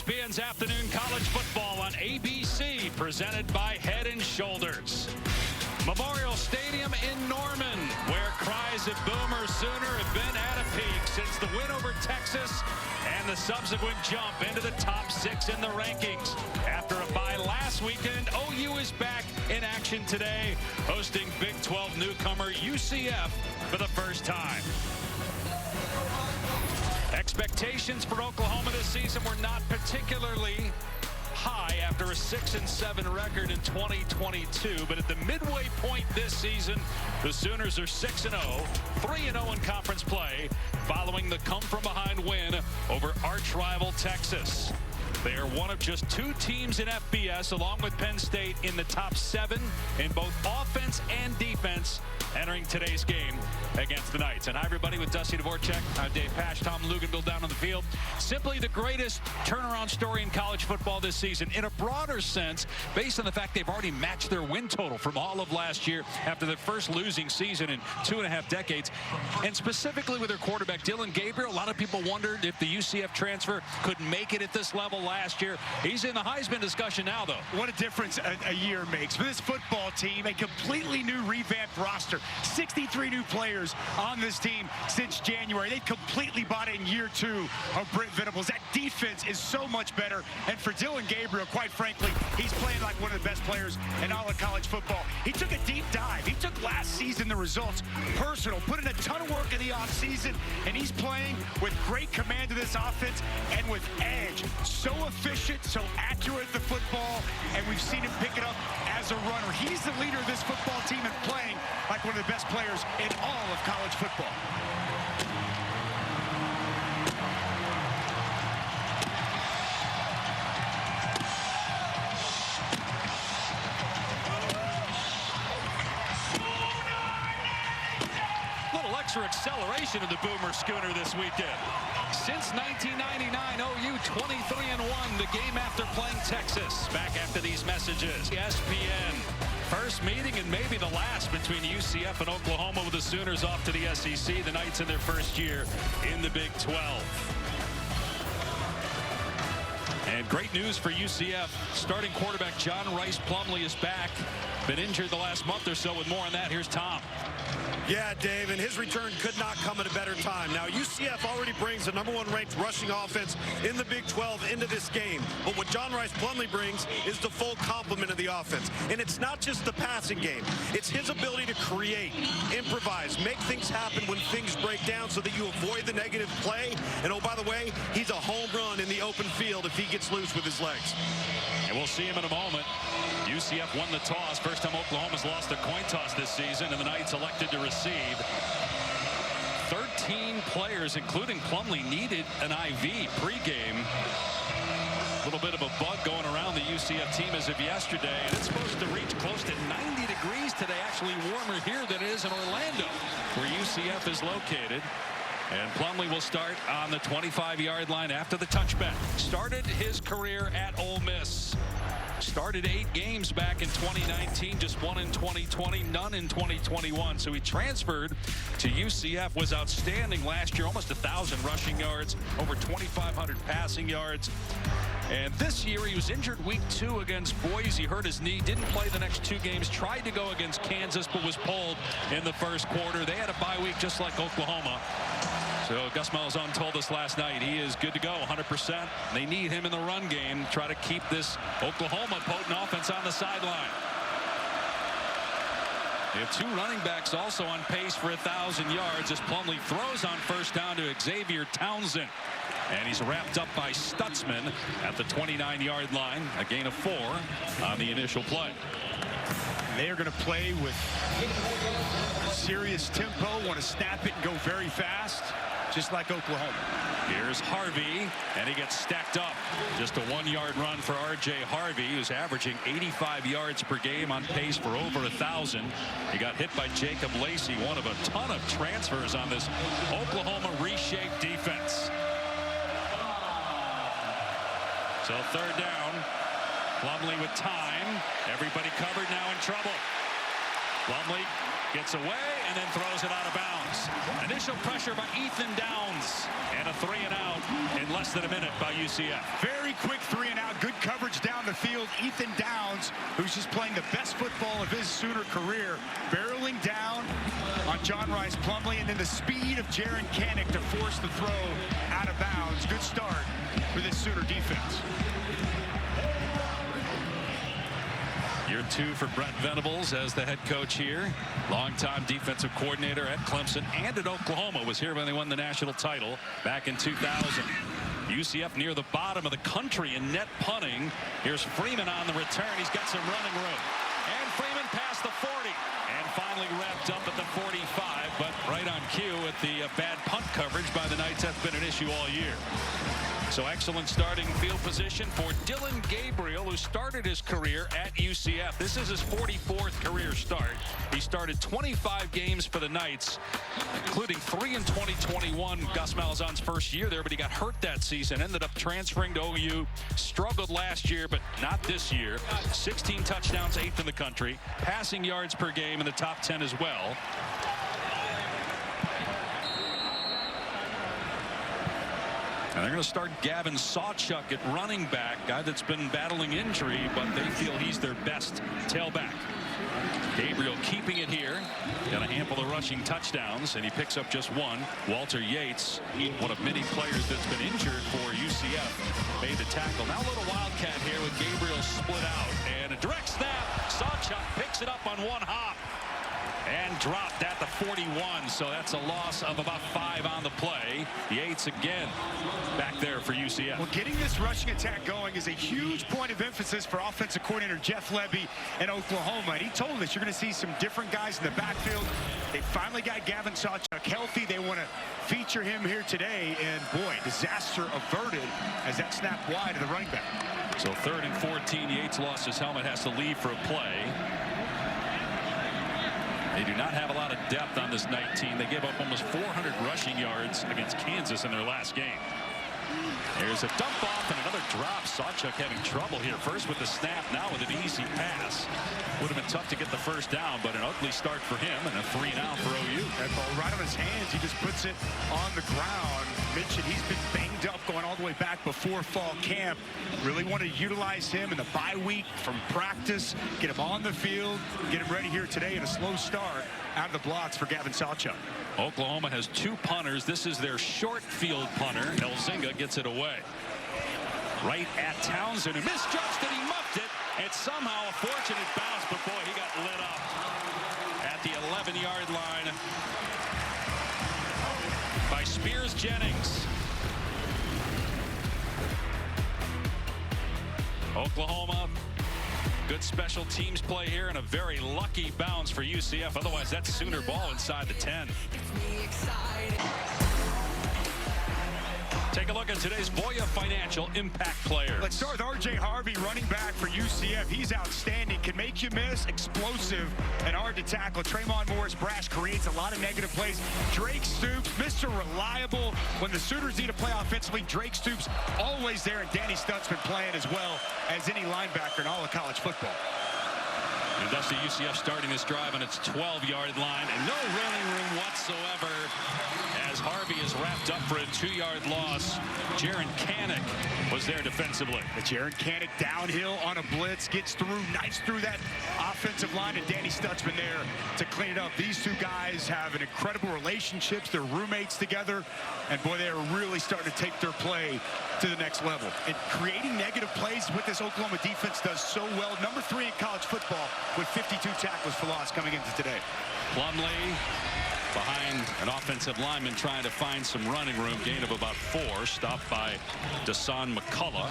ESPN's afternoon college football on ABC, presented by Head & Shoulders. Memorial Stadium in Norman, where cries of Boomer Sooner have been at a peak since the win over Texas and the subsequent jump into the top 6 in the rankings. After a bye last weekend, OU is back in action today, hosting Big 12 newcomer UCF for the first time. Expectations for Oklahoma this season were not particularly high after a 6-7 record in 2022, but at the midway point this season, the Sooners are 6-0, 3-0 in conference play, following the come-from-behind win over arch-rival Texas. They are one of just 2 teams in FBS, along with Penn State, in the top 7 in both offense and defense entering today's game against the Knights. And hi, everybody, with Dusty Dvorak. I'm Dave Pasch, Tom Luganville down on the field. Simply the greatest turnaround story in college football this season, in a broader sense, based on the fact they've already matched their win total from all of last year after their first losing season in 2.5 decades. And specifically with their quarterback, Dillon Gabriel, a lot of people wondered if the UCF transfer could make it at this level last year. He's in the Heisman discussion now, though. What a difference a year makes. For this football team, a completely new revamped roster. 63 new players on this team since January. They completely bought it in year 2 of Brent Venables. That defense is so much better. And for Dillon Gabriel, quite frankly, he's playing like one of the best players in all of college football. He took a deep dive. He took last season, the results personal, put in a ton of work in the offseason, and he's playing with great command of this offense and with edge. So efficient, so accurate at the football, and we've seen him pick it up as a runner. He's the leader of this football team and playing like one of the best players in all of college football. Little extra acceleration in the Boomer Schooner this weekend. Since 1999, OU 23-1, the game after playing Texas. Back after these messages. ESPN. First meeting and maybe the last between UCF and Oklahoma, with the Sooners off to the SEC. The Knights in their first year in the Big 12. And great news for UCF. Starting quarterback John Rice Plumlee is back. Been injured the last month or so. With more on that, here's Tom. Yeah, Dave, and his return could not come at a better time. Now, UCF already brings the #1 ranked rushing offense in the Big 12 into this game. But what John Rice Plumlee brings is the full complement of the offense. And it's not just the passing game. It's his ability to create, improvise, make things happen when things break down so that you avoid the negative play. And, oh, by the way, he's a home run in the open field if he gets loose with his legs. And we'll see him in a moment. UCF won the toss. First time Oklahoma's lost a coin toss this season, and the Knights elected to receive. 13 players, including Plumlee, needed an IV pregame. A little bit of a bug going around the UCF team as of yesterday, and it's supposed to reach close to 90 degrees today, actually warmer here than it is in Orlando, where UCF is located. And Plumlee will start on the 25-yard line after the touchback. Started his career at Ole Miss. Started 8 games back in 2019, just 1 in 2020, none in 2021. So he transferred to UCF, was outstanding last year, almost 1,000 rushing yards, over 2,500 passing yards. And this year he was injured week 2 against Boise, hurt his knee, didn't play the next 2 games, tried to go against Kansas, but was pulled in the first quarter. They had a bye week just like Oklahoma. So Gus Malzahn told us last night he is good to go, 100%. They need him in the run game, try to keep this Oklahoma potent offense on the sideline. They have 2 running backs also on pace for 1,000 yards as Plumlee throws on first down to Xavier Townsend. And he's wrapped up by Stutzman at the 29-yard line. A gain of 4 on the initial play. They are going to play with serious tempo, want to snap it and go very fast, just like Oklahoma. Here's Harvey, and he gets stacked up. Just a 1-yard run for R.J. Harvey, who's averaging 85 yards per game, on pace for over 1,000. He got hit by Jacob Lacey, one of a ton of transfers on this Oklahoma reshaped defense. So 3rd down. Plumlee with time. Everybody covered, now in trouble. Plumlee gets away and then throws it out of bounds. Initial pressure by Ethan Downs, and a 3-and-out in less than a minute by UCF. Very Very quick 3 and out. Good coverage down the field. Ethan Downs, who's just playing the best football of his Sooner career, barreling down on John Rice Plumlee, and then the speed of Jaron Kanak to force the throw out of bounds. Good start for this Sooner defense. Year 2 for Brent Venables as the head coach here. Longtime defensive coordinator at Clemson and at Oklahoma. Was here when they won the national title back in 2000. UCF near the bottom of the country in net punting. Here's Freeman on the return. He's got some running room. And Freeman past the 40. And finally wrapped up at the 45. But right on cue with the bad punt coverage by the Knights. That's been an issue all year. So excellent starting field position for Dillon Gabriel, who started his career at UCF. This is his 44th career start. He started 25 games for the Knights, including 3 in 2021. Gus Malzahn's first year there, but he got hurt that season. Ended up transferring to OU. Struggled last year, but not this year. 16 touchdowns, 8th in the country. Passing yards per game in the top 10 as well. And they're going to start Gavin Sawchuk at running back, guy that's been battling injury, but they feel he's their best tailback. Gabriel keeping it here. Got a handful of rushing touchdowns, and he picks up just one. Walter Yates, one of many players that's been injured for UCF, made the tackle. Now a little wildcat here with Gabriel split out. And a direct snap. Sawchuk picks it up on one hop and dropped at the 41. So that's a loss of about 5 on the play. Yates again back there for UCF. Well, getting this rushing attack going is a huge point of emphasis for offensive coordinator Jeff Lebby in Oklahoma. And he told us you're going to see some different guys in the backfield. They finally got Gavin Sawchuk healthy. They want to feature him here today. And boy, disaster averted as that snapped wide to the running back. So 3rd and 14. Yates lost his helmet, has to leave for a play. They do not have a lot of depth on this Knight team. They gave up almost 400 rushing yards against Kansas in their last game. There's a dump off and another drop. Sawchuk having trouble here. First with the snap, now with an easy pass. Would have been tough to get the first down, but an ugly start for him and a 3 and out for OU. That ball right on his hands. He just puts it on the ground. Mentioned he's been banged up going all the way back before fall camp. Really want to utilize him in the bye week from practice. Get him on the field. Get him ready here today in a slow start out of the blocks for Gavin Sawchuk. Oklahoma has 2 punters. This is their short field punter. Elzinga gets it away. Right at Townsend, who misjudged it. He muffed it. It's somehow a fortunate bounce, but boy, he got lit up at the 11-yard line by Spears Jennings. Oklahoma, good special teams play here and a very lucky bounce for UCF. Otherwise, that's Sooner ball inside the 10. Take a look at today's Voya Financial Impact players. Let's start with R.J. Harvey, running back for UCF. He's outstanding. Can make you miss. Explosive and hard to tackle. Tremont Morris Brash creates a lot of negative plays. Drake Stoops, Mr. Reliable. When the Sooners need to play offensively, Drake Stoops always there. And Danny Stutzman playing as well as any linebacker in all of college football. And thus the UCF starting this drive on its 12-yard line. And no running room whatsoever as Harvey is wrapped up for a 2-yard loss. Jaron Kanak was there defensively. Jaron Kanak downhill on a blitz, gets through, nice through that offensive line, and Danny Stutzman there to clean it up. These two guys have an incredible relationships. They're roommates together, and boy, they are really starting to take their play to the next level. And creating negative plays with this Oklahoma defense does so well. Number 3 in college football with 52 tackles for loss coming into today. Plumlee behind an offensive lineman trying to find some running room. Gain of about 4. Stopped by Dasan McCullough.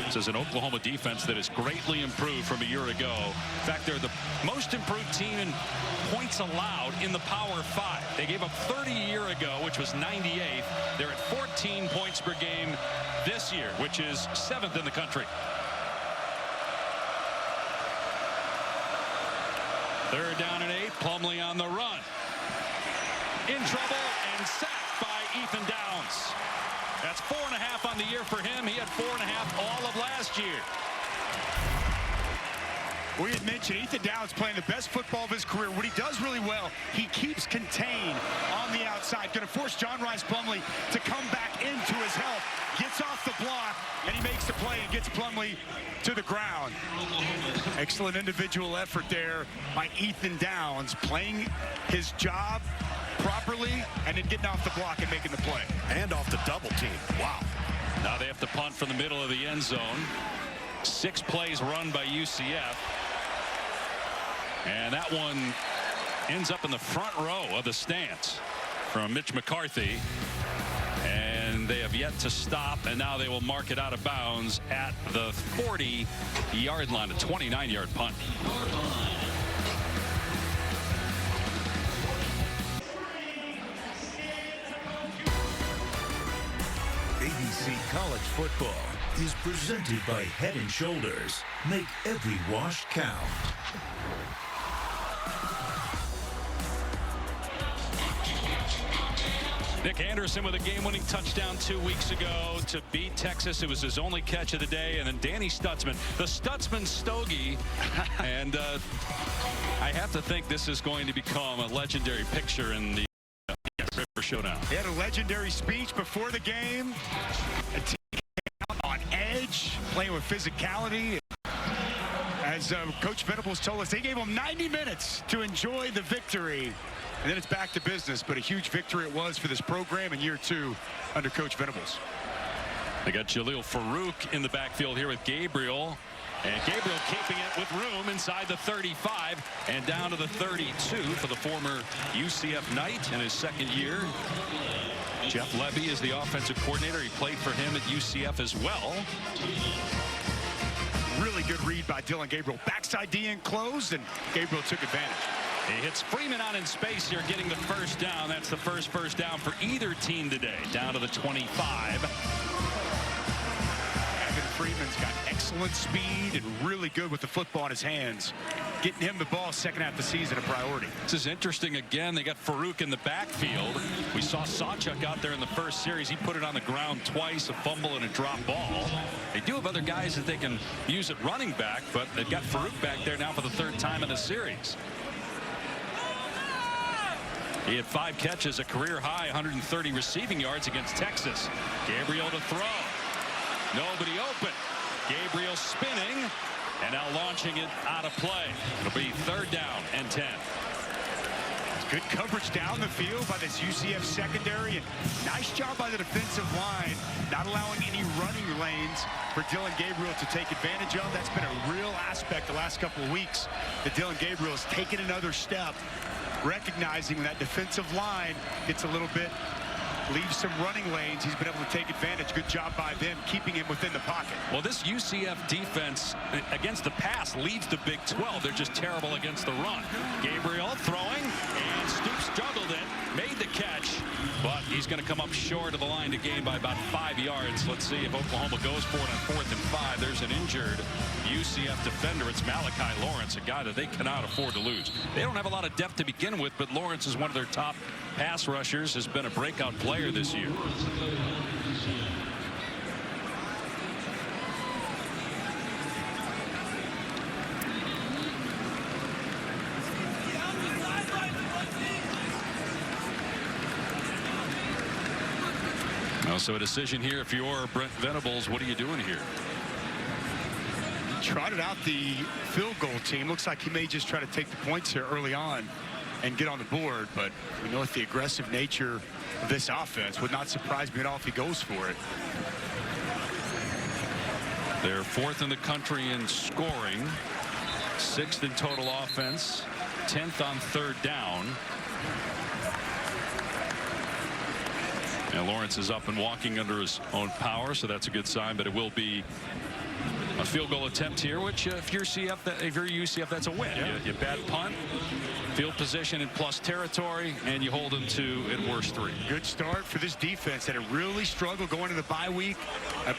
This is an Oklahoma defense that has greatly improved from a year ago. In fact, they're the most improved team in points allowed in the Power 5. They gave up 30 a year ago, which was 98th. They're at 14 points per game this year, which is 7th in the country. 3rd down and 8. Plumlee on the run. In trouble and sacked by Ethan Downs. That's 4.5 on the year for him. He had 4.5 all of last year. We had mentioned Ethan Downs playing the best football of his career. What he does really well, he keeps contained on the outside. Going to force John Rice Plumlee to come back into his help. Gets off the block, and he makes gets Plumlee to the ground. Excellent individual effort there by Ethan Downs, playing his job properly and then getting off the block and making the play. And off the double team. Wow. Now they have to punt from the middle of the end zone. 6 plays run by UCF. And that one ends up in the front row of the stands from Mitch McCarthy. And they have yet to stop, and now they will mark it out of bounds at the 40-yard line, a 29-yard punt. ABC College Football is presented by Head & Shoulders. Make every wash count. Nick Anderson with a game-winning touchdown 2 weeks ago to beat Texas. It was his only catch of the day. And then Danny Stutzman, the Stutzman Stogie. And I have to think this is going to become a legendary picture in the River Showdown. He had a legendary speech before the game. A team came out on edge, playing with physicality. As Coach Venables told us, they gave him 90 minutes to enjoy the victory. And then it's back to business, but a huge victory it was for this program in year 2 under Coach Venables. They got Jaleel Farouk in the backfield here with Gabriel. And Gabriel keeping it with room inside the 35 and down to the 32 for the former UCF Knight in his second year. Jeff Levy is the offensive coordinator. He played for him at UCF as well. Really good read by Dylan Gabriel. Backside D enclosed, and Gabriel took advantage. He hits Freeman out in space here, getting the first down. That's the first down for either team today. Down to the 25. Evan Freeman's got excellent speed and really good with the football in his hands. Getting him the ball second half of the season a priority. This is interesting again. They got Farouk in the backfield. We saw Sawchuk out there in the first series. He put it on the ground twice, a fumble and a drop ball. They do have other guys that they can use at running back, but they've got Farouk back there now for the 3rd time in the series. He had 5 catches, a career high 130 receiving yards against Texas. Gabriel to throw. Nobody open. Gabriel spinning and now launching it out of play. It'll be 3rd down and 10. Good coverage down the field by this UCF secondary, and nice job by the defensive line, not allowing any running lanes for Dylan Gabriel to take advantage of. That's been a real aspect the last couple of weeks that Dylan Gabriel has taken another step, recognizing when that defensive line gets a little bit, leaves some running lanes. He's been able to take advantage. Good job by them keeping him within the pocket. Well, this UCF defense against the pass leads the Big 12. They're just terrible against the run. Gabriel throwing, and Stoops juggled it, made the catch, but he's going to come up short of the line to gain by about 5 yards. Let's see if Oklahoma goes for it on 4th and 5. There's an injured UCF defender. It's Malachi Lawrence, a guy that they cannot afford to lose. They don't have a lot of depth to begin with, but Lawrence is one of their top pass rushers, has been a breakout player this year. So a decision here. If you're Brent Venables, what are you doing here? Trotted out the field goal team. Looks like he may just try to take the points here early on and get on the board, but we know with the aggressive nature of this offense, would not surprise me at all if he goes for it. They're 4th in the country in scoring, 6th in total offense, 10th on 3rd down. And Lawrence is up and walking under his own power, so that's a good sign, but it will be a field goal attempt here, which if you're UCF, that's a win. Yeah. You bat punt, field position in plus territory, and you hold them to at worst 3. Good start for this defense that had really struggled going into the bye week,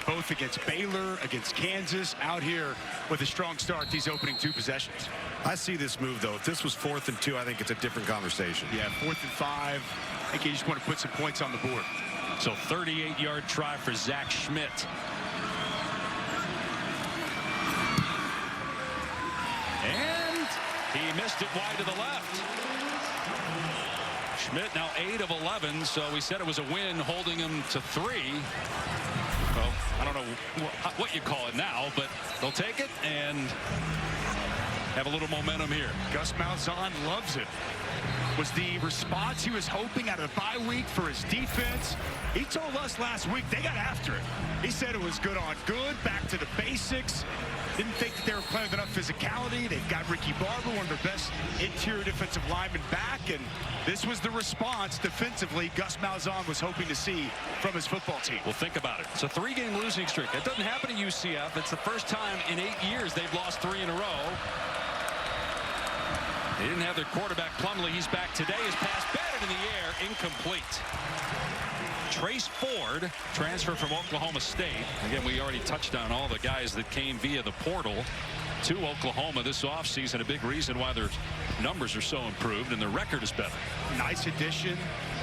both against Baylor, against Kansas, out here with a strong start these opening 2 possessions. I see this move, though. If this was 4th and 2, I think it's a different conversation. Yeah, 4th and 5. I think you just want to put some points on the board. So 38-yard try for Zach Schmidt. And he missed it wide to the left. Schmidt now 8 of 11, so we said it was a win, holding him to 3. Well, I don't don't know what you call it now, but they'll take it and have a little momentum here. Gus Malzahn loves it. Was the response he was hoping out of the bye week for his defense. He told us last week they got after it. He said it was good on good, back to the basics. Didn't think that they were playing with enough physicality. They've got Ricky Barber, one of their best interior defensive linemen back, and this was the response defensively Gus Malzahn was hoping to see from his football team. Well, think about it. It's a 3-game losing streak. That doesn't happen at UCF. It's the first time in 8 years they've lost 3 in a row. They didn't have their quarterback Plumlee. He's back today. His pass batted in the air, incomplete. Trace Ford, transfer from Oklahoma State. Again, we already touched on all the guys that came via the portal to Oklahoma this offseason. A big reason why their numbers are so improved and their record is better. Nice addition,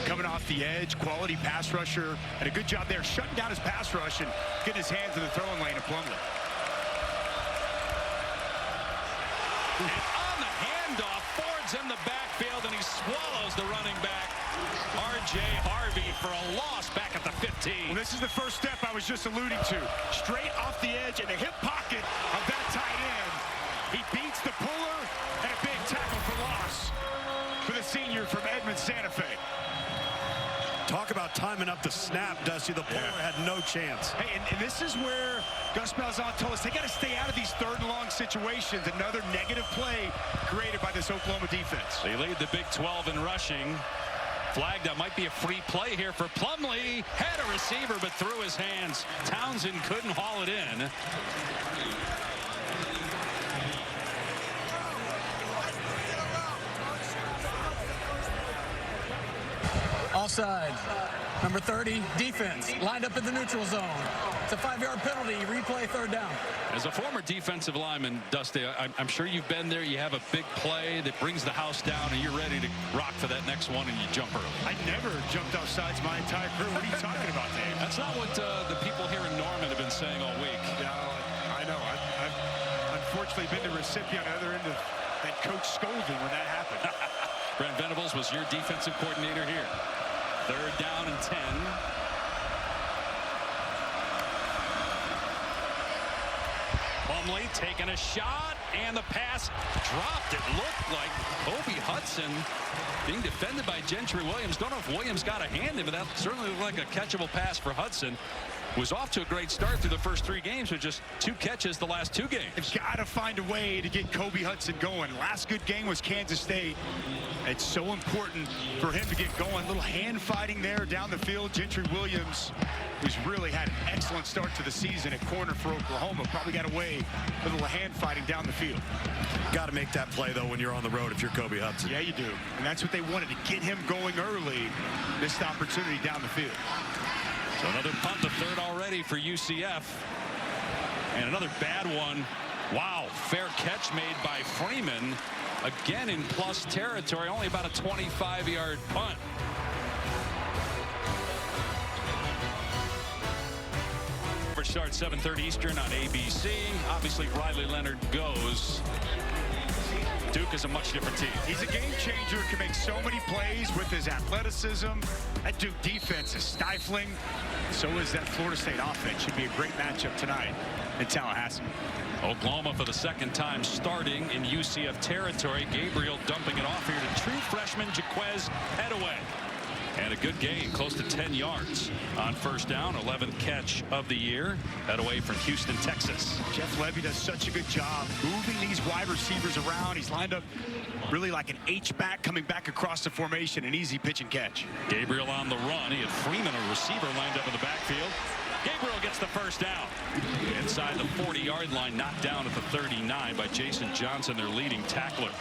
coming off the edge, quality pass rusher, and a good job there shutting down his pass rush and getting his hands in the throwing lane of Plumlee. And on the handoff, Ford's in the backfield, and he swallows the running back, R.J. Harvey, for a loss back at the 15. Well, this is the first step I was just alluding to. Straight off the edge in the hip pocket of that tight end. He beats the puller, and a big tackle for loss for the senior from Edmond Santa Fe. Talk about timing up the snap, Dusty. The puller had no chance. Hey, and this is where Gus Malzahn told us they got to stay out of these 3rd and long situations. Another negative play created by this Oklahoma defense. They lead the Big 12 in rushing. Flag that might be a free play here for Plumlee. Had a receiver, but threw his hands. Townsend couldn't haul it in. Offside. Number 30, defense, lined up in the neutral zone. It's a 5-yard penalty. Replay, 3rd down. As a former defensive lineman, Dusty, I'm sure you've been there. You have a big play that brings the house down, and you're ready to rock for that next one, and you jump early. I never jumped off sides my entire career. What are you talking about, Dave? That's not what the people here in Norman have been saying all week. Yeah, I know. I've unfortunately been the recipient on the other end of that coach scolding when that happened. Brent Venables was your defensive coordinator here. 3rd down and 10. Plumlee taking a shot, and the pass dropped. It looked like Kobe Hudson being defended by Gentry Williams. Don't know if Williams got a hand in, but that certainly looked like a catchable pass for Hudson. Was off to a great start through the first 3 games with just 2 catches the last 2 games. They've got to find a way to get Kobe Hudson going. Last good game was Kansas State. It's so important for him to get going. A little hand fighting there down the field. Gentry Williams, who's really had an excellent start to the season at corner for Oklahoma, probably got away with a little hand fighting down the field. Got to make that play, though, when you're on the road if you're Kobe Hudson. Yeah, you do. And that's what they wanted, to get him going early. Missed opportunity down the field. So another punt, the 3rd already for UCF. And another bad one. Wow, fair catch made by Freeman. Again in plus territory, only about a 25-yard punt. Start 7:30 Eastern on ABC. Obviously, Riley Leonard goes. Duke is a much different team. He's a game changer, can make so many plays with his athleticism. That Duke defense is stifling. So is that Florida State offense. Should be a great matchup tonight in Tallahassee. Oklahoma for the 2nd time starting in UCF territory. Gabriel dumping it off here to true freshman Jaquez Headaway. And a good game, close to 10 yards on 1st down, 11th catch of the year. Headaway from Houston, Texas. Jeff Levy does such a good job moving these wide receivers around. He's lined up really like an H-back coming back across the formation, an easy pitch and catch. Gabriel on the run. He had Freeman, a receiver, lined up in the backfield. Gabriel gets the 1st down. Inside the 40-yard line, knocked down at the 39 by Jason Johnson, their leading tackler.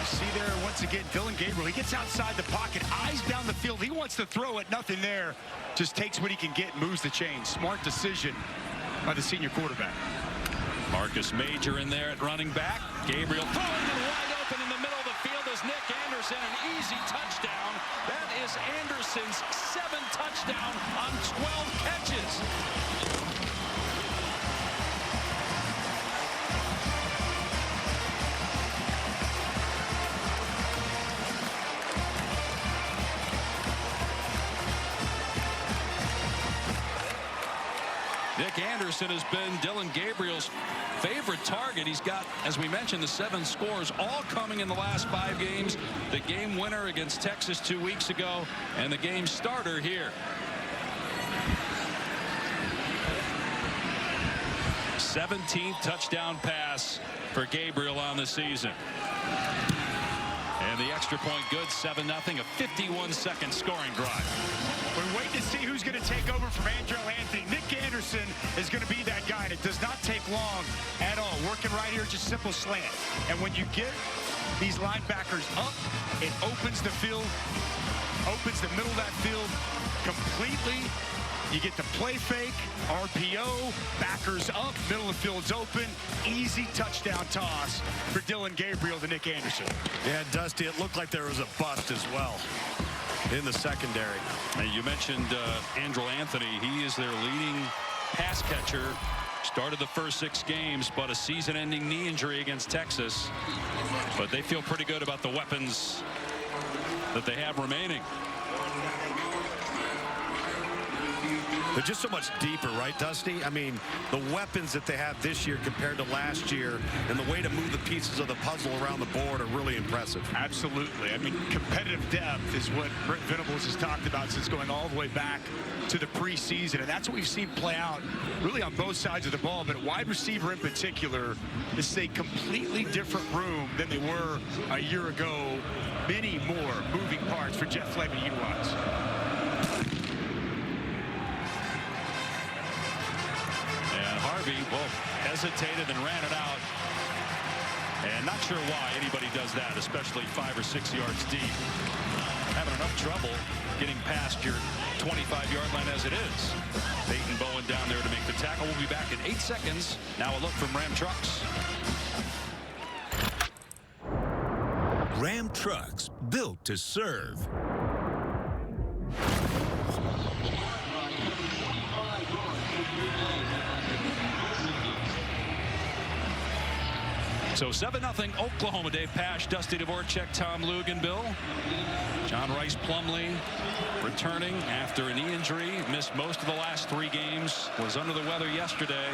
See there once again, Dylan Gabriel. He gets outside the pocket, eyes down the field. He wants to throw it, nothing there. Just takes what he can get, moves the chain. Smart decision by the senior quarterback. Marcus Major in there at running back. Gabriel throwing it wide open in the middle of the field is Nick Anderson. An easy touchdown. That is Anderson's 7th touchdown on 12 catches. Nick Anderson has been Dylan Gabriel's favorite target. He's got, as we mentioned, the 7 scores, all coming in the last 5 games. The game winner against Texas 2 weeks ago, and the game starter here. 17th touchdown pass for Gabriel on the season. And the extra point good, 7-0, a 51-second scoring drive. We're waiting to see who's going to take over from Andrel Anthony. Nick Anderson is going to be that guy, and it does not take long at all. Working right here, just simple slant. And when you get these linebackers up, it opens the field, opens the middle of that field completely. You get the play fake, RPO, backers up, middle of the field's open, easy touchdown toss for Dylan Gabriel to Nick Anderson. Yeah, Dusty, it looked like there was a bust as well in the secondary. And you mentioned Andrel Anthony. He is their leading pass catcher. Started the first 6 games, but a season-ending knee injury against Texas. But they feel pretty good about the weapons that they have remaining. They're just so much deeper, right, Dusty? I mean, the weapons that they have this year compared to last year and the way to move the pieces of the puzzle around the board are really impressive. Absolutely. I mean, competitive depth is what Brent Venables has talked about since going all the way back to the preseason, and that's what we've seen play out really on both sides of the ball. But at wide receiver in particular, this is a completely different room than they were a year ago. Many more moving parts for Jeff Fleming to utilize. Well, hesitated and ran it out. And not sure why anybody does that, especially 5 or 6 yards deep. Having enough trouble getting past your 25-yard line as it is. Peyton Bowen down there to make the tackle. We'll be back in 8 seconds. Now a look from Ram Trucks. Ram Trucks, built to serve. So 7-0 Oklahoma. Dave Pasch, Dusty Dvorak, Tom Luginbill. John Rice Plumlee returning after a knee injury. Missed most of the last 3 games. Was under the weather yesterday.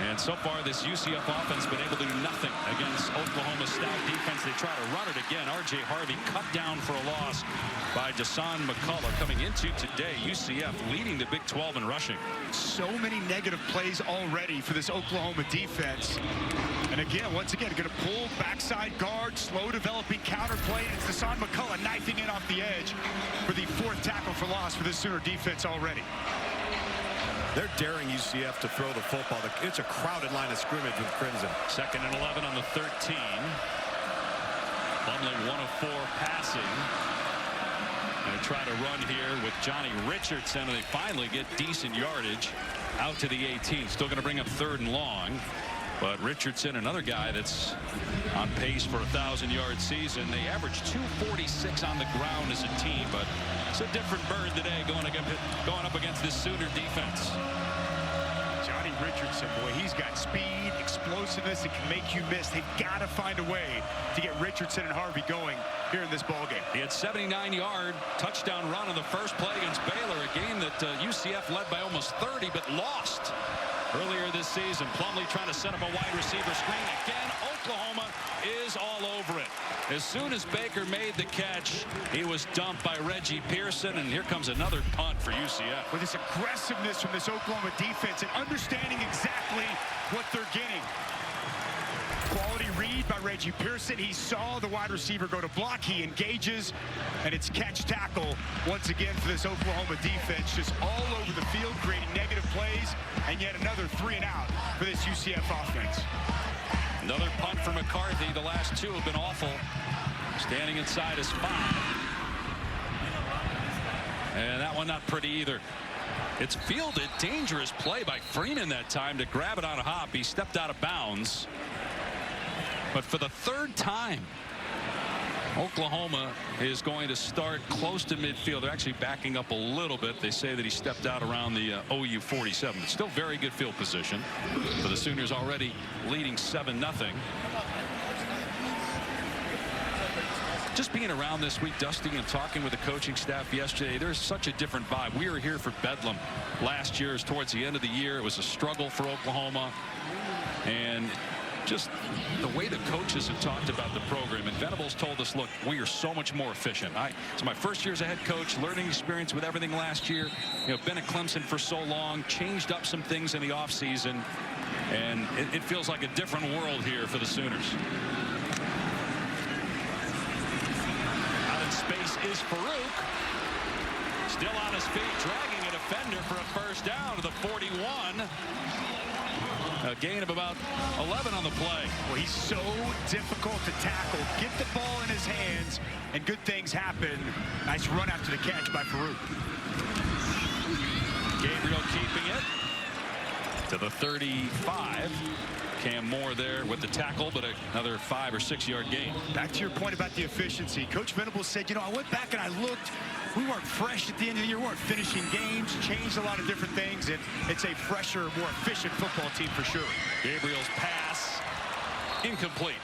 And so far, this UCF offense has been able to do nothing against Oklahoma's stout defense. They try to run it again. R.J. Harvey cut down for a loss by Dasan McCullough. Coming into today, UCF leading the Big 12 in rushing. So many negative plays already for this Oklahoma defense. And again, once again, going to pull backside guard, slow developing counter play. And it's Dasan McCullough knifing in off the edge for the 4th tackle for loss for this Sooner defense already. They're daring UCF to throw the football. It's a crowded line of scrimmage with Crimson. 2nd and 11 on the 13. Plumlee 1 of 4 passing. They try to run here with Johnny Richardson, and they finally get decent yardage out to the 18. Still going to bring up 3rd and long. But Richardson, another guy that's on pace for a 1,000-yard season. They average 246 on the ground as a team, but it's a different bird today going up against this Sooner defense. Johnny Richardson, boy, he's got speed, explosiveness, and can make you miss. They've got to find a way to get Richardson and Harvey going here in this ballgame. He had 79-yard touchdown run on the first play against Baylor, a game that UCF led by almost 30, but lost earlier this season. Plumlee trying to set up a wide receiver screen. Again, Oklahoma is all over it. As soon as Baker made the catch, he was dumped by Reggie Pearson, and here comes another punt for UCF. With this aggressiveness from this Oklahoma defense and understanding exactly what they're getting. Quality read by Reggie Pearson. He saw the wide receiver go to block. He engages, and it's catch tackle once again for this Oklahoma defense. Just all over the field, creating negative plays, and yet another 3 and out for this UCF offense. Another punt for McCarthy. The last 2 have been awful. Standing inside his 5. And that one not pretty either. It's fielded. Dangerous play by Freeman that time to grab it on a hop. He stepped out of bounds. But for the 3rd time, Oklahoma is going to start close to midfield. They're actually backing up a little bit. They say that he stepped out around the OU 47. But still very good field position for the Sooners, already leading 7-0. just being around this week, Dusty, and talking with the coaching staff yesterday, there's such a different vibe. We were here for Bedlam last year. Towards the end of the year, it was a struggle for Oklahoma. And just the way the coaches have talked about the program, and Venables told us, look, we are so much more efficient. It's my first year as a head coach, learning experience with everything last year. Been at Clemson for so long, changed up some things in the offseason, and it feels like a different world here for the Sooners. Out in space is Farouk. Still on his feet, dragging a defender for a first down to the 41. A gain of about 11 on the play. Well, he's so difficult to tackle. Get the ball in his hands, and good things happen. Nice run after the catch by Farouk. Gabriel keeping it to the 35. Cam Moore there with the tackle, but another 5 or 6 yard gain. Back to your point about the efficiency. Coach Venables said, I went back and I looked. We weren't fresh at the end of the year. We weren't finishing games, changed a lot of different things, and it's a fresher, more efficient football team for sure. Gabriel's pass incomplete.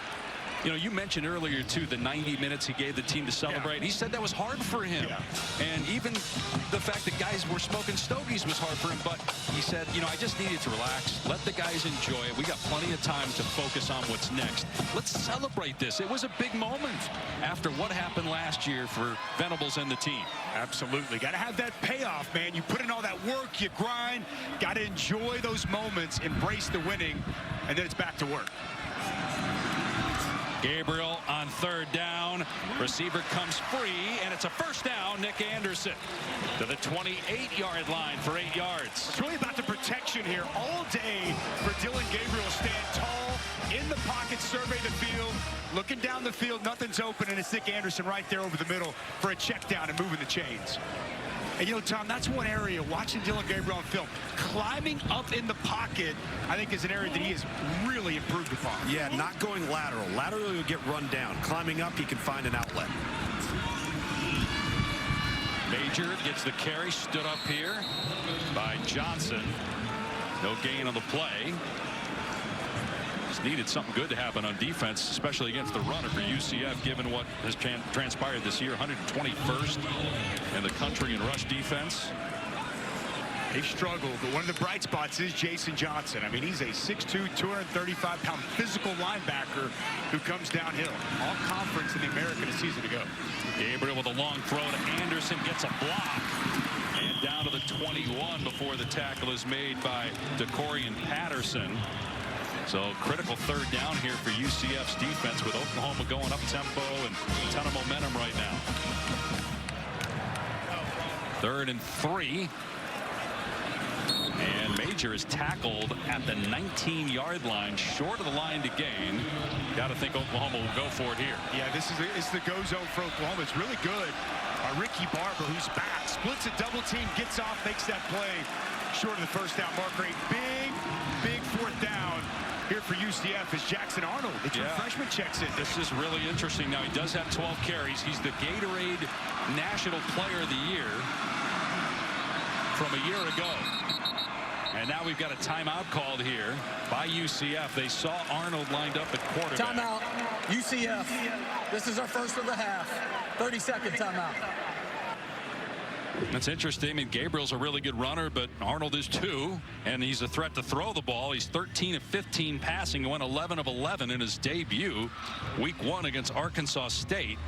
You mentioned earlier, too, the 90 minutes he gave the team to celebrate. Yeah. He said that was hard for him. Yeah. And even the fact that guys were smoking stogies was hard for him. But he said, I just needed to relax, let the guys enjoy it. We got plenty of time to focus on what's next. Let's celebrate this. It was a big moment after what happened last year for Venables and the team. Absolutely. Got to have that payoff, man. You put in all that work, you grind, got to enjoy those moments, embrace the winning, and then it's back to work. Gabriel on third down. Receiver comes free, and it's a first down. Nick Anderson to the 28-yard line for 8 yards. It's really about the protection here all day for Dylan Gabriel. Stand tall, in the pocket, survey the field, looking down the field, nothing's open, and it's Nick Anderson right there over the middle for a check down and moving the chains. And, Tom, that's one area, watching Dylan Gabriel on film, climbing up in the pocket, I think is an area that he has really improved upon. Yeah, not going lateral. Laterally will get run down. Climbing up, he can find an outlet. Major gets the carry, stood up here by Johnson. No gain on the play. Just needed something good to happen on defense, especially against the runner for UCF, given what has transpired this year. 121st in the country in rush defense. They've struggled, but one of the bright spots is Jason Johnson. I mean, he's a 6'2", 235-pound physical linebacker who comes downhill. All conference in the American a season ago. Gabriel with a long throw to Anderson, gets a block. And down to the 21 before the tackle is made by DeCorian Patterson. So critical third down here for UCF's defense, with Oklahoma going up tempo and a ton of momentum right now. 3rd and 3. And Major is tackled at the 19-yard line, short of the line to gain. Got to think Oklahoma will go for it here. Yeah, this is the go zone for Oklahoma. It's really good. Ricky Barber, who's back, splits a double team, gets off, makes that play short of the first down marker. A big 4th down here for UCF as Jackson Arnold, the true freshman, checks in. This is really interesting. Now, he does have 12 carries. He's the Gatorade National Player of the Year from a year ago. And now we've got a timeout called here by UCF. They saw Arnold lined up at quarterback. Timeout, UCF. This is our first of the half. 30-second timeout. That's interesting. I mean, Gabriel's a really good runner, but Arnold is too, and he's a threat to throw the ball. He's 13 of 15 passing, went 11 of 11 in his debut, week 1 against Arkansas State.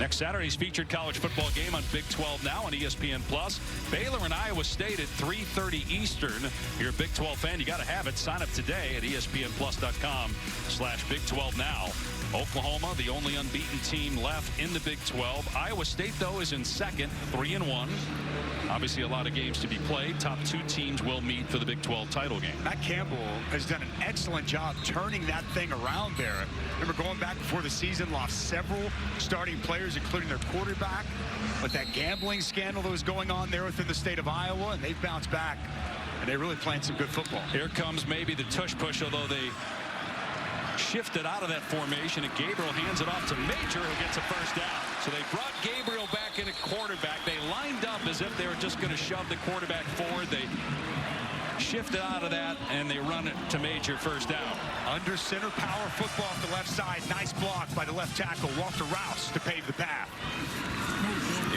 Next Saturday's featured college football game on Big 12 Now on ESPN+. Baylor and Iowa State at 3:30 Eastern. If you're a Big 12 fan, you got to have it. Sign up today at ESPNplus.com/Big 12 Now. Oklahoma, the only unbeaten team left in the Big 12. Iowa State, though, is in second, 3-1. Obviously, a lot of games to be played. Top 2 teams will meet for the Big 12 title game. Matt Campbell has done an excellent job turning that thing around there. Remember, going back before the season, lost several starting players, including their quarterback, with that gambling scandal that was going on there within the state of Iowa, and they've bounced back, and they're really playing some good football. Here comes maybe the tush push, although they shifted out of that formation, and Gabriel hands it off to Major, who gets a first down. So they brought Gabriel back in at quarterback. They lined up as if they were just going to shove the quarterback forward. They shifted out of that, and they run it to Major, first down. Under center power football off the left side. Nice block by the left tackle, Walter Rouse, to pave the path.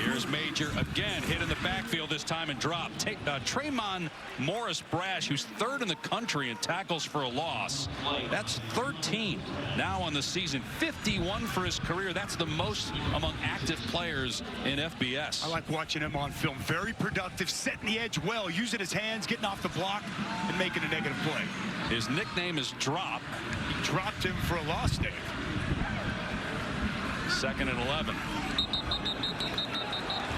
Here's Major again, hit in the backfield this time and dropped. Tremon Morris-Brash, who's third in the country in tackles for a loss. That's 13 now on the season. 51 for his career. That's the most among active players in FBS. I like watching him on film. Very productive, setting the edge well, using his hands, getting off the block, and making a negative play. His nickname is Drop. He dropped him for a loss, Dave. 2nd and 11.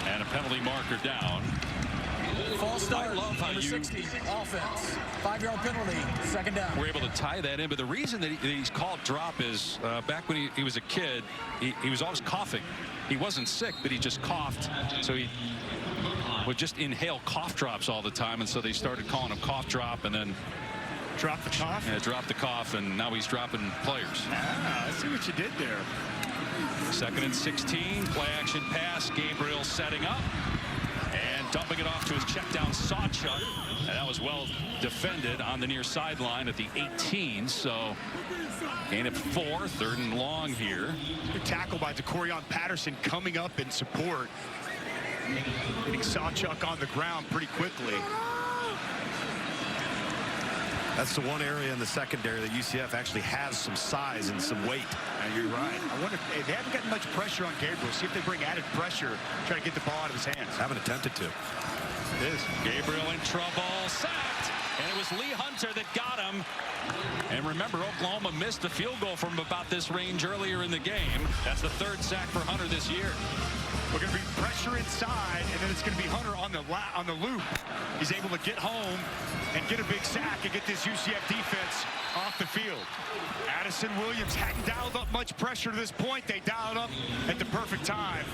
And a penalty marker down. False start. I love how number 60 offense. 5-yard penalty. 2nd down. We're able to tie that in, but the reason that he's called drop is back when he was a kid, he was always coughing. He wasn't sick, but he just coughed, so he would just inhale cough drops all the time, and so they started calling him cough drop, and then drop the cough. Yeah, drop the cough, and now he's dropping players. I see what you did there. 2nd and 16, play action pass. Gabriel setting up and dumping it off to his check down Sawchuk. And that was well defended on the near sideline at the 18. So gain of 4, 3rd and long here. Good tackle by DeCorion Patterson coming up in support. Getting Sawchuk on the ground pretty quickly. That's the one area in the secondary that UCF actually has some size and some weight. And you're right. I wonder if they haven't gotten much pressure on Gabriel. See if they bring added pressure, try to get the ball out of his hands. Haven't attempted to. It is. Gabriel in trouble, sacked, and it was Lee Hunter that got him. And remember, Oklahoma missed a field goal from about this range earlier in the game. That's the 3rd sack for Hunter this year. We're going to be pressure inside, and then it's going to be Hunter on the loop. He's able to get home and get a big sack and get this UCF defense off the field. Addison Williams hadn't dialed up much pressure to this point. They dialed up at the perfect time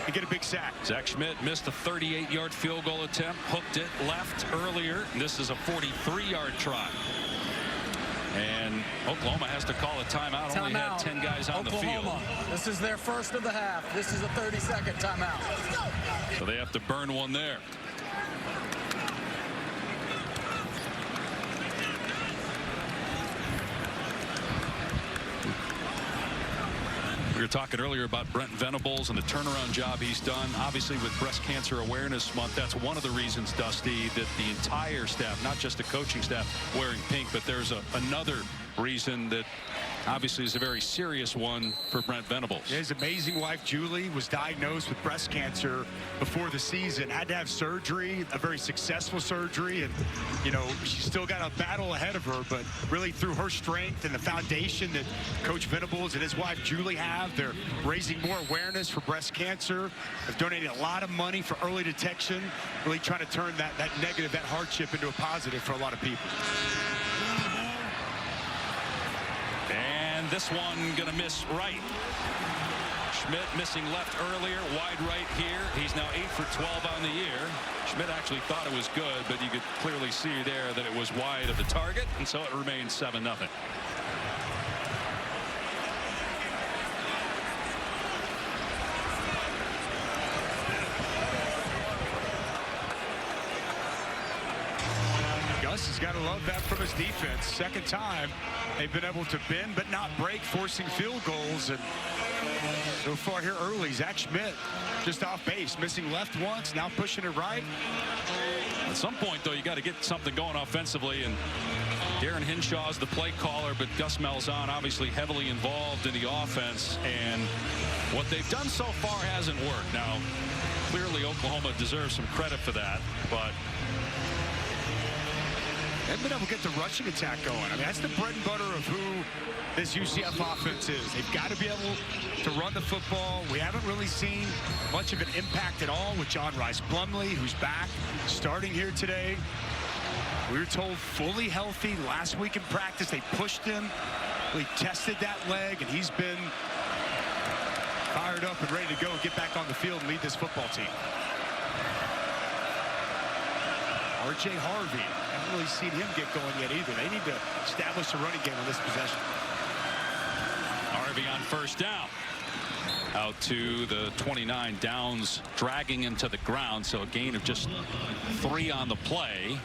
and get a big sack. Zach Schmidt missed a 38-yard field goal attempt, hooked it left earlier. This is a 43-yard try. And Oklahoma has to call a timeout. Only had 10 guys on Oklahoma. the field. This is their first of the half. This is a 30-second timeout. So they have to burn one there. We were talking earlier about Brent Venables and the turnaround job he's done. Obviously, with Breast Cancer Awareness Month, that's one of the reasons, Dusty, that the entire staff, not just the coaching staff, wearing pink, but there's another reason that obviously is a very serious one for Brent Venables. His amazing wife, Julie, was diagnosed with breast cancer before the season. Had to have surgery, a very successful surgery. And, you know, she's still got a battle ahead of her. But really through her strength and the foundation that Coach Venables and his wife, Julie, have, they're raising more awareness for breast cancer. They've donated a lot of money for early detection, really trying to turn that negative, that hardship into a positive for a lot of people. And this one going to miss right. Schmidt missing left earlier, wide right here. He's now 8 for 12 on the year. Schmidt actually thought it was good, but you could clearly see there that it was wide of the target, and so it remains 7-0. Gus has got to love that from his defense. Second time they've been able to bend but not break, forcing field goals. And so far here early, Zach Schmidt just off base, missing left once, now pushing it right. At some point, though, you got to get something going offensively, and Darren Hinshaw's the play caller, but Gus Malzahn obviously heavily involved in the offense, and what they've done so far hasn't worked. Now, clearly Oklahoma deserves some credit for that, but they've been able to get the rushing attack going. I mean, that's the bread and butter of who this UCF offense is. They've got to be able to run the football. We haven't really seen much of an impact at all with John Rice Plumlee, who's back, starting here today. We were told fully healthy last week in practice. They pushed him, really tested that leg, and he's been fired up and ready to go, get back on the field and lead this football team. R.J. Harvey, haven't really seen him get going yet either. They need to establish a running game on this possession. Harvey on first down. Out to the 29, Downs dragging him to the ground, so a gain of just 3 on the play.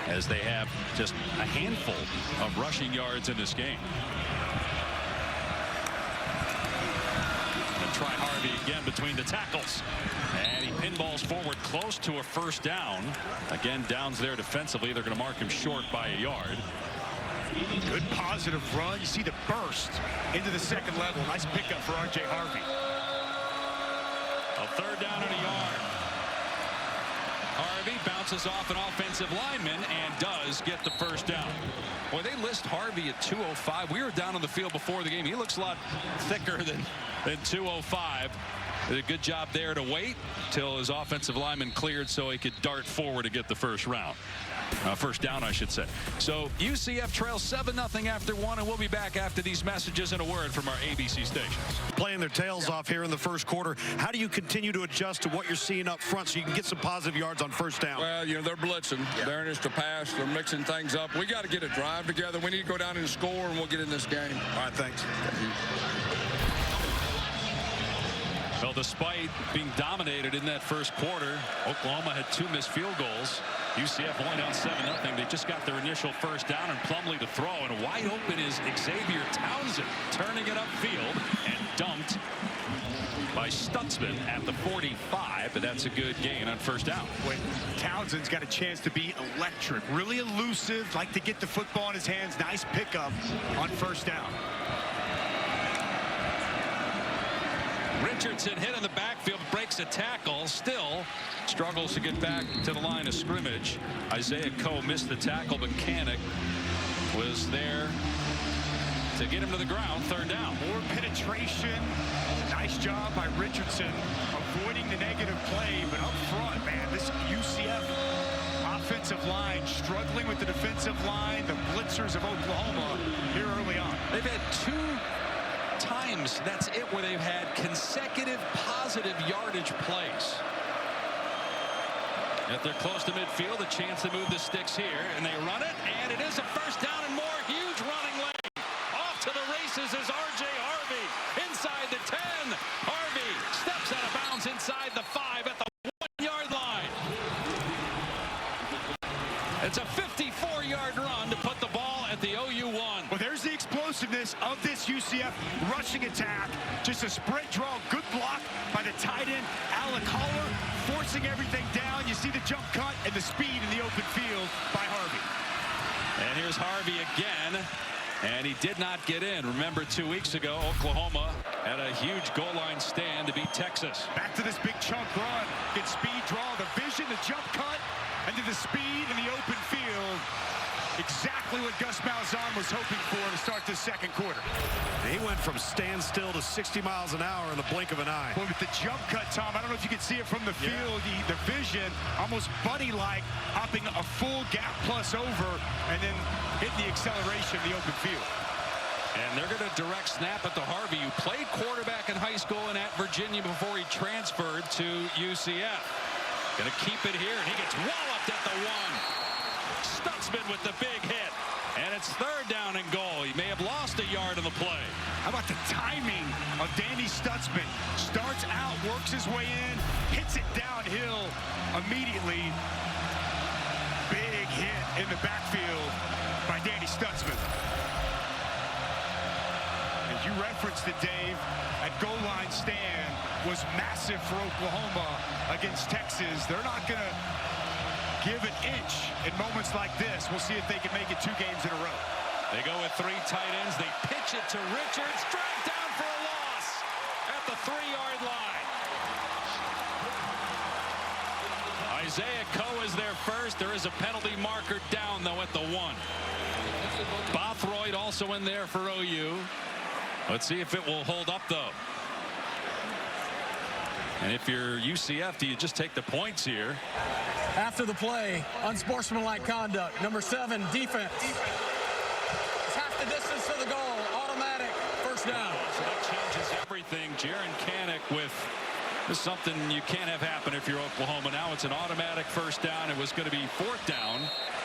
as they have just a handful of rushing yards in this game. And try Harvey again between the tackles. And he pinballs forward close to a first down. Again, Downs there defensively. They're going to mark him short by a yard. Good positive run. You see the burst into the second level. Nice pickup for R.J. Harvey. A third down and a yard. Harvey bounces off an offensive lineman and does get the first down. Boy, they list Harvey at 205. We were down on the field before the game. He looks a lot thicker than 205. Did a good job there to wait till his offensive lineman cleared so he could dart forward to get the first down, I should say. So UCF trails 7-0 after one, and we'll be back after these messages and a word from our ABC stations. Playing their tails off here in the first quarter. How do you continue to adjust to what you're seeing up front so you can get some positive yards on first down? Well, you know, they're blitzing. They're in us to pass. They're mixing things up. We got to get a drive together. We need to go down and score, and we'll get in this game. All right, thanks. Well, despite being dominated in that first quarter, Oklahoma had 2 missed field goals. UCF only down 7-0. They just got their initial first down, and Plumlee to throw, and wide open is Xavier Townsend, turning it upfield and dumped by Stutzman at the 45, but that's a good gain on first down. When Townsend's got a chance to be electric, really elusive, like to get the football in his hands. Nice pickup on first down. Richardson hit in the backfield, breaks a tackle, still struggles to get back to the line of scrimmage. Isaiah Coe missed the tackle, but Kanek was there to get him to the ground. Third down. More penetration. Nice job by Richardson avoiding the negative play, but up front, man, this UCF offensive line struggling with the defensive line. The blitzers of Oklahoma here early on. They've had 2 times, that's it, where they've had consecutive positive yardage plays. If they're close to midfield, a chance to move the sticks here, and they run it, and it is a first down and more. Huge running lane. Off to the races is R.J. Harvey inside the 10. Harvey steps out of bounds inside the 5 at the 1-yard line. It's a 54-yard run to put the ball at the OU 1. Well, there's the explosiveness of this UCF rushing attack. Just a sprint draw, good block by the tight end, Alec Haller, forcing everything down. You see the jump cut and the speed in the open field by Harvey. And here's Harvey again, and he did not get in. Remember, 2 weeks ago, Oklahoma had a huge goal line stand to beat Texas. Back to this big chunk run. Get speed draw, the vision, the jump cut, and to the speed in the open field. Exactly what Gus Malzahn was hoping for to start this second quarter. He went from standstill to 60 miles an hour in the blink of an eye. Well, with the jump cut, Tom, I don't know if you can see it from the field. The vision, almost Buddy-like, hopping a full gap plus over, and then hitting the acceleration in the open field. And they're going to direct snap it to Harvey, who played quarterback in high school and at Virginia before he transferred to UCF. Going to keep it here, and he gets walloped at the 1. Stutzman with the big hit, and it's third down and goal. He may have lost a yard on the play. How about the timing of Danny Stutzman? Starts out, works his way in, hits it downhill immediately. Big hit in the backfield by Danny Stutzman. As you referenced it, Dave, at goal line stand was massive for Oklahoma against Texas. They're not going to give an inch in moments like this. We'll see if they can make it 2 games in a row. They go with 3 tight ends. They pitch it to Richards. Dragged down for a loss at the 3-yard line. Isaiah Coe is there first. There is a penalty marker down, though, at the 1. Bothroyd also in there for OU. Let's see if it will hold up, though. And if you're UCF, do you just take the points here? After the play, unsportsmanlike conduct. Number 7, defense. It's half the distance to the goal. Automatic first down. So that changes everything. Jaron Kanek with something you can't have happen if you're Oklahoma. Now it's an automatic first down. It was going to be 4th down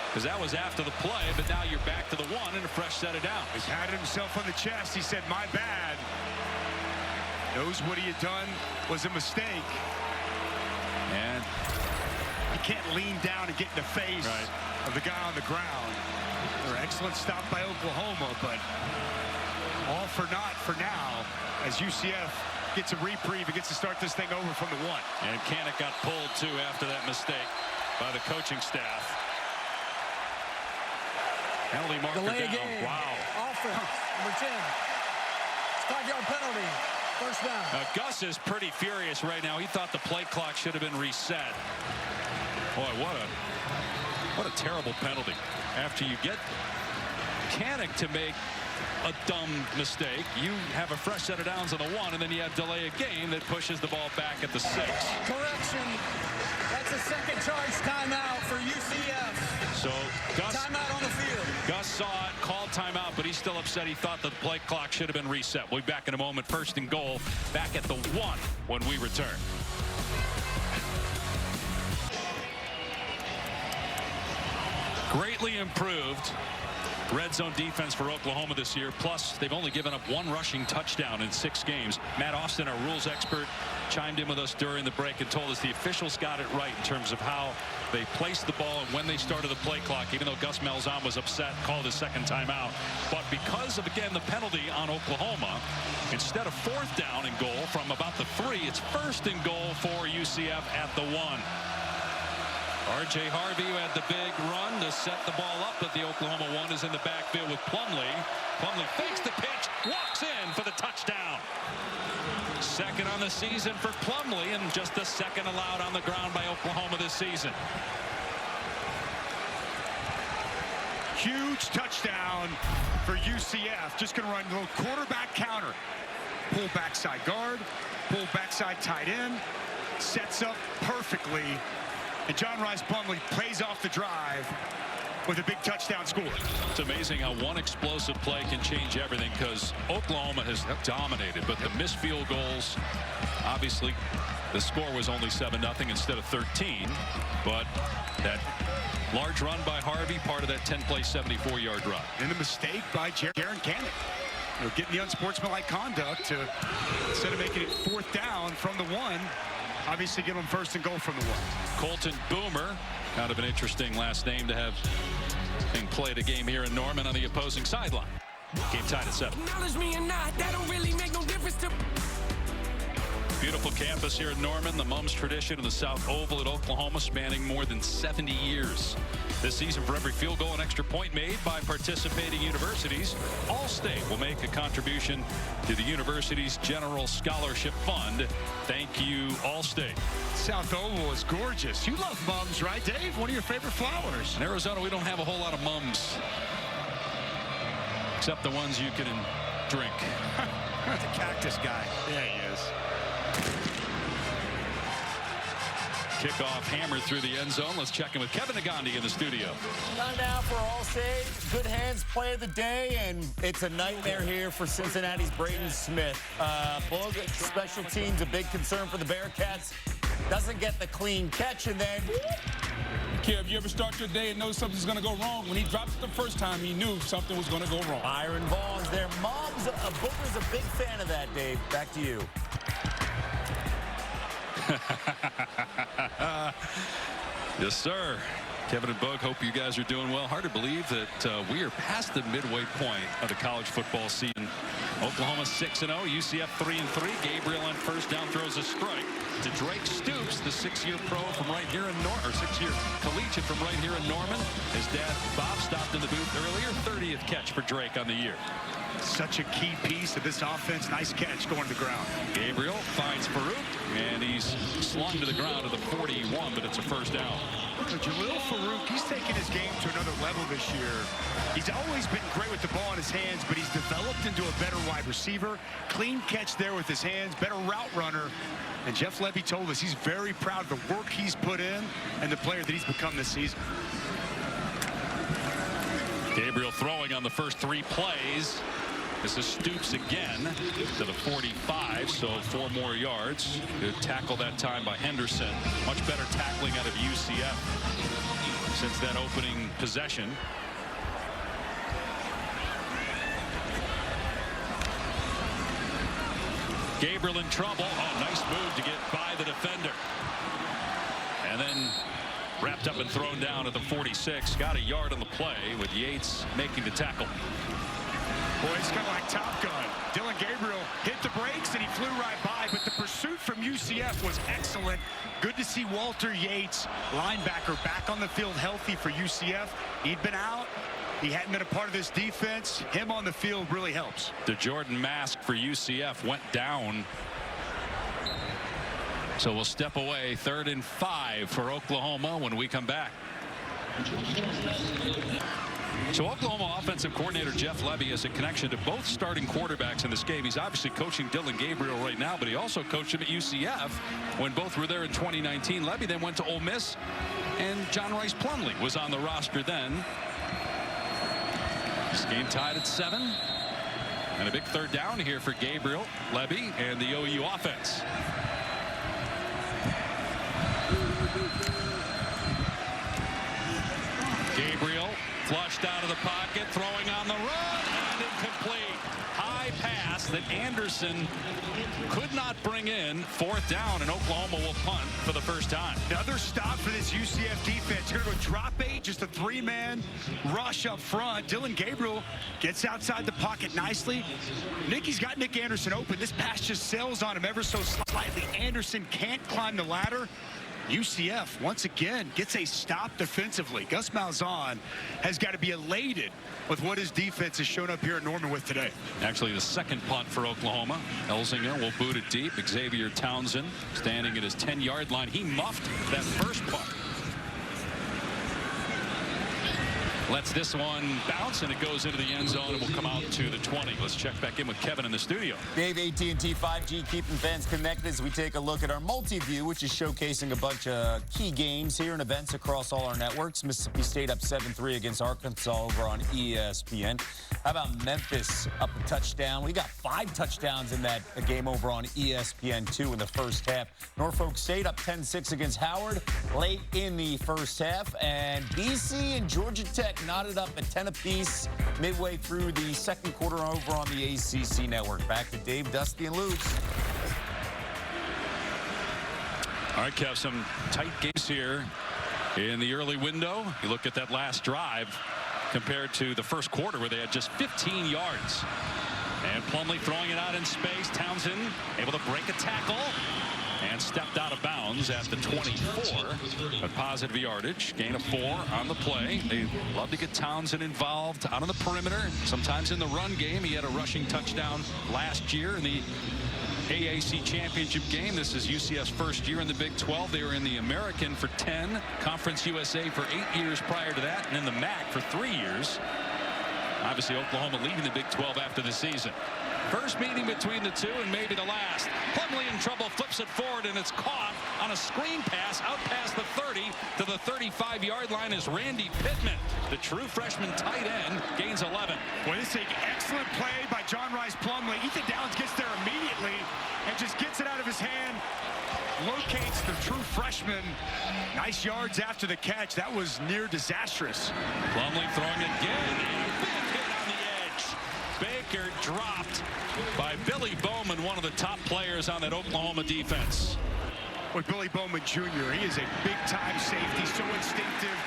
because that was after the play, but now you're back to the 1 and a fresh set of downs. He's patted himself on the chest. He said, my bad. Knows what he had done was a mistake. And you can't lean down and get in the face of the guy on the ground. An excellent stop by Oklahoma, but all for naught for now as UCF gets a reprieve and gets to start this thing over from the 1. And Canick got pulled, too, after that mistake by the coaching staff. Penalty marker Delay down. game. Wow. Offense, number 10. 5-yard penalty. First down. Gus is pretty furious right now. He thought the play clock should have been reset. Boy, what a terrible penalty. After you get Canick to make a dumb mistake, you have a fresh set of downs on the 1, and then you have delay a game that pushes the ball back at the 6. Correction. That's a second charge timeout for UCF. So Gus, Timeout on the field. Gus saw it, called timeout, but he's still upset. He thought that the play clock should have been reset. We'll be back in a moment. First and goal, back at the 1 when we return. Greatly improved red zone defense for Oklahoma this year. Plus, they've only given up 1 rushing touchdown in 6 games. Matt Austin, our rules expert, chimed in with us during the break and told us the officials got it right in terms of how they placed the ball and when they started the play clock, even though Gus Malzahn was upset, called his second timeout. But because of, again, the penalty on Oklahoma, instead of 4th down and goal from about the 3, it's 1st and goal for UCF at the 1. R.J. Harvey, who had the big run to set the ball up, but the Oklahoma 1 is in the backfield with Plumlee. Plumlee fakes the pitch, walks in for the touchdown. Second on the season for Plumlee, and just the second allowed on the ground by Oklahoma this season. Huge touchdown for UCF. Just going to run a little quarterback counter. Pull backside guard, pull backside tight end, sets up perfectly. And John Rice Plumlee plays off the drive with a big touchdown score. It's amazing how one explosive play can change everything, because Oklahoma has dominated, but the missed field goals, obviously the score was only 7-0 instead of 13, but that large run by Harvey, part of that 10-play 74-yard run. And a mistake by Jaron Canick. Getting the unsportsmanlike conduct to, instead of making it 4th down from the 1, obviously give him 1st and goal from the 1. Colton Boomer, kind of an interesting last name to have being played a game here in Norman on the opposing sideline. Game tied at 7. Acknowledge me or not, that don't really make no difference to... Beautiful campus here in Norman, the Mums tradition in the South Oval at Oklahoma, spanning more than 70 years. This season, for every field goal and extra point made by participating universities, Allstate will make a contribution to the university's General Scholarship Fund. Thank you, Allstate. South Oval is gorgeous. You love mums, right, Dave? One of your favorite flowers. In Arizona, we don't have a whole lot of mums, except the ones you can drink. The cactus guy. Yeah, he is. Kickoff hammered through the end zone. Let's check in with Kevin Nagandi in the studio. Time now for Allstate. Good hands play of the day, and it's a nightmare here for Cincinnati's Braden Smith. Bogut, special teams, a big concern for the Bearcats. Doesn't get the clean catch, and then... Kev, you ever start your day and know something's going to go wrong? When he dropped it the first time, he knew something was going to go wrong. Byron Vaughn's there. Mom's, Booker's a big fan of that, Dave. Back to you. Yes, sir. Kevin and Bug, hope you guys are doing well. Hard to believe that we are past the midway point of the college football season. Oklahoma 6-0, UCF 3-3. Gabriel on first down throws a strike to Drake Stoops, the 6-year pro from right here in Norman, or 6-year collegiate from right here in Norman. His dad, Bob, stopped in the booth earlier. 30th catch for Drake on the year. Such a key piece of this offense. Nice catch going to the ground. Gabriel finds Farouk, and he's slung to the ground at the 41, but it's a first down. Jalil Farouk, he's taken his game to another level this year. He's always been great with the ball in his hands, but he's developed into a better wide receiver. Clean catch there with his hands, better route runner. And Jeff Levy told us he's very proud of the work he's put in and the player that he's become this season. Gabriel throwing on the first 3 plays. This is Stoops again to the 45, so 4 more yards. Good tackle that time by Henderson. Much better tackling out of UCF since that opening possession. Gabriel in trouble. Oh, nice move to get by the defender. And then Wrapped up and thrown down at the 46. Got a yard on the play with Yates making the tackle. Boy, it's kind of like Top Gun. Dylan Gabriel hit the brakes and he flew right by, but the pursuit from UCF was excellent. Good to see Walter Yates, linebacker, back on the field healthy for UCF. He'd been out. He hadn't been a part of this defense. Him on the field really helps. The Jordan mask for UCF went down. So we'll step away. 3rd and 5 for Oklahoma when we come back. So Oklahoma offensive coordinator Jeff Lebby has a connection to both starting quarterbacks in this game. He's obviously coaching Dylan Gabriel right now, but he also coached him at UCF when both were there in 2019. Lebby then went to Ole Miss, and John Rice Plumlee was on the roster then. This game tied at 7. And a big 3rd down here for Gabriel, Lebby, and the OU offense. Gabriel flushed out of the pocket, throwing on the run, and incomplete. High pass that Anderson could not bring in. 4th down, and Oklahoma will punt for the first time. Another stop for this UCF defense. You're going to go drop 8, just a 3-man rush up front. Dylan Gabriel gets outside the pocket nicely. Nicky's got Nick Anderson open. This pass just sails on him ever so slightly. Anderson can't climb the ladder. UCF once again gets a stop defensively. Gus Malzahn has got to be elated with what his defense has shown up here at Norman with today. Actually, the 2nd punt for Oklahoma. Elzinger will boot it deep. Xavier Townsend standing at his 10-yard line. He muffed that first punt. Lets this one bounce, and it goes into the end zone and will come out to the 20. Let's check back in with Kevin in the studio. Dave, AT&T 5G keeping fans connected as we take a look at our multi-view, which is showcasing a bunch of key games here and events across all our networks. Mississippi State up 7-3 against Arkansas over on ESPN. How about Memphis up a touchdown? We got 5 touchdowns in that game over on ESPN2 in the first half. Norfolk State up 10-6 against Howard late in the first half. And BC and Georgia Tech knotted up at 10 apiece midway through the 2nd quarter over on the ACC network. Back to Dave, Dusty, and Luke. All right, Kev, some tight games here in the early window. You look at that last drive compared to the first quarter where they had just 15 yards. And Plumlee throwing it out in space. Townsend able to break a tackle and stepped out of bounds at the 24. A positive yardage, gain of 4 on the play. They love to get Townsend involved out on the perimeter, sometimes in the run game. He had a rushing touchdown last year in the AAC championship game. This is UCF's first year in the Big 12. They were in the American for 10, Conference USA for 8 years prior to that, and in the MAC for 3 years. Obviously, Oklahoma leading the Big 12 after the season. First meeting between the two, and maybe the last. Plumlee in trouble, flips it forward, and it's caught on a screen pass out past the 30 to the 35-yard line is Randy Pittman. The true freshman tight end gains 11. Well, this is an excellent play by John Rice Plumlee. Ethan Downs gets there immediately and just gets it out of his hand. Locates the true freshman. Nice yards after the catch. That was near disastrous. Plumlee throwing again, and a big hit on the edge. Baker dropped by Billy Bowman, one of the top players on that Oklahoma defense. With Billy Bowman Jr., he is a big-time safety, so instinctive.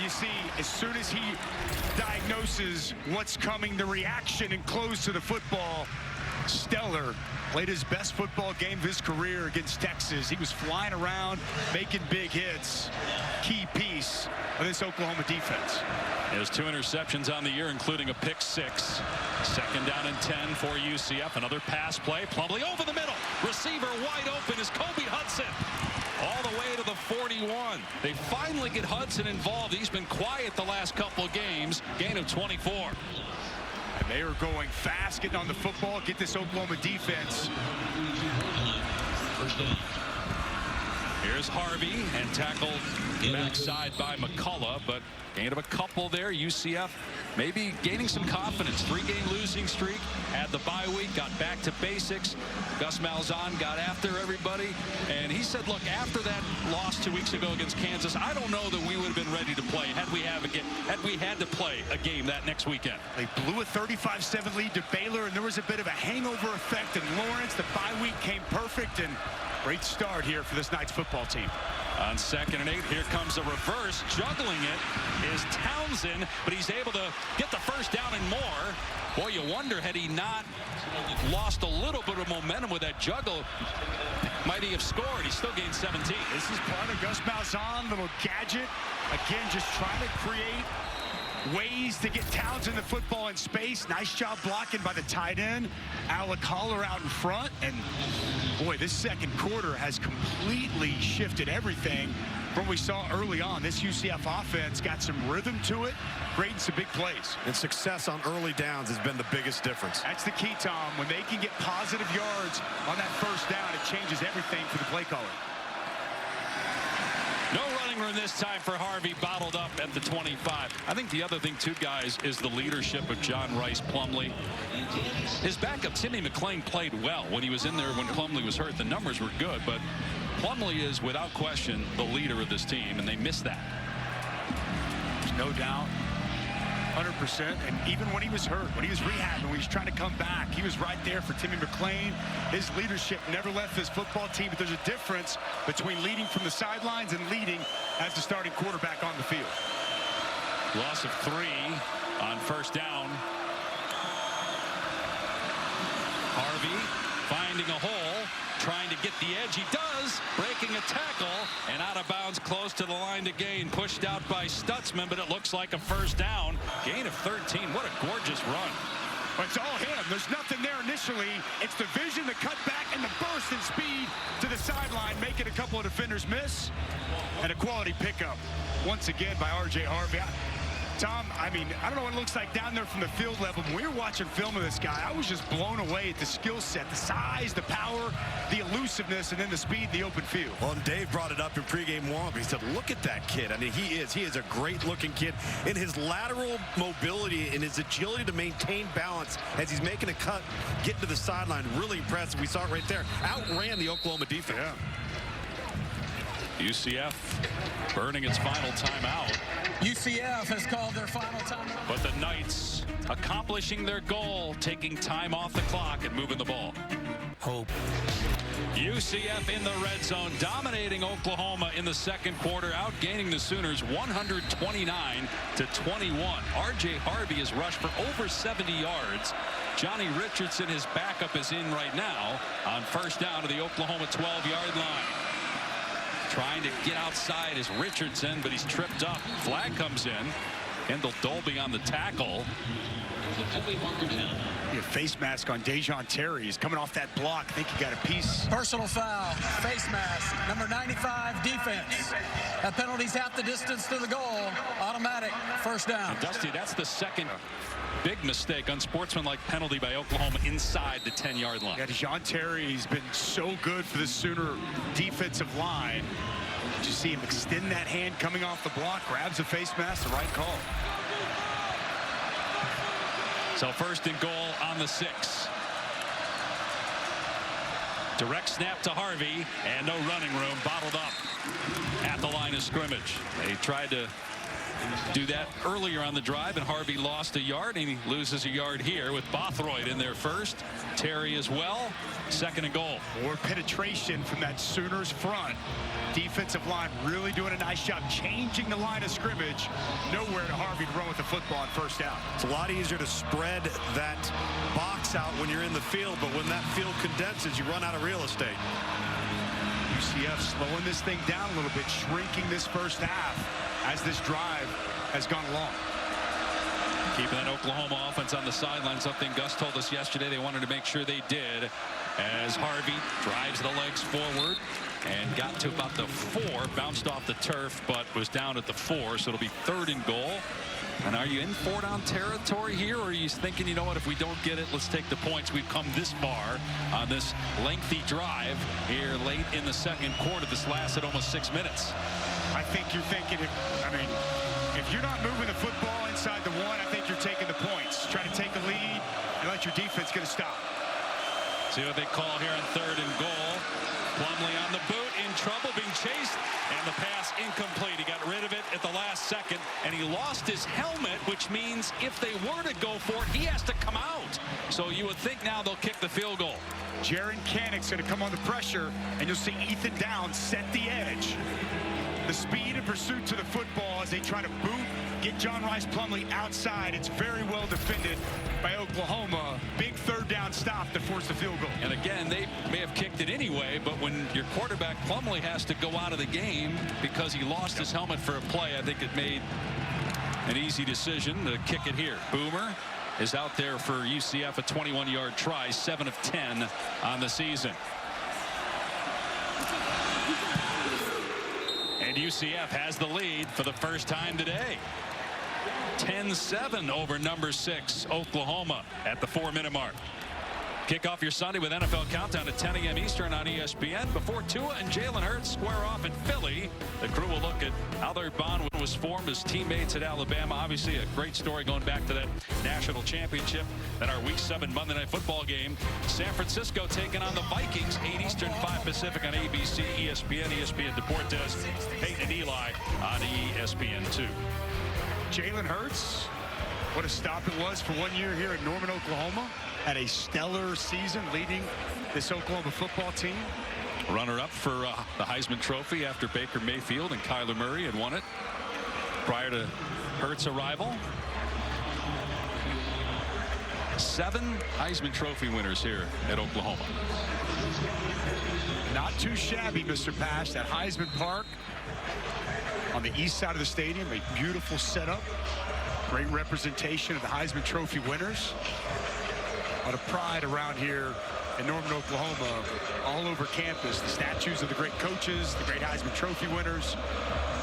You see, as soon as he diagnoses what's coming, the reaction and close to the football, stellar. Played his best football game of his career against Texas. He was flying around, making big hits. Key piece of this Oklahoma defense. He has 2 interceptions on the year, including a pick 6. 2nd down and 10 for UCF. Another pass play. Plumlee over the middle. Receiver wide open is Kobe Hudson. All the way to the 41. They finally get Hudson involved. He's been quiet the last couple of games. Gain of 24. And they are going fast, getting on the football, get this Oklahoma defense. Here's Harvey, and tackled backside by McCullough, but gain of a couple there. UCF maybe gaining some confidence. 3-game losing streak, had the bye week, got back to basics. Gus Malzahn got after everybody, and he said, look, after that loss 2 weeks ago against Kansas, I don't know that we would have been ready to play had we had to play a game that next weekend. They blew a 35-7 lead to Baylor, and there was a bit of a hangover effect in Lawrence. The bye week came perfect, and great start here for this night's football team. On 2nd and 8, here comes a reverse. Juggling it is Townsend, but he's able to get the first down and more. Boy, you wonder, had he not lost a little bit of momentum with that juggle, might he have scored? He still gained 17. This is part of Gus Malzahn, little gadget. Again, just trying to create ways to get Townsend the football in space. Nice job blocking by the tight end. Alec Holler out in front. And boy, this second quarter has completely shifted everything from what we saw early on. This UCF offense got some rhythm to it, creating some big plays. And success on early downs has been the biggest difference. That's the key, Tom. When they can get positive yards on that first down, it changes everything for the play caller. No running room this time for Harvey, bottled up at the 25. I think the other thing, too, guys, is the leadership of John Rice Plumlee. His backup, Sidney McClain, played well when he was in there when Plumlee was hurt. The numbers were good, but Plumlee is, without question, the leader of this team, and they missed that. There's no doubt. 100%. And even when he was hurt, when he was rehabbing, when he was trying to come back, he was right there for Timmy McClain. His leadership never left this football team, but there's a difference between leading from the sidelines and leading as the starting quarterback on the field. Loss of 3 on first down. Harvey finding a hole, trying to get the edge. He does, breaking a tackle, and out of bounds close to the line to gain. Pushed out by Stutzman, but it looks like a first down. Gain of 13. What a gorgeous run. But it's all him. There's nothing there initially. It's the vision, the cutback, and the burst in speed to the sideline, making a couple of defenders miss. And a quality pickup once again by R.J. Harvey. Tom, I mean, I don't know what it looks like down there from the field level. When we were watching film of this guy, I was just blown away at the skill set, the size, the power, the elusiveness, and then the speed in the open field. Well, and Dave brought it up in pregame warm-up. He said, look at that kid. I mean, he is a great-looking kid. In his lateral mobility and his agility to maintain balance as he's making a cut, getting to the sideline, really impressive. We saw it right there. Outran the Oklahoma defense. Yeah. UCF burning its final timeout. UCF has called their final timeout. But the Knights accomplishing their goal, taking time off the clock and moving the ball. Hope. UCF in the red zone, dominating Oklahoma in the second quarter, outgaining the Sooners 129-21. R.J. Harvey has rushed for over 70 yards. Johnny Richardson, his backup, is in right now on first down to the Oklahoma 12-yard line. Trying to get outside is Richardson, but he's tripped up. Flag comes in. Kendall Dolby on the tackle. Face mask on Dejon Terry. He's coming off that block. I think he got a piece. Personal foul, face mask, number 95, defense. That penalty's half the distance to the goal. Automatic, first down. And Dusty, that's the second big mistake, unsportsmanlike penalty by Oklahoma inside the 10-yard line. Yeah, Dejon Terry's been so good for the Sooner defensive line. Did you see him extend that hand coming off the block, grabs a face mask, the right call. So first and goal on the 6. Direct snap to Harvey, and no running room, bottled up at the line of scrimmage. They tried to do that earlier on the drive, and Harvey lost a yard, and he loses a yard here with Bothroyd in there first. Terry as well. Second and goal. More penetration from that Sooners front. Defensive line really doing a nice job changing the line of scrimmage. Nowhere to Harvey to run with the football on first down. It's a lot easier to spread that box out when you're in the field, but when that field condenses, you run out of real estate. UCF slowing this thing down a little bit, shrinking this first half as this drive has gone along. Keeping that Oklahoma offense on the sideline, something Gus told us yesterday they wanted to make sure they did, as Harvey drives the legs forward and got to about the 4, bounced off the turf, but was down at the 4, so it'll be third and goal. And are you in 4-down territory here, or are you thinking, you know what, if we don't get it, let's take the points? We've come this far on this lengthy drive here late in the second quarter. This lasted almost 6 minutes. I think you're thinking, if you're not moving the football inside the 1, I think you're taking the points. Try to take a lead and let your defense get a stop. See what they call here on third and goal. Plumlee on the boot, in trouble, being chased, and the pass incomplete. He got rid of it at the last second, and he lost his helmet, which means if they were to go for it, he has to come out. So you would think now they'll kick the field goal. Jaron Canick's going to come on the pressure, and you'll see Ethan Downs set the edge. The speed and pursuit to the football as they try to boot, get John Rice Plumlee outside. It's very well defended by Oklahoma. Big third down stop to force the field goal. And again, they may have kicked it anyway, but when your quarterback Plumlee has to go out of the game because he lost his helmet for a play, I think it made an easy decision to kick it here. Boomer is out there for UCF, a 21-yard try, 7 of 10 on the season. And UCF has the lead for the first time today. 10-7 over number 6 Oklahoma at the 4-minute mark. Kick off your Sunday with NFL Countdown at 10 a.m. Eastern on ESPN. Before Tua and Jalen Hurts square off in Philly, the crew will look at how their bond was formed as teammates at Alabama. Obviously a great story going back to that national championship. Then our Week 7 Monday Night Football game. San Francisco taking on the Vikings, 8 Eastern, 5 Pacific on ABC, ESPN, ESPN Deportes, Peyton and Eli on ESPN2. Jalen Hurts, what a stop it was for 1 year here in Norman, Oklahoma. Had a stellar season leading this Oklahoma football team. Runner-up for the Heisman Trophy after Baker Mayfield and Kyler Murray had won it prior to Hurts' arrival. 7 Heisman Trophy winners here at Oklahoma. Not too shabby, Mr. Pash. That Heisman Park on the east side of the stadium, a beautiful setup. Great representation of the Heisman Trophy winners. A lot of pride around here in Norman, Oklahoma, all over campus. The statues of the great coaches, the great Heisman Trophy winners,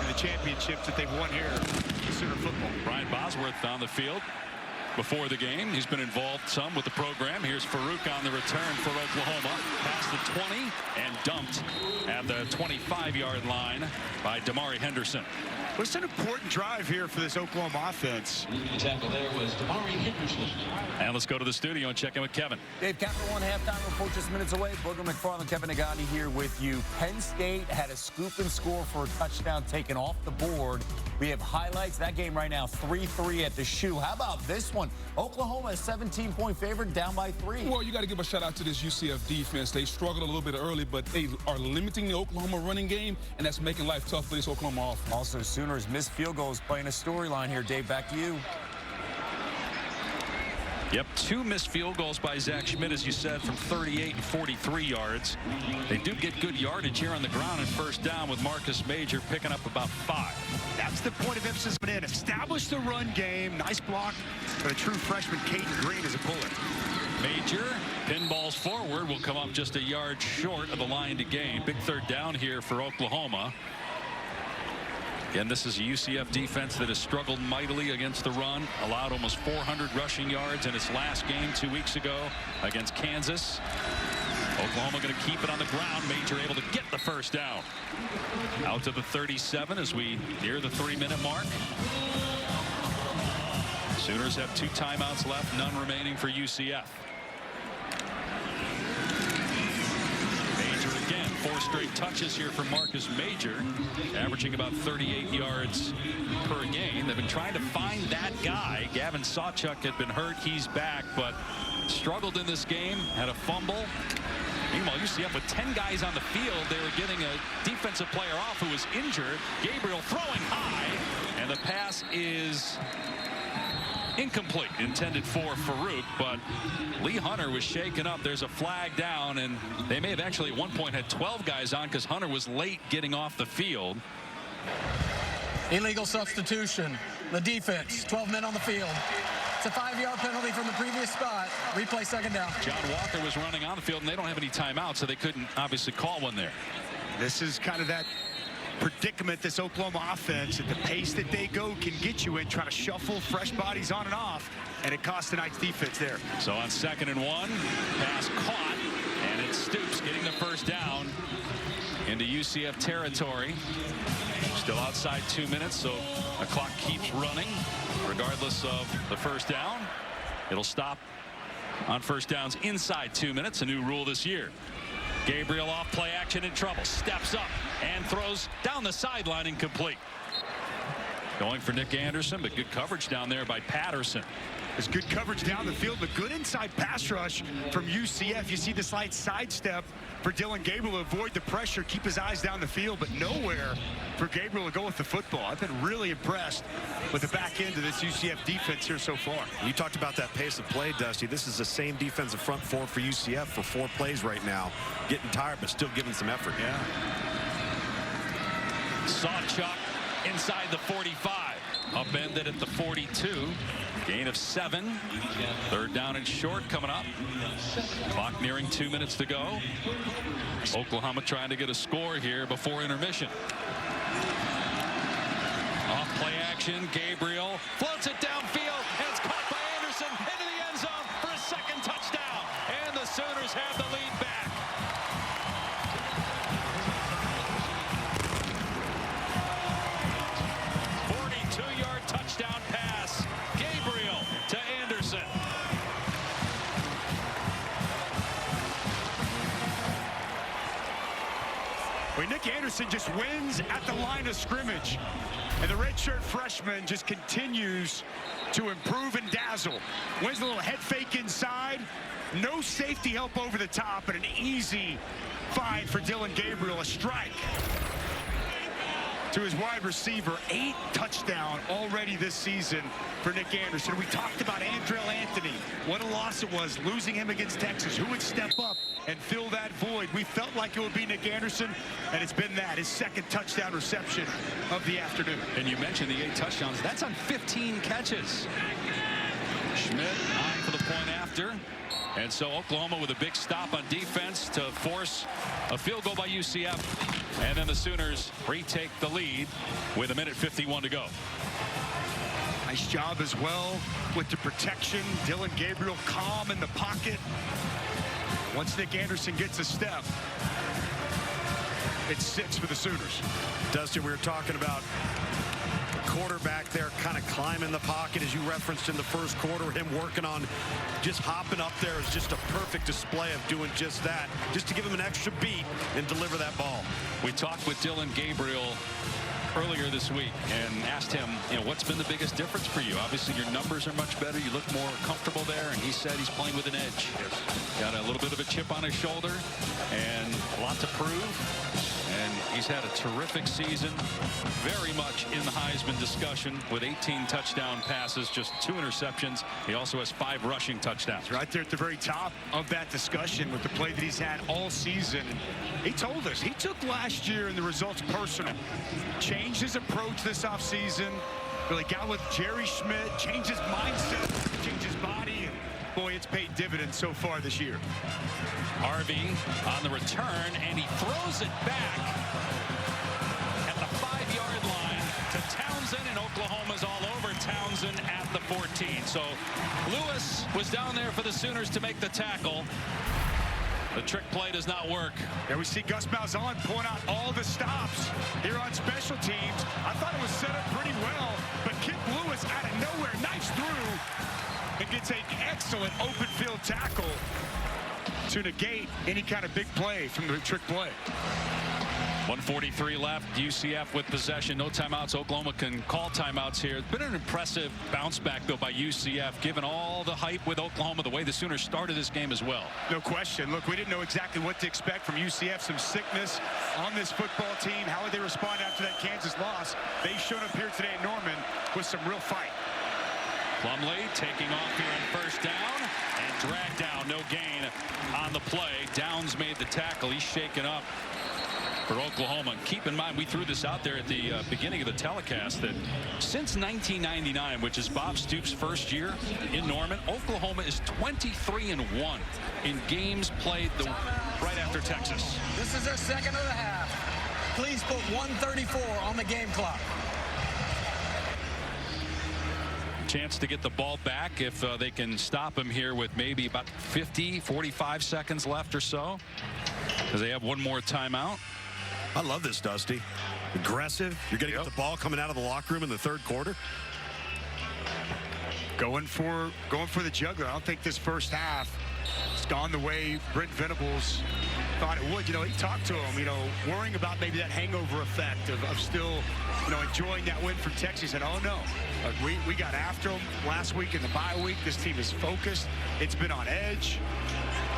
and the championships that they've won here in Sooner football. Brian Bosworth on the field before the game. He's been involved some with the program. Here's Farouk on the return for Oklahoma. Past the 20 and dumped at the 25-yard line by Damari Henderson. Well, it's an important drive here for this Oklahoma offense. Tackle there was Damari Henderson. And let's go to the studio and check in with Kevin. Dave, Capital One halftime report just minutes away. Booger McFarland, Kevin Nagati here with you. Penn State had a scoop and score for a touchdown taken off the board. We have highlights. That game right now, 3-3 at the shoe. How about this one? Oklahoma is 17-point favorite, down by 3. Well, you got to give a shout out to this UCF defense. They struggled a little bit early, but they are limiting the Oklahoma running game, and that's making life tough for this Oklahoma offense. Also, Sooners missed field goals playing a storyline here. Dave, back to you. Yep, 2 missed field goals by Zach Schmidt, as you said, from 38 and 43 yards. They do get good yardage here on the ground and first down with Marcus Major picking up about 5. That's the point of emphasis. Establish the run game. Nice block, but a true freshman, Caden Green, is a bullet. Major pinballs forward, will come up just a yard short of the line to gain. Big third down here for Oklahoma. Again, this is a UCF defense that has struggled mightily against the run, allowed almost 400 rushing yards in its last game 2 weeks ago against Kansas. Oklahoma going to keep it on the ground. Major able to get the first down. Out to the 37 as we near the 3-minute mark. Sooners have 2 timeouts left, none remaining for UCF. Major again, 4 straight touches here for Marcus Major, averaging about 38 yards per game. They've been trying to find that guy. Gavin Sawchuk had been hurt. He's back, but struggled in this game, had a fumble. Meanwhile, UCF with 10 guys on the field, they were getting a defensive player off who was injured. Gabriel throwing high, and the pass is incomplete, intended for Farouk, but Lee Hunter was shaken up. There's a flag down, and they may have actually at one point had 12 guys on because Hunter was late getting off the field. Illegal substitution. The defense, 12 men on the field. It's a 5-yard penalty from the previous spot. Replay second down. John Walker was running on the field, and they don't have any timeouts, so they couldn't obviously call one there. This is kind of that predicament this Oklahoma offense at the pace that they go can get you in, trying to shuffle fresh bodies on and off, and it costs tonight's defense there. So on 2nd and 1, pass caught, and it's Stoops getting the first down into UCF territory. Still outside 2 minutes, so the clock keeps running regardless of the first down. It'll stop on first downs inside 2 minutes, a new rule this year. Gabriel off play action in trouble, steps up and throws down the sideline, incomplete. Going for Nick Anderson, but good coverage down there by Patterson. There's good coverage down the field, but good inside pass rush from UCF. You see the slight sidestep for Dylan Gabriel to avoid the pressure, keep his eyes down the field, but nowhere for Gabriel to go with the football. I've been really impressed with the back end of this UCF defense here so far. You talked about that pace of play, Dusty. This is the same defensive front four for UCF for 4 plays right now. Getting tired, but still giving some effort. Yeah. Sawchuck inside the 45. Upended at the 42. Gain of 7. 3rd down and short coming up. Clock nearing 2 minutes to go. Oklahoma trying to get a score here before intermission. Off play action. Gabriel floats it downfield, and it's caught by Anderson into the end zone for a 2nd touchdown. And the Sooners have the lead back. 42-yard touchdown pass. Gabriel to Anderson. Well, Nick Anderson just wins at the line of scrimmage. And the redshirt freshman just continues to improve and dazzle. Wins a little head fake inside. No safety help over the top, and an easy find for Dylan Gabriel. A strike to his wide receiver. 8 touchdowns already this season for Nick Anderson. We talked about Andrell Anthony. What a loss it was, losing him against Texas. Who would step up and fill that void? We felt like it would be Nick Anderson, and it's been that. His 2nd touchdown reception of the afternoon. And you mentioned the 8 touchdowns. That's on 15 catches. Schmidt eyeing for the point after. And so Oklahoma with a big stop on defense to force a field goal by UCF. And then the Sooners retake the lead with 1:51 to go. Nice job as well with the protection. Dylan Gabriel calm in the pocket. Once Nick Anderson gets a step, it's 6 for the Sooners. Dustin, we were talking about quarterback there kind of climbing the pocket, as you referenced in the first quarter. Him working on just hopping up there is just a perfect display of doing just that, just to give him an extra beat and deliver that ball. We talked with Dylan Gabriel earlier this week and asked him, what's been the biggest difference for you? Obviously your numbers are much better, you look more comfortable there, and he said he's playing with an edge. Got a little bit of a chip on his shoulder and a lot to prove. And he's had a terrific season, very much in the Heisman discussion with 18 touchdown passes, just 2 interceptions. He also has 5 rushing touchdowns. Right there at the very top of that discussion with the play that he's had all season. He told us he took last year and the results personal. Changed his approach this offseason. Really got with Jerry Schmidt, changed his mindset, changed his body. And boy, it's paid dividends so far this year. Harvey on the return, and he throws it back at the 5-yard line to Townsend, and Oklahoma's all over Townsend at the 14. So Lewis was down there for the Sooners to make the tackle. The trick play does not work. There we see Gus Malzahn point out all the stops here on special teams. I thought it was set up pretty well, but Kip Lewis out of nowhere knifes through and gets an excellent open field tackle to negate any kind of big play from the trick play. 1:43 left. UCF with possession. No timeouts. Oklahoma can call timeouts here. It's been an impressive bounce back, though, by UCF, given all the hype with Oklahoma, the way the Sooners started this game as well. No question. Look, we didn't know exactly what to expect from UCF. Some sickness on this football team. How would they respond after that Kansas loss? They showed up here today in Norman with some real fight. Plumlee taking off here on 1st down and dragged down. No gain on the play. Downs made the tackle. He's shaken up for Oklahoma. And keep in mind, we threw this out there at the beginning of the telecast, that since 1999, which is Bob Stoops' first year in Norman, Oklahoma is 23-1 in games played right after Texas. This is their 2nd of the half. Please put 1:34 on the game clock. Chance to get the ball back if they can stop him here with maybe about 45 seconds left or so, because they have one more timeout. I love this, Dusty. Aggressive. You're going to get the ball coming out of the locker room in the 3rd quarter. Going for the juggler. I don't think this first half has gone the way Brent Venables thought it would. He talked to him, worrying about maybe that hangover effect of still, enjoying that win from Texas. He said, oh, no. We got after them last week in the bye week. This team is focused. It's been on edge.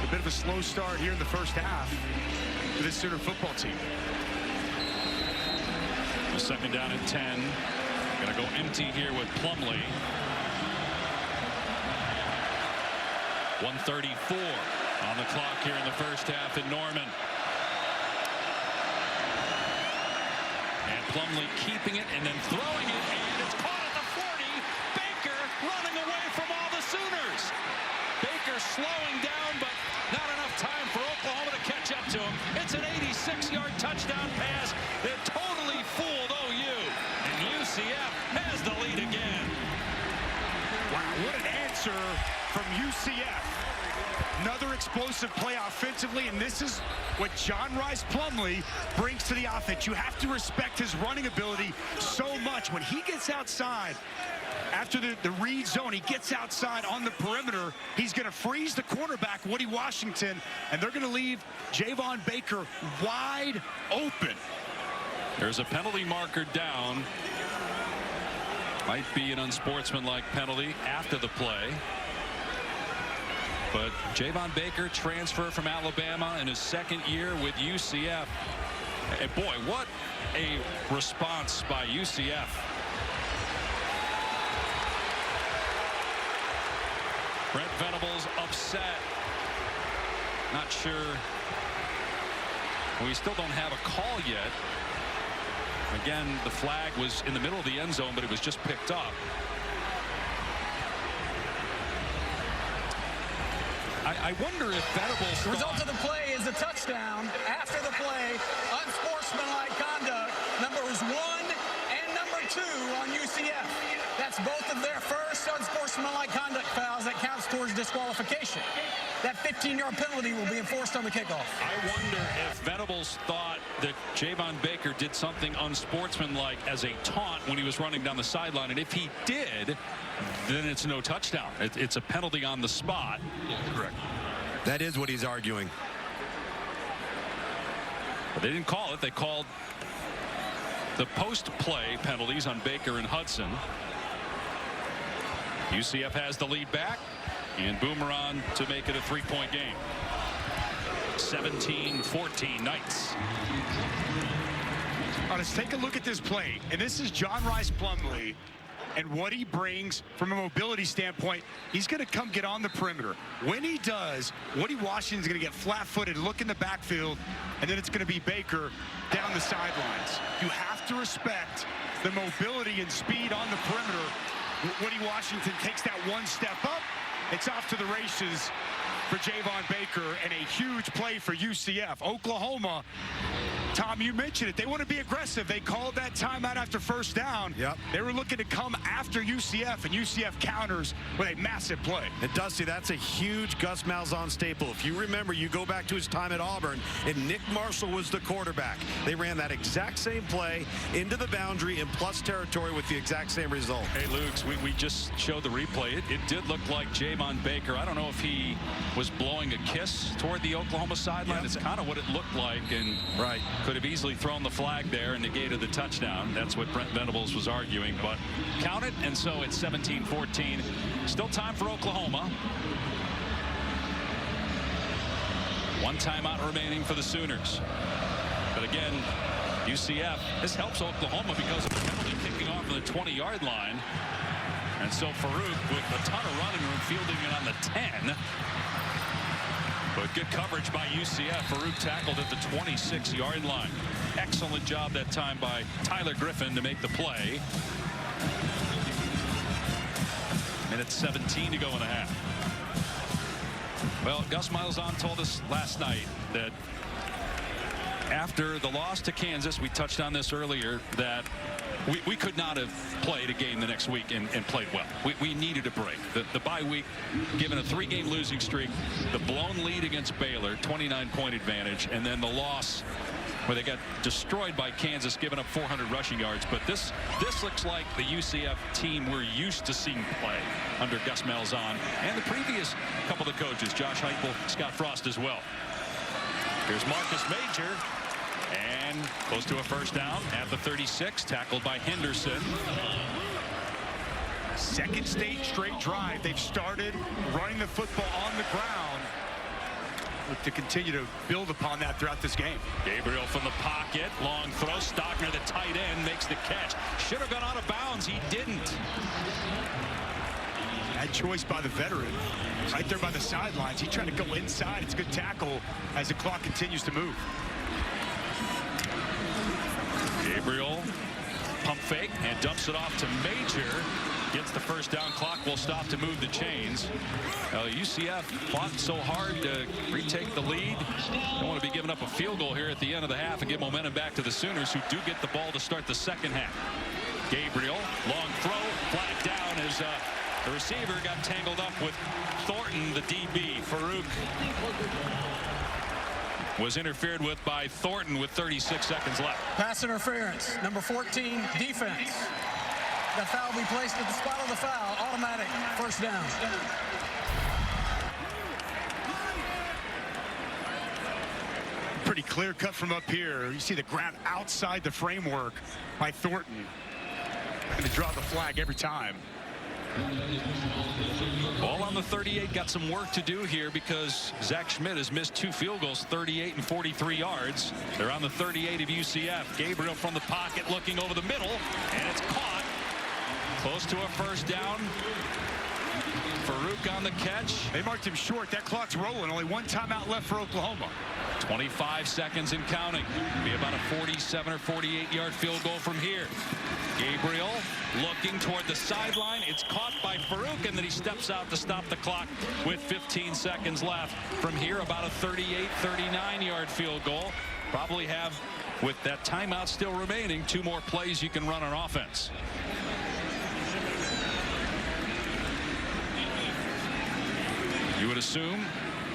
A bit of a slow start here in the first half for this Sooner football team. The second down at 10. Going to go empty here with Plumlee. 1:34 on the clock here in the first half in Norman. And Plumlee keeping it and then throwing it, and it's caught at the 40. Baker running away from all the Sooners. Baker slowing down, but not enough time for Oklahoma to catch up to him. It's an 86-yard touchdown pass that totally fooled OU. And UCF has the lead again. Wow, what an answer from UCF. Another explosive play offensively, and this is what John Rice Plumlee brings to the offense. You have to respect his running ability so much. When he gets outside, after the read zone, he gets outside on the perimeter. He's going to freeze the cornerback, Woody Washington, and they're going to leave Javon Baker wide open. There's a penalty marker down. Might be an unsportsmanlike penalty after the play. But Javon Baker, transfer from Alabama in his second year with UCF. And boy, what a response by UCF. Brent Venables upset. Not sure. We still don't have a call yet. Again, the flag was in the middle of the end zone, but it was just picked up. I wonder if Venables. The result of the play is a touchdown. After the play, unsportsmanlike conduct, numbers 1 and number 2 on UCF. That's both of their first unsportsmanlike conduct fouls that counts towards disqualification. That 15-yard penalty will be enforced on the kickoff. I wonder if Venables thought that Javon Baker did something unsportsmanlike as a taunt when he was running down the sideline, and if he did, then it's no touchdown. It's a penalty on the spot. Yeah, correct. That is what he's arguing. But they didn't call it. They called the post-play penalties on Baker and Hudson. UCF has the lead back, and Boomer on to make it a 3-point game. 17-14 Knights. Let's take a look at this play. And this is John Rice Plumlee. And what he brings from a mobility standpoint, he's going to come get on the perimeter. When he does, Woody Washington's going to get flat-footed, look in the backfield, and then it's going to be Baker down the sidelines. You have to respect the mobility and speed on the perimeter. Woody Washington takes that one step up. It's off to the races for Javon Baker, and a huge play for UCF. Oklahoma, Tom, you mentioned it. They want to be aggressive. They called that timeout after first down. Yep. They were looking to come after UCF, and UCF counters with a massive play. And Dusty, that's a huge Gus Malzahn staple. If you remember, you go back to his time at Auburn, and Nick Marshall was the quarterback. They ran that exact same play into the boundary in plus territory with the exact same result. Hey, Lukes, we just showed the replay. It did look like Javon Baker. I don't know if he was blowing a kiss toward the Oklahoma sideline. Yep. It's kind of what it looked like, and right. Could have easily thrown the flag there and negated the touchdown. That's what Brent Venables was arguing, but count it, and so it's 17-14. Still time for Oklahoma. One timeout remaining for the Sooners. But again, UCF, this helps Oklahoma because of the penalty kicking off on the 20-yard line. And so Farouk with a ton of running room fielding it on the 10. But good coverage by UCF. Farouk tackled at the 26-yard line. Excellent job that time by Tyler Griffin to make the play. Minute 17 to go in the half. Well, Gus Malzahn told us last night that after the loss to Kansas, we touched on this earlier, that we could not have played a game the next week and played well. We needed a break. The bye week, given a 3-game losing streak, the blown lead against Baylor, 29-point advantage, and then the loss where they got destroyed by Kansas, giving up 400 rushing yards. But this looks like the UCF team we're used to seeing play under Gus Malzahn and the previous couple of coaches, Josh Heupel, Scott Frost as well. Here's Marcus Major. And close to a first down at the 36, tackled by Henderson. Second straight drive. They've started running the football on the ground. Look to continue to build upon that throughout this game. Gabriel from the pocket, long throw. Stockner, the tight end, makes the catch. Should have gone out of bounds. He didn't. That choice by the veteran, right there by the sidelines. He tried to go inside. It's a good tackle as the clock continues to move. Gabriel, pump fake, and dumps it off to Major. Gets the first down. Clock will stop to move the chains. UCF fought so hard to retake the lead. Don't want to be giving up a field goal here at the end of the half and give momentum back to the Sooners, who do get the ball to start the second half. Gabriel, long throw, flag down as the receiver got tangled up with Thornton, the DB. Farouk was interfered with by Thornton with 36 seconds left. Pass interference, number 14, defense. The foul will be placed at the spot of the foul. Automatic first down. Pretty clear cut from up here. You see the grab outside the framework by Thornton. Going to draw the flag every time. Ball on the 38, got some work to do here because Zach Schmidt has missed 2 field goals, 38 and 43 yards. They're on the 38 of UCF. Gabriel from the pocket looking over the middle, and it's caught. Close to a first down. Farouk on the catch. They marked him short. That clock's rolling. Only one timeout left for Oklahoma. 25 seconds and counting. Be about a 47 or 48 yard field goal from here. Gabriel looking toward the sideline. It's caught by Farouk, and then he steps out to stop the clock with 15 seconds left. From here, about a 38, 39 yard field goal. Probably have, with that timeout still remaining, 2 more plays you can run on offense. You would assume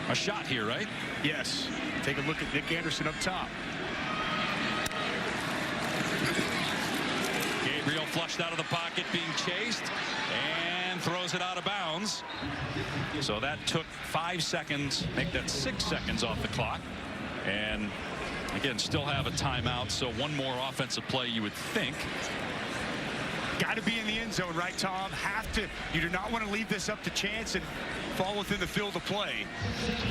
a shot here, right? Yes. Take a look at Nick Anderson up top. Gabriel flushed out of the pocket, being chased, and throws it out of bounds. So that took 5 seconds, make that 6 seconds off the clock. And again, still have a timeout, so 1 more offensive play, you would think. Got to be in the end zone, right, Tom? Have to. You do not want to leave this up to chance and fall within the field of play.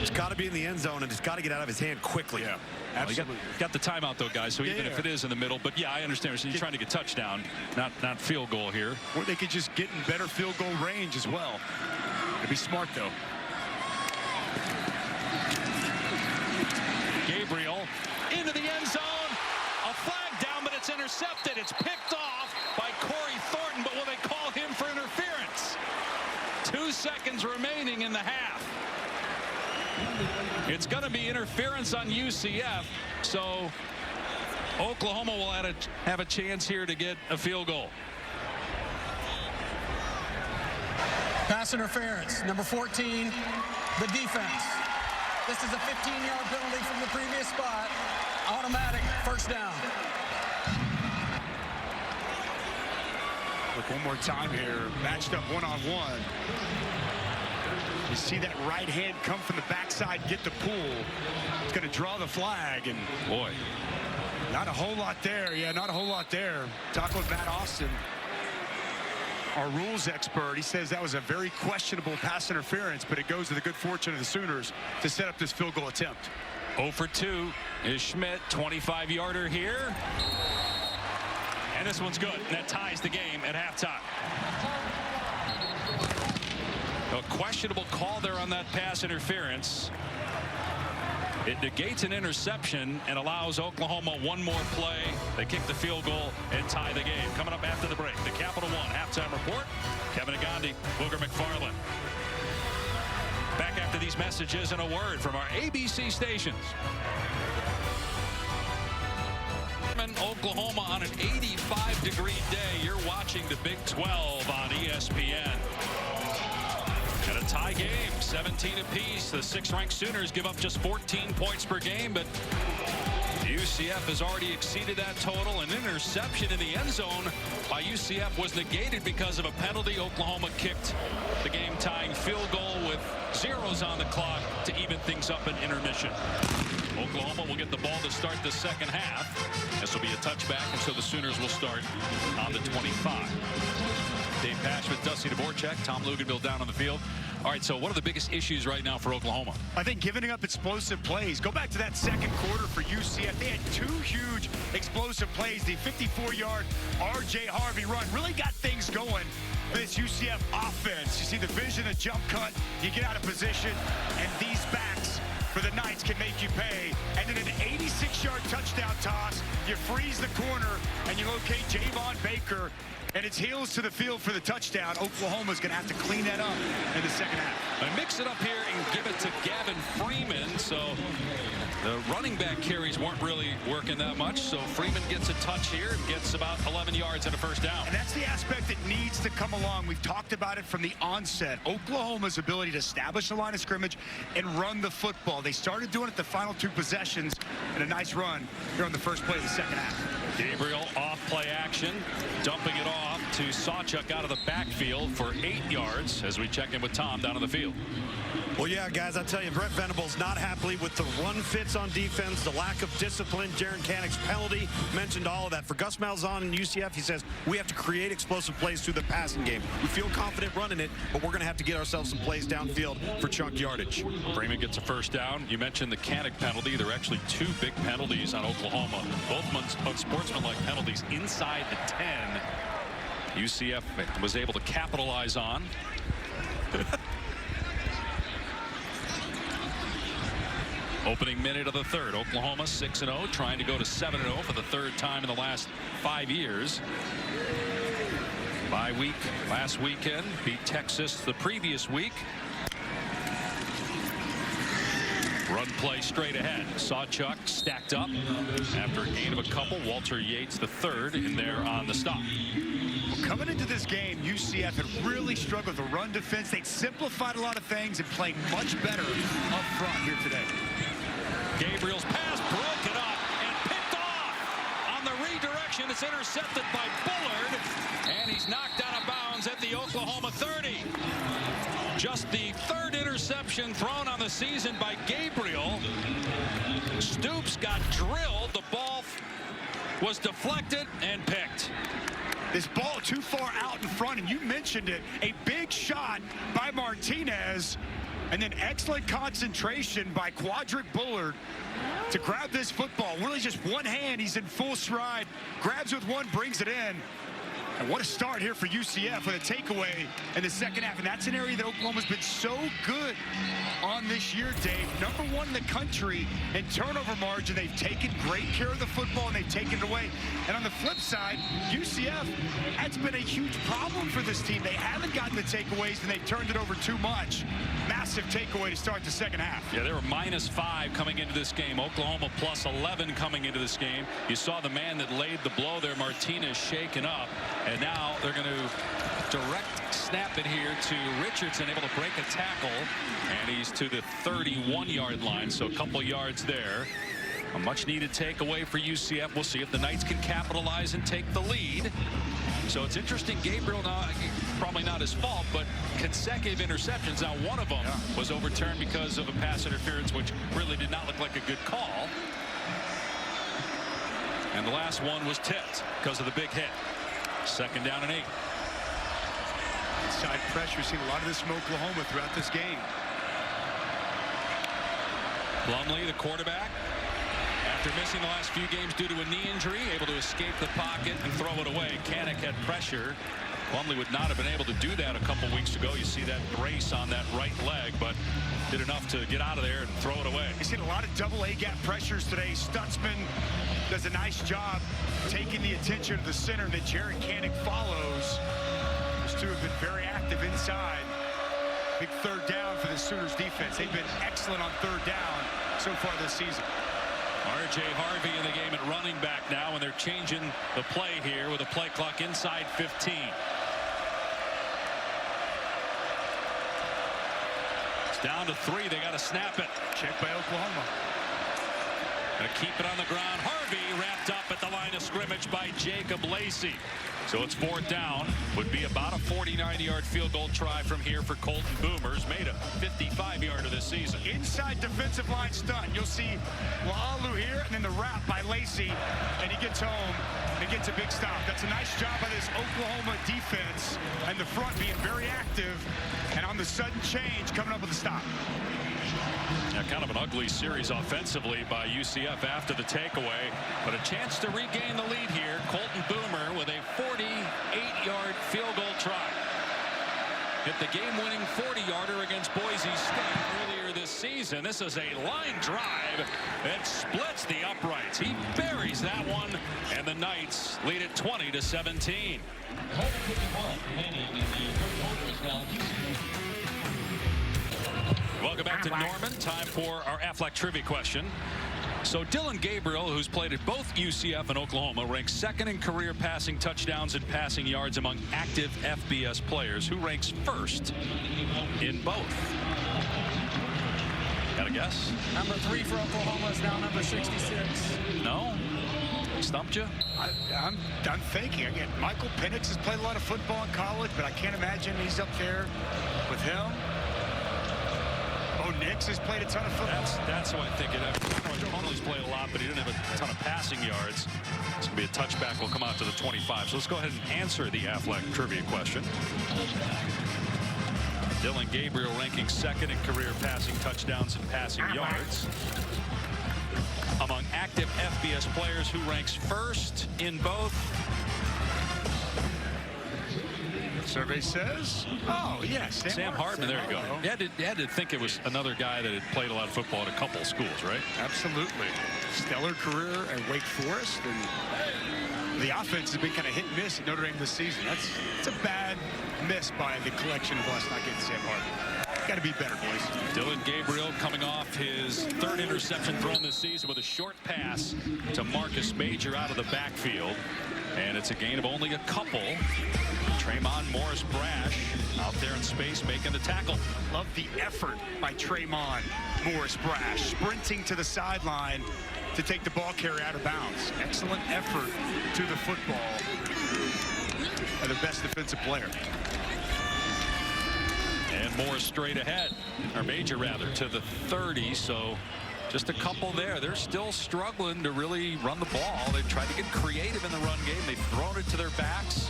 It's got to be in the end zone, and it's got to get out of his hand quickly. Yeah, absolutely. Well, got the timeout, though, guys, so even if it is in the middle. But, yeah, I understand. You're trying to get touchdown, not field goal here. Or they could just get in better field goal range as well. It'd be smart, though. Gabriel into the end zone. A flag down, but it's intercepted. It's picked off by Corey Thornton, but will they call him for interference? 2 seconds remaining in the half. It's going to be interference on UCF, so Oklahoma will have a chance here to get a field goal. Pass interference, number 14, the defense. This is a 15-yard penalty from the previous spot. Automatic first down. Look, one more time here. Matched up one-on-one. You see that right hand come from the backside, get the pull. It's going to draw the flag, and boy, not a whole lot there. Yeah, not a whole lot there. Talking with Matt Austin, our rules expert, he says that was a very questionable pass interference, but it goes to the good fortune of the Sooners to set up this field goal attempt. 0 for 2 is Schmidt, 25-yarder here. And this one's good. And that ties the game at halftime. A questionable call there on that pass interference. It negates an interception and allows Oklahoma 1 more play. They kick the field goal and tie the game. Coming up after the break, the Capital One halftime report. Kevin Agandi, Booger McFarland. Back after these messages and a word from our ABC stations. Oklahoma on an 85-degree day. You're watching the Big 12 on ESPN. And a tie game, 17 apiece. The 6th-ranked Sooners give up just 14 points per game, but UCF has already exceeded that total. An interception in the end zone by UCF was negated because of a penalty. Oklahoma kicked the game-tying field goal with zeros on the clock to even things brings up an intermission. Oklahoma will get the ball to start the second half. This will be a touchback, and so the Sooners will start on the 25. Dave Pashman, Dusty Dvorak, Tom Luganville down on the field. All right, so what are the biggest issues right now for Oklahoma? I think giving up explosive plays. Go back to that second quarter for UCF. They had 2 huge explosive plays. The 54-yard R.J. Harvey run really got things going for this UCF offense. You see the vision, the jump cut, you get out of position, and these backs for the Knights can make you pay. And then an 86-yard touchdown toss. You freeze the corner, and you locate Javon Baker, and it's heels to the field for the touchdown. Oklahoma's going to have to clean that up in the second half. I mix it up here and give it to Gavin Freeman. So the running back carries weren't really working that much. So Freeman gets a touch here and gets about 11 yards and a first down. And that's the aspect that needs to come along. We've talked about it from the onset. Oklahoma's ability to establish the line of scrimmage and run the football. They started doing it the final 2 possessions, and a nice run here on the first play of the second half. Gabriel off play action, dumping it off to Sawchuk out of the backfield for 8 yards as we check in with Tom down on the field. Well, yeah, guys, I tell you, Brent Venables not happy with the run fits on defense, the lack of discipline. Jaron Canick's penalty mentioned all of that. For Gus Malzahn and UCF, he says we have to create explosive plays through the passing game. We feel confident running it, but we're going to have to get ourselves some plays downfield for chunk yardage. Freeman gets a first down. You mentioned the Canick penalty. There are actually 2 big penalties on Oklahoma. Both unsportsmanlike penalties inside the 10. UCF was able to capitalize on. Opening minute of the third. Oklahoma 6-0, trying to go to 7-0 for the 3rd time in the last 5 years. Bye week last weekend, beat Texas the previous week. Run play straight ahead. Sawchuk stacked up after a gain of a couple. Walter Yates the 3rd in there on the stop. Coming into this game, UCF had really struggled with the run defense. They'd simplified a lot of things and played much better up front here today. Gabriel's pass broken up and picked off on the redirection. It's intercepted by Bullard, and he's knocked out of bounds at the Oklahoma 30. Just the 3rd interception thrown on the season by Gabriel. Stoops got drilled. The ball was deflected and picked. This ball too far out in front, and you mentioned it, a big shot by Martinez, and then excellent concentration by Quadric Bullard to grab this football. Really just one hand, he's in full stride, grabs with one, brings it in. And what a start here for UCF with a takeaway in the second half. And that's an area that Oklahoma's been so good on this year, Dave. #1 in the country in turnover margin. They've taken great care of the football, and they've taken it away. And on the flip side, UCF, that's been a huge problem for this team. They haven't gotten the takeaways, and they've turned it over too much. Massive takeaway to start the second half. Yeah, they were -5 coming into this game. Oklahoma +11 coming into this game. You saw the man that laid the blow there, Martinez, shaken up. And now they're going to direct snap it here to Richardson, able to break a tackle. And he's to the 31-yard line, so a couple yards there. A much-needed takeaway for UCF. We'll see if the Knights can capitalize and take the lead. So it's interesting, Gabriel, probably not his fault, but consecutive interceptions. Now, one of them was overturned because of a pass interference, which really did not look like a good call. And the last one was tipped because of the big hit. 2nd down and 8. Inside pressure. We've seen a lot of this from Oklahoma throughout this game. Plumlee, the quarterback, after missing the last few games due to a knee injury, able to escape the pocket and throw it away. Canick had pressure. Plumlee would not have been able to do that a couple weeks ago. You see that brace on that right leg, but did enough to get out of there and throw it away. You've seen a lot of double-A gap pressures today. Stutzman does a nice job taking the attention of the center, and then Jaron Canick follows. Those two have been very active inside. Big 3rd down for the Sooners defense. They've been excellent on 3rd down so far this season. R.J. Harvey in the game at running back now, and they're changing the play here with a play clock inside 15. It's down to 3. They got to snap it. Check by Oklahoma. Gonna keep it on the ground. Harvey wrapped up at the line of scrimmage by Jacob Lacey. So it's 4th down. Would be about a 49-yard field goal try from here for Colton Boomers. Made a 55-yarder this season. Inside defensive line stunt. You'll see Wa'alu here, and then the wrap by Lacey, and he gets home and gets a big stop. That's a nice job by this Oklahoma defense, and the front being very active, and on the sudden change, coming up with a stop. Yeah, kind of an ugly series offensively by UCF after the takeaway, but a chance to regain the lead here. Colton Boomer with a 48-yard field goal try. Hit the game-winning 40-yarder against Boise State earlier this season. This is a line drive that splits the uprights. He buries that one, and the Knights lead it 20-17. Welcome back to Norman. Time for our Aflac trivia question. So Dylan Gabriel, who's played at both UCF and Oklahoma, ranks 2nd in career passing touchdowns and passing yards among active FBS players. Who ranks 1st in both? Got a guess? Number 3 for Oklahoma is now number 66. No? Stumped you? I'm thinking. Again, Michael Penix has played a lot of football in college, but I can't imagine he's up there with him. Nix has played a ton of football. That's who I think it is. Plumlee's played a lot, but he didn't have a ton of passing yards. It's going to be a touchback. Will come out to the 25. So let's go ahead and answer the Aflac trivia question. Dylan Gabriel ranking 2nd in career passing touchdowns and passing yards. Among active FBS players, who ranks 1st in both? Survey says, oh, yes. Sam Hartman, there you go. You had to think it was another guy that had played a lot of football at a couple of schools, right? Absolutely. Stellar career at Wake Forest. And the offense has been kind of hit and miss at Notre Dame this season. It's a bad miss by the collection of us not getting Sam Hartman. Got to be better, boys. Dylan Gabriel coming off his 3rd interception thrown this season with a short pass to Marcus Major out of the backfield. And it's a gain of only a couple. Tremont Morris Brash out there in space making the tackle. Love the effort by Tremont Morris Brash, sprinting to the sideline to take the ball carrier out of bounds. Excellent effort to the football by the best defensive player. And Morris straight ahead, or Major rather, to the 30. So just a couple there. They're still struggling to really run the ball. They've tried to get creative in the run game. They've thrown it to their backs.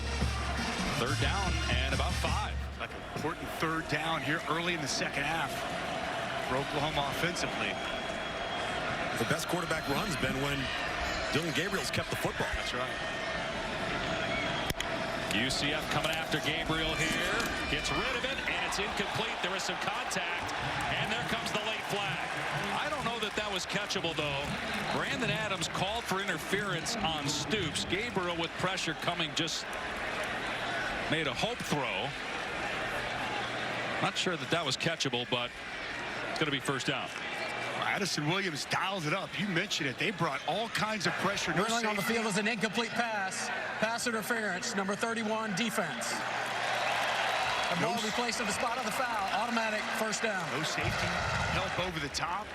3rd down and about 5. Like an important 3rd down here early in the 2nd half for Oklahoma offensively. The best quarterback run's been when Dylan Gabriel's kept the football. That's right. UCF coming after Gabriel here. Gets rid of it, and it's incomplete. There is some contact, and there comes the late flag. I don't know that was catchable, though. Brandon Adams called for interference on Stoops. Gabriel with pressure coming just made a hope throw. Not sure that was catchable, but it's going to be 1st down. Addison Williams dials it up. You mentioned it. They brought all kinds of pressure. No Ruling on the field is an incomplete pass. Pass interference, number 31, defense. The ball will be placed at the spot of the foul. Automatic 1st down. No safety. Help over the top.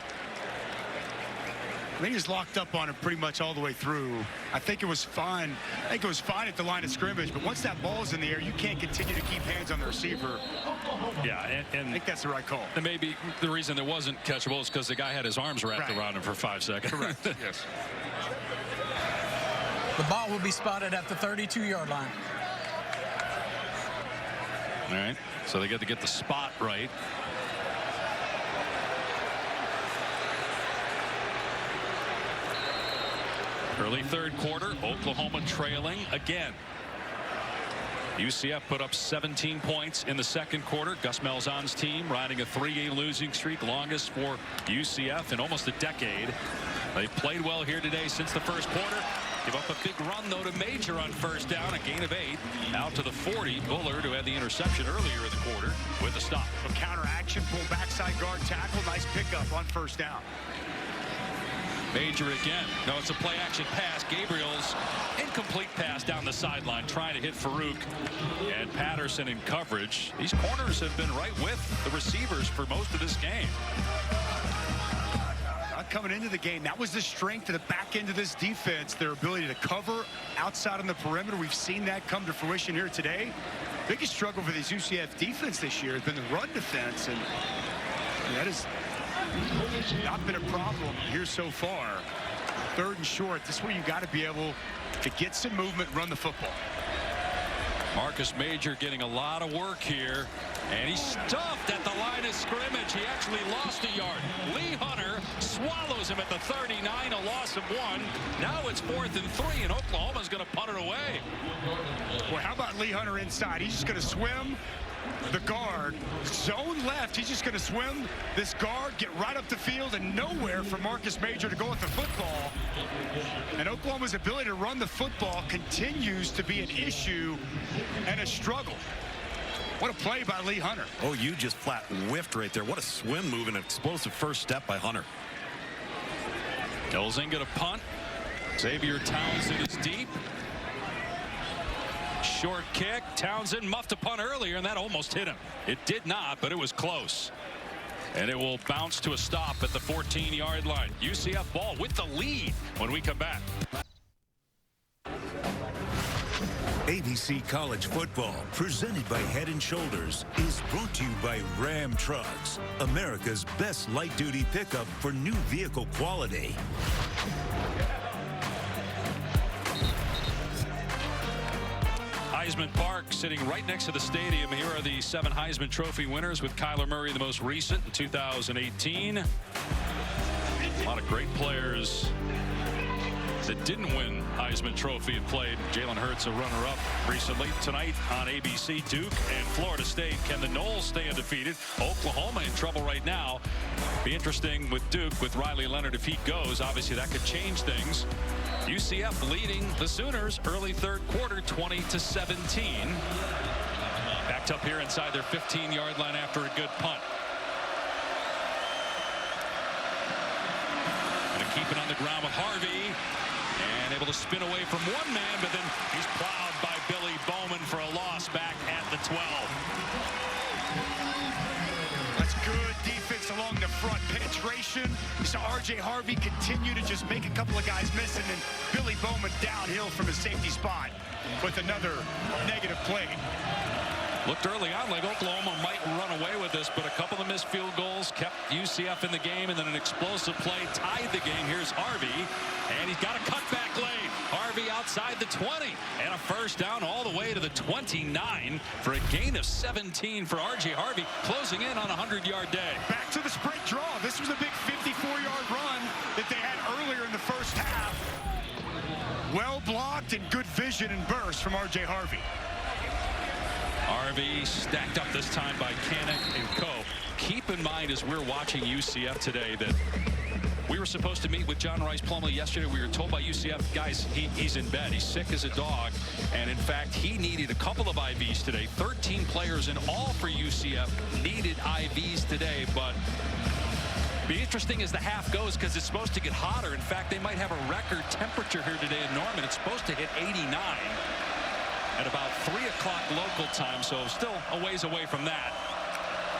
They just locked up on it pretty much all the way through. I think it was fine. I think it was fine at the line of scrimmage, but once that ball's in the air, you can't continue to keep hands on the receiver. Yeah, and I think that's the right call. And maybe the reason it wasn't catchable is because the guy had his arms wrapped around him for 5 seconds. Correct. Yes. The ball will be spotted at the 32-yard line. All right, so they get to get the spot right. Early 3rd quarter, Oklahoma trailing again. UCF put up 17 points in the 2nd quarter. Gus Malzahn's team riding a 3-game losing streak, longest for UCF in almost a decade. They played well here today since the 1st quarter. Give up a big run, though, to Major on 1st down, a gain of 8. Out to the 40. Bullard, who had the interception earlier in the quarter, with the stop. A counter action, pull backside guard tackle. Nice pickup on 1st down. Major again. No, it's a play action pass. Gabriel's incomplete pass down the sideline, trying to hit Farouk and Patterson in coverage. These corners have been right with the receivers for most of this game. coming into the game. That was the strength of the back end of this defense, their ability to cover outside on the perimeter. We've seen that come to fruition here today. Biggest struggle for this UCF defense this year has been the run defense, and that has not been a problem here so far. 3rd and short. This is where you got to be able to get some movement, run the football. Marcus Major getting a lot of work here, and he's stuffed at the line of scrimmage. He actually lost a yard. Lee Hunter swallows him at the 39, a loss of 1. Now it's 4th and 3, and Oklahoma's going to punt it away. Well, how about Lee Hunter inside? He's just going to swim the guard, zone left. He's just going to swim this guard, get right up the field, and nowhere for Marcus Major to go with the football. And Oklahoma's ability to run the football continues to be an issue and a struggle. What a play by Lee Hunter. Oh, you just flat whiffed right there. What a swim move and an explosive first step by Hunter. Elzinga to punt. Xavier Townsend is deep. Short kick. Townsend muffed a punt earlier, and that almost hit him. It did not, but it was close. And it will bounce to a stop at the 14-yard line. UCF ball with the lead when we come back. ABC College Football, presented by Head & Shoulders, is brought to you by Ram Trucks, America's best light-duty pickup for new vehicle quality. Heisman Park sitting right next to the stadium. Here are the 7 Heisman Trophy winners, with Kyler Murray the most recent in 2018. A lot of great players that didn't win Heisman Trophy have played. Jalen Hurts a runner-up recently. Tonight on ABC, Duke and Florida State. Can the Noles stay undefeated? Oklahoma in trouble right now. Be interesting with Duke, with Riley Leonard if he goes. Obviously that could change things. UCF leading the Sooners early 3rd quarter, 20-17. Backed up here inside their 15-yard line after a good punt. Going to keep it on the ground with Harvey. And able to spin away from one man, but then he's plowed by Billy Bowman for a loss back at the 12. That's good defense along the front. Penetration. You saw R.J. Harvey continue to just make a couple of guys miss, and then Billy Bowman downhill from his safety spot with another negative play. Looked early on like Oklahoma might run away with this, but a couple of missed field goals kept UCF in the game, and then an explosive play tied the game. Here's Harvey, and he's got a cutback lane. Harvey outside the 20, and a first down all the way to the 29 for a gain of 17 for R.J. Harvey, closing in on a 100-yard day. Back to the sprint draw. This was a big 54-yard run that they had earlier in the first half. Well blocked and good vision and burst from R.J. Harvey. Harvey stacked up this time by Kanek and Co. Keep in mind as we're watching UCF today that we were supposed to meet with John Rice Plumlee yesterday. We were told by UCF, guys, he's in bed. He's sick as a dog. And in fact, he needed a couple of IVs today. 13 players in all for UCF needed IVs today. But be interesting as the half goes, because it's supposed to get hotter. In fact, they might have a record temperature here today in Norman. It's supposed to hit 89 at about 3 o'clock local time, so still a ways away from that.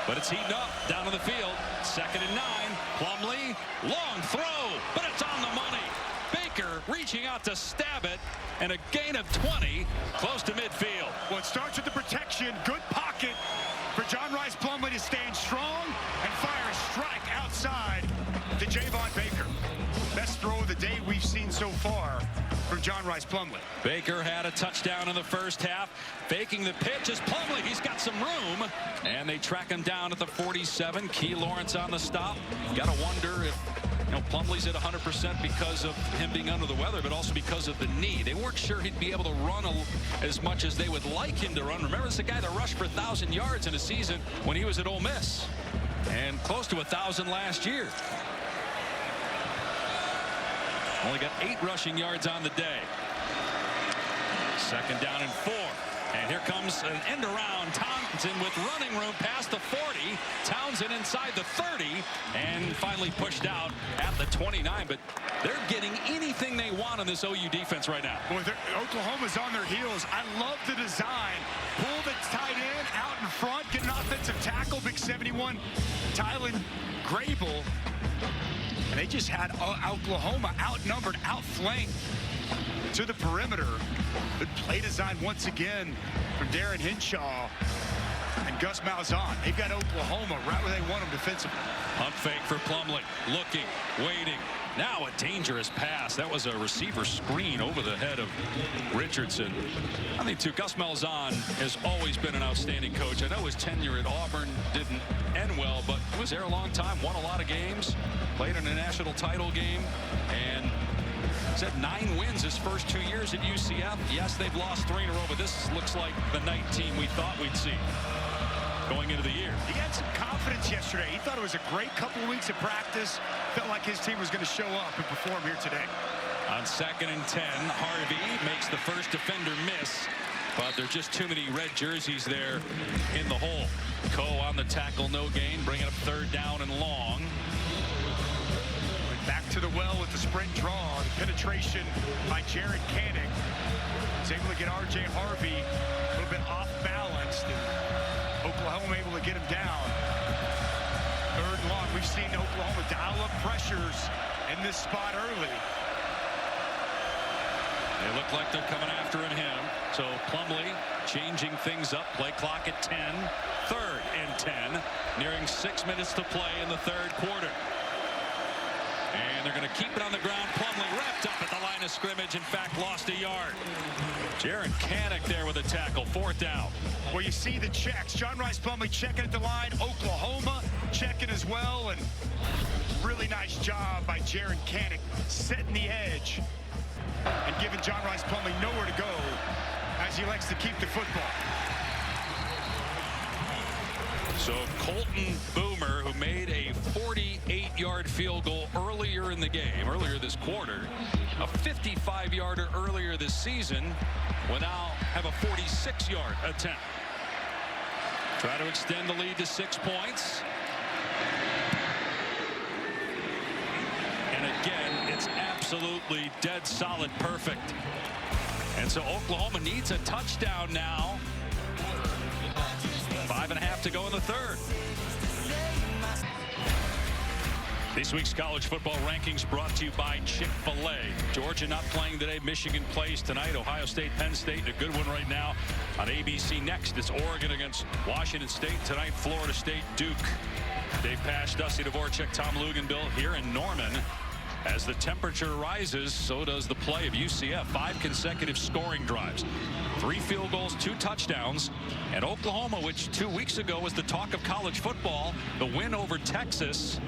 But it's heating up down on the field. 2nd and 9. Plumlee, long throw, but it's on the money. Baker reaching out to stab it, and a gain of 20 close to midfield. Well, it starts with the protection. Good pocket for John Rice Plumlee to stand strong and fire a strike outside to Javon Baker. Best throw of the day we've seen so far from John Rice Plumlee. Baker had a touchdown in the first half. Faking the pitch is Plumlee. He's got some room. And they track him down at the 47. Key Lawrence on the stop. Got to wonder if Plumlee's at 100% because of him being under the weather, but also because of the knee. They weren't sure he'd be able to run as much as they would like him to run. Remember, this is a guy that rushed for 1,000 yards in a season when he was at Ole Miss, and close to 1,000 last year. Only got 8 rushing yards on the day. 2nd down and 4. And here comes an end around. Townsend with running room past the 40. Townsend inside the 30. And finally pushed out at the 29. But they're getting anything they want on this OU defense right now. Boy, Oklahoma's on their heels. I love the design. Pull the tight end out in front. Get an offensive tackle. Big 71. Tylen Grable And they just had Oklahoma outnumbered, outflanked to the perimeter. Good play design once again from Darren Hinshaw and Gus Malzahn. They've got Oklahoma right where they want them defensively. Pump fake for Plumlee. Looking, waiting. Now a dangerous pass. That was a receiver screen over the head of Richardson. I think, too, Gus Malzahn has always been an outstanding coach. I know his tenure at Auburn didn't end well, but he was there a long time, won a lot of games, played in a national title game, and he's had 9 wins his first 2 years at UCF. Yes, they've lost 3 in a row, but this looks like the night team we thought we'd see going into the year. He had some confidence yesterday. He thought it was a great couple of weeks of practice. Felt like his team was going to show up and perform here today. On 2nd and 10, Harvey makes the first defender miss, but there's just too many red jerseys there in the hole. Coe on the tackle, no gain, bringing up 3rd down and long. Back to the well with the sprint draw. The penetration by Jared Canning. He's able to get R.J. Harvey a little bit off balanced. Oklahoma able to get him down. 3rd and long. We've seen Oklahoma dial up pressures in this spot early. They look like they're coming after him. So Plumlee changing things up. Play clock at 10. 3rd and 10. Nearing 6 minutes to play in the 3rd quarter. And they're going to keep it on the ground. Plumlee wrapped up at the line of scrimmage. In fact, lost a yard. Jaron Kanak there with a tackle. 4th down. Well, you see the checks. John Rice Plumlee checking at the line. Oklahoma checking as well. And really nice job by Jaron Kanak setting the edge and giving John Rice Plumlee nowhere to go as he likes to keep the football. So Colton Boomer, who made a 48-yard field goal earlier in the game, earlier this quarter, a 55-yarder earlier this season, will now have a 46-yard attempt. Try to extend the lead to 6 points. And again, it's absolutely dead solid perfect. And so Oklahoma needs a touchdown now. 5.5 to go in the 3rd. This week's college football rankings brought to you by Chick-fil-A. Georgia not playing today. Michigan plays tonight. Ohio State, Penn State, and a good one right now on ABC. Next, it's Oregon against Washington State. Tonight, Florida State, Duke. Dave Pasch, Dusty Dvorak, Tom Luganbill here in Norman. As the temperature rises, so does the play of UCF. 5 consecutive scoring drives. 3 field goals, 2 touchdowns. And Oklahoma, which 2 weeks ago was the talk of college football, the win over Texas.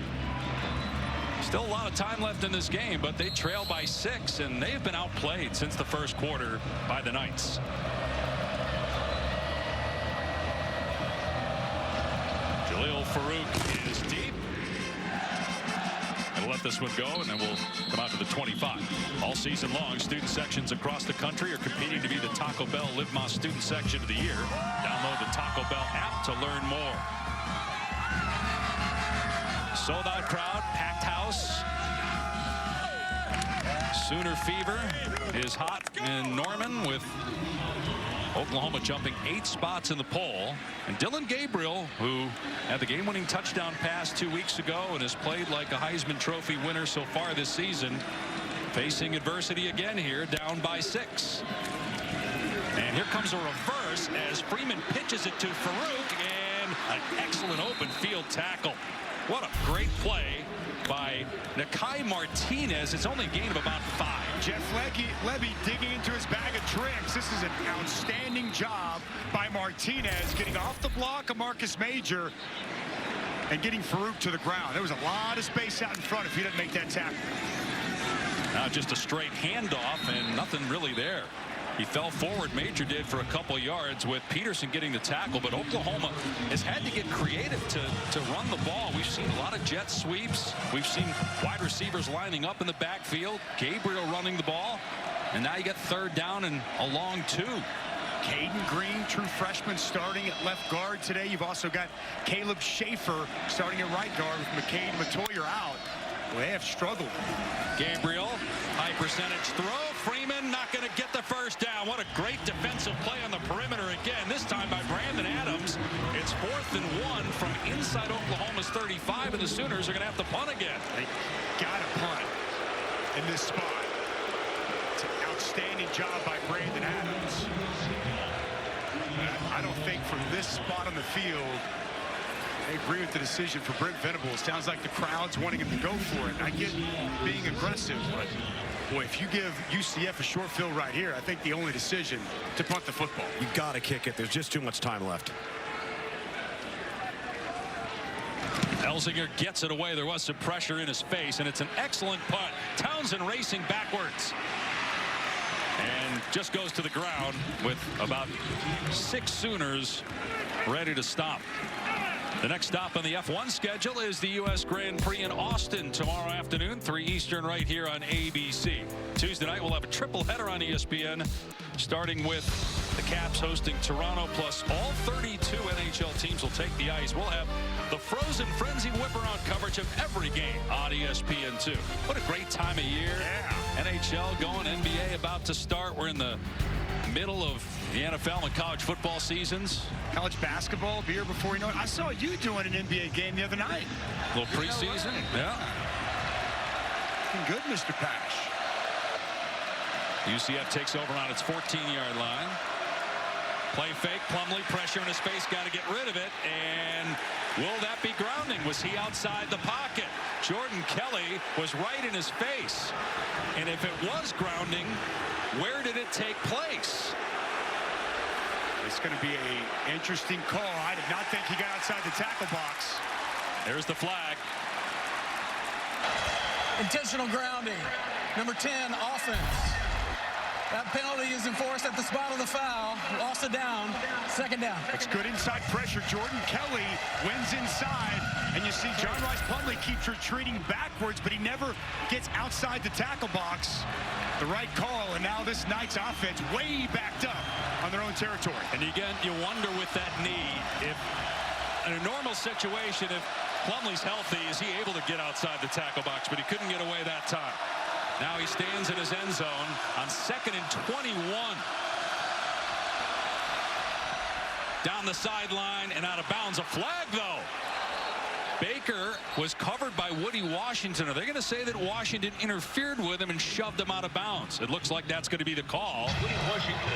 Still a lot of time left in this game, but they trail by 6, and they've been outplayed since the 1st quarter by the Knights. Jalil Farouk is deep. We'll let this one go, and then we'll come out to the 25. All season long, student sections across the country are competing to be the Taco Bell Live Más Student Section of the Year. Download the Taco Bell app to learn more. Sold out crowd, packed house. Sooner fever is hot in Norman, with Oklahoma jumping 8 spots in the poll. And Dylan Gabriel, who had the game-winning touchdown pass 2 weeks ago and has played like a Heisman Trophy winner so far this season, facing adversity again here, down by 6. And here comes a reverse as Freeman pitches it to Farouk, and an excellent open field tackle. What a great play by Nakai Martinez. It's only a gain of about 5. Jeff Levy digging into his bag of tricks. This is an outstanding job by Martinez, getting off the block of Marcus Major and getting Farouk to the ground. There was a lot of space out in front if he didn't make that tackle. Now just a straight handoff and nothing really there. He fell forward, Major did, for a couple yards, with Peterson getting the tackle. But Oklahoma has had to get creative to run the ball. We've seen a lot of jet sweeps. We've seen wide receivers lining up in the backfield. Gabriel running the ball. And now you get 3rd down and a long 2. Caden Green, true freshman, starting at left guard today. You've also got Caleb Schaefer starting at right guard with McCade Matoyer out. Well, they have struggled. Gabriel, high percentage throw. Freeman not going to get the 1st down. What a great defensive play on the perimeter again. This time by Brandon Adams. It's It's 4th and 1 from inside Oklahoma's 35, and the Sooners are going to have to punt again. They got to punt in this spot. It's an outstanding job by Brandon Adams. I don't think from this spot on the field, I agree with the decision for Brent Venables. Sounds like the crowd's wanting him to go for it. I get being aggressive, but boy, if you give UCF a short field right here, I think the only decision to punt the football. You got to kick it. There's just too much time left. Elzinger gets it away. There was some pressure in his face, and it's an excellent punt. Townsend racing backwards. And just goes to the ground with about 6 Sooners ready to stop. The next stop on the F1 schedule is the U.S. Grand Prix in Austin tomorrow afternoon, 3 Eastern, right here on ABC. Tuesday night, we'll have a triple header on ESPN, starting with the Caps hosting Toronto, plus all 32 NHL teams will take the ice. We'll have the Frozen Frenzy whip-around coverage of every game on ESPN2. What a great time of year. Yeah. NHL going, NBA about to start. We're in the middle of the NFL and college football seasons. College basketball will be here before you know it. I saw you doing an NBA game the other night. A little preseason. Yeah. Looking good, Mr. Pash. UCF takes over on its 14-yard line. Play fake, Plumlee, pressure in his face, got to get rid of it. And will that be grounding? Was he outside the pocket? Jordan Kelly was right in his face. And if it was grounding, where did it take place? It's going to be an interesting call. I did not think he got outside the tackle box. There's the flag. Intentional grounding. Number 10, offense. That penalty is enforced at the spot of the foul. Lost it down. Second down. It's good inside pressure. Jordan Kelly wins inside. And you see John Rice Plumlee keeps retreating backwards, but he never gets outside the tackle box. The right call, and now this Knights offense way backed up on their own territory. And again, you wonder with that knee, if in a normal situation, if Plumlee's healthy, is he able to get outside the tackle box? But he couldn't get away that time. Now he stands in his end zone on 2nd and 21. Down the sideline and out of bounds. A flag, though. Baker was covered by Woody Washington. Are they going to say that Washington interfered with him and shoved him out of bounds? It looks like that's going to be the call.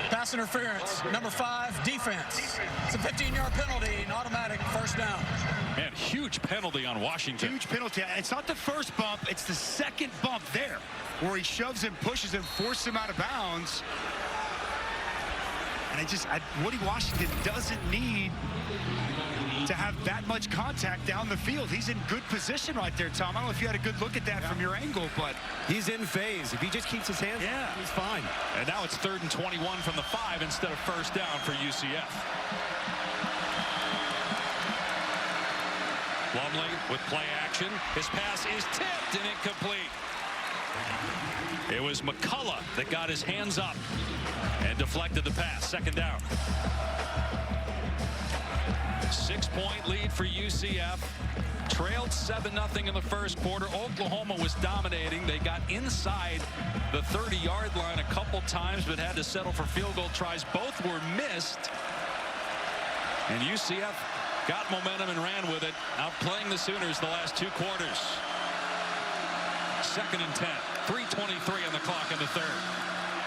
Pass interference. Number 5, defense. It's a 15-yard penalty, an automatic first down. Man, huge penalty on Washington. Huge penalty. It's not the first bump. It's the second bump there where he shoves him, pushes him, forces him out of bounds. And Woody Washington doesn't need to have that much contact down the field. He's in good position right there, Tom. I don't know if you had a good look at that from your angle, but he's in phase. If he just keeps his hands, he's fine. And now it's 3rd and 21 from the 5 instead of first down for UCF. Plumlee with play action. His pass is tipped and incomplete. It was McCullough that got his hands up and deflected the pass. Second down. 6-point lead for UCF. Trailed 7-0 in the first quarter. Oklahoma was dominating. They got inside the 30-yard line a couple times, but had to settle for field goal tries. Both were missed. And UCF got momentum and ran with it, outplaying the Sooners the last 2 quarters. 2nd and 10. 3:23 on the clock in the 3rd.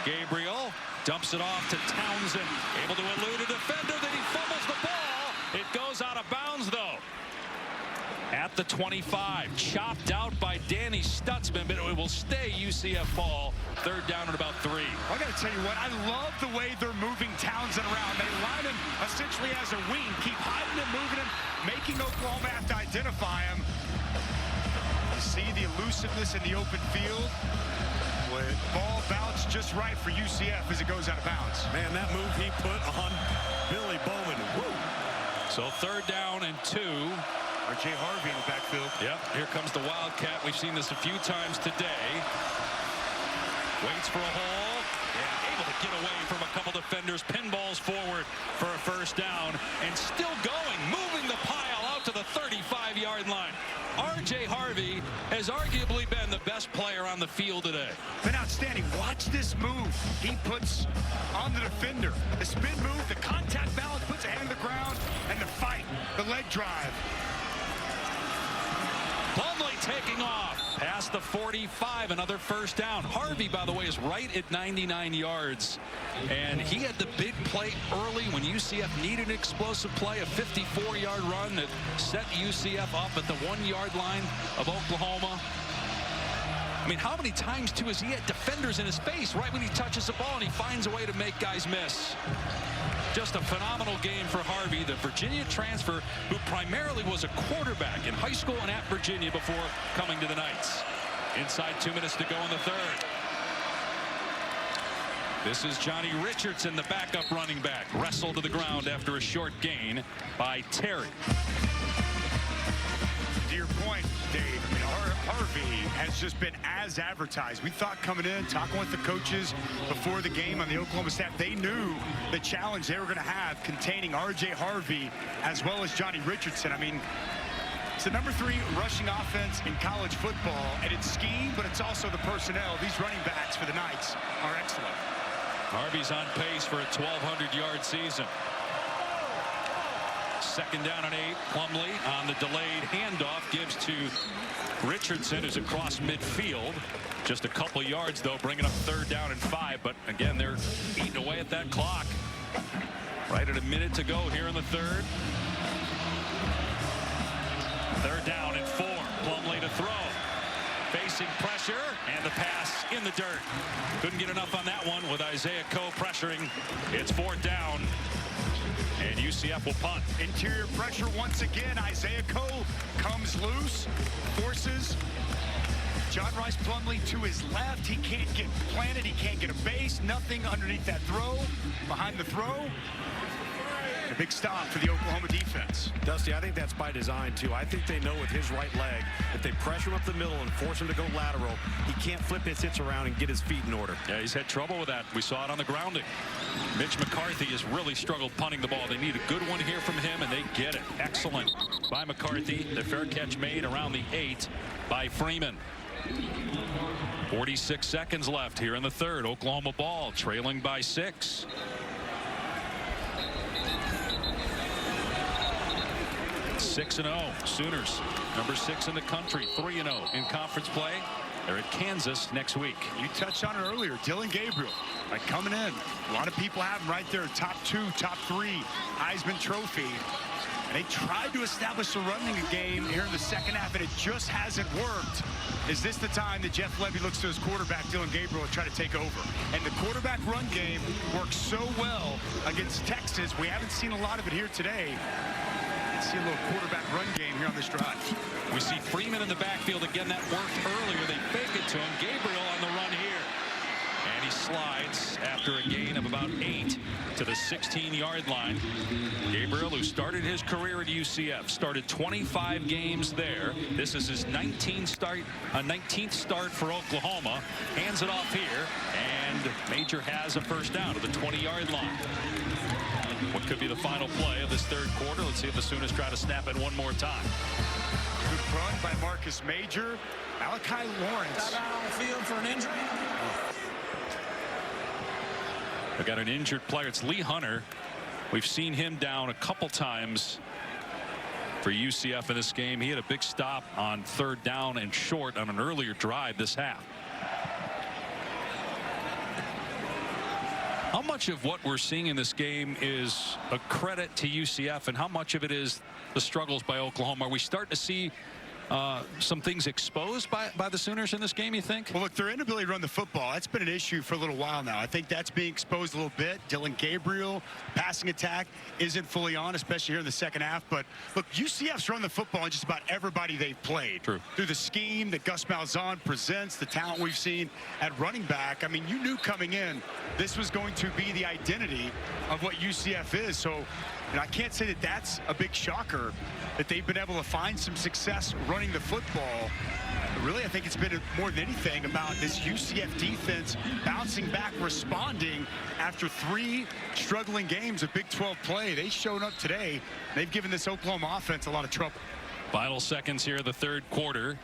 Gabriel dumps it off to Townsend. Able to elude a defender, then he fumbles the ball. It goes out of bounds, though. At the 25. Chopped out by Danny Stutzman, but it will stay UCF ball. 3rd down at about 3. I got to tell you what, I love the way they're moving Townsend around. They line him essentially as a wing, keep hiding him, moving him, making Oklahoma have to identify him. You see the elusiveness in the open field. Ball bounced just right for UCF as it goes out of bounds. Man, that move he put on Billy Bowman. Woo. So 3rd down and 2. R.J. Harvey in the backfield. Yep, here comes the Wildcat. We've seen this a few times today. Waits for a hole. And able to get away from a couple defenders. Pinballs forward for a first down. And still going, moving the pile out to the 35-yard line. R.J. Harvey has arguably been the best player on the field today. Been outstanding. Watch this move he puts on the defender. The spin move, the contact balance, puts a hand on the ground, and the fight. The leg drive. Plumlee taking off past the 45, another first down. Harvey, by the way, is right at 99 yards. And he had the big play early when UCF needed an explosive play, a 54-yard run that set UCF up at the 1-yard line of Oklahoma. I mean, how many times, too, has he had defenders in his face right when he touches the ball and he finds a way to make guys miss? Just a phenomenal game for Harvey, the Virginia transfer who primarily was a quarterback in high school and at Virginia before coming to the Knights. Inside 2 minutes to go in the third. This is Johnny Richardson, the backup running back, wrestled to the ground after a short gain by Terry. To your point, Dave, I mean, Harvey has just been as advertised. We thought coming in, talking with the coaches before the game on the Oklahoma staff, they knew the challenge they were going to have containing R.J. Harvey as well as Johnny Richardson. I mean, it's the #3 rushing offense in college football, and it's scheme, but it's also the personnel. These running backs for the Knights are excellent. Harvey's on pace for a 1,200-yard season. Second down and 8. Plumlee on the delayed handoff gives to Richardson, who's across midfield. Just a couple yards, though, bringing up 3rd down and 5. But, again, they're eating away at that clock. Right at a minute to go here in the third. 3rd down and 4. Plumlee to throw. Facing pressure, and the pass in the dirt. Couldn't get enough on that one with Isaiah Coe pressuring. It's 4th down. And UCF will punt. Interior pressure once again. Isaiah Coe comes loose, forces John Rice Plumlee to his left. He can't get planted. He can't get a base. Nothing underneath that throw. Behind the throw. A big stop for the Oklahoma defense. Dusty, I think that's by design, too. I think they know with his right leg, if they pressure him up the middle and force him to go lateral, he can't flip his hips around and get his feet in order. Yeah, he's had trouble with that. We saw it on the grounding. Mitch McCarthy has really struggled punting the ball. They need a good one here from him, and they get it. Excellent by McCarthy. The fair catch made around the 8 by Freeman. 46 seconds left here in the third. Oklahoma ball trailing by 6. Six 6-0 Sooners, number 6 in the country, 3-0 in conference play. They're at Kansas next week. You touched on it earlier. Dillon Gabriel, like coming in. A lot of people have him right there, top 2, top 3 Heisman Trophy. And they tried to establish a running game here in the second half, and it just hasn't worked. Is this the time that Jeff Levy looks to his quarterback, Dillon Gabriel, to try to take over? And the quarterback run game works so well against Texas. We haven't seen a lot of it here today. See a little quarterback run game here on this drive. We see Freeman in the backfield again. That worked earlier. They fake it to him. Gabriel on the run here. And he slides after a gain of about 8 to the 16-yard line. Gabriel, who started his career at UCF, started 25 games there. This is his 19th start for Oklahoma. Hands it off here. And Major has a first down to the 20-yard line. What could be the final play of this third quarter? Let's see if the Sooners try to snap it one more time. Good run by Marcus Major. Malachi Lawrence. Out on the field for an injury. They got an injured player. It's Lee Hunter. We've seen him down a couple times for UCF in this game. He had a big stop on 3rd down and short on an earlier drive this half. How much of what we're seeing in this game is a credit to UCF, and how much of it is the struggles by Oklahoma? Are we starting to see some things exposed by the Sooners in this game, you think? Well, look, their inability to run the football, that's been an issue for a little while now. I think that's being exposed a little bit. Dillon Gabriel, passing attack isn't fully on, especially here in the second half. But look, UCF's run the football in just about everybody they've played. True. Through the scheme that Gus Malzahn presents, the talent we've seen at running back. I mean, you knew coming in this was going to be the identity of what UCF is. So, I can't say that that's a big shocker that they've been able to find some success running the football. But really, I think it's been more than anything about this UCF defense bouncing back, responding after 3 struggling games of Big 12 play. They showed up today. They've given this Oklahoma offense a lot of trouble. Final seconds here of the third quarter.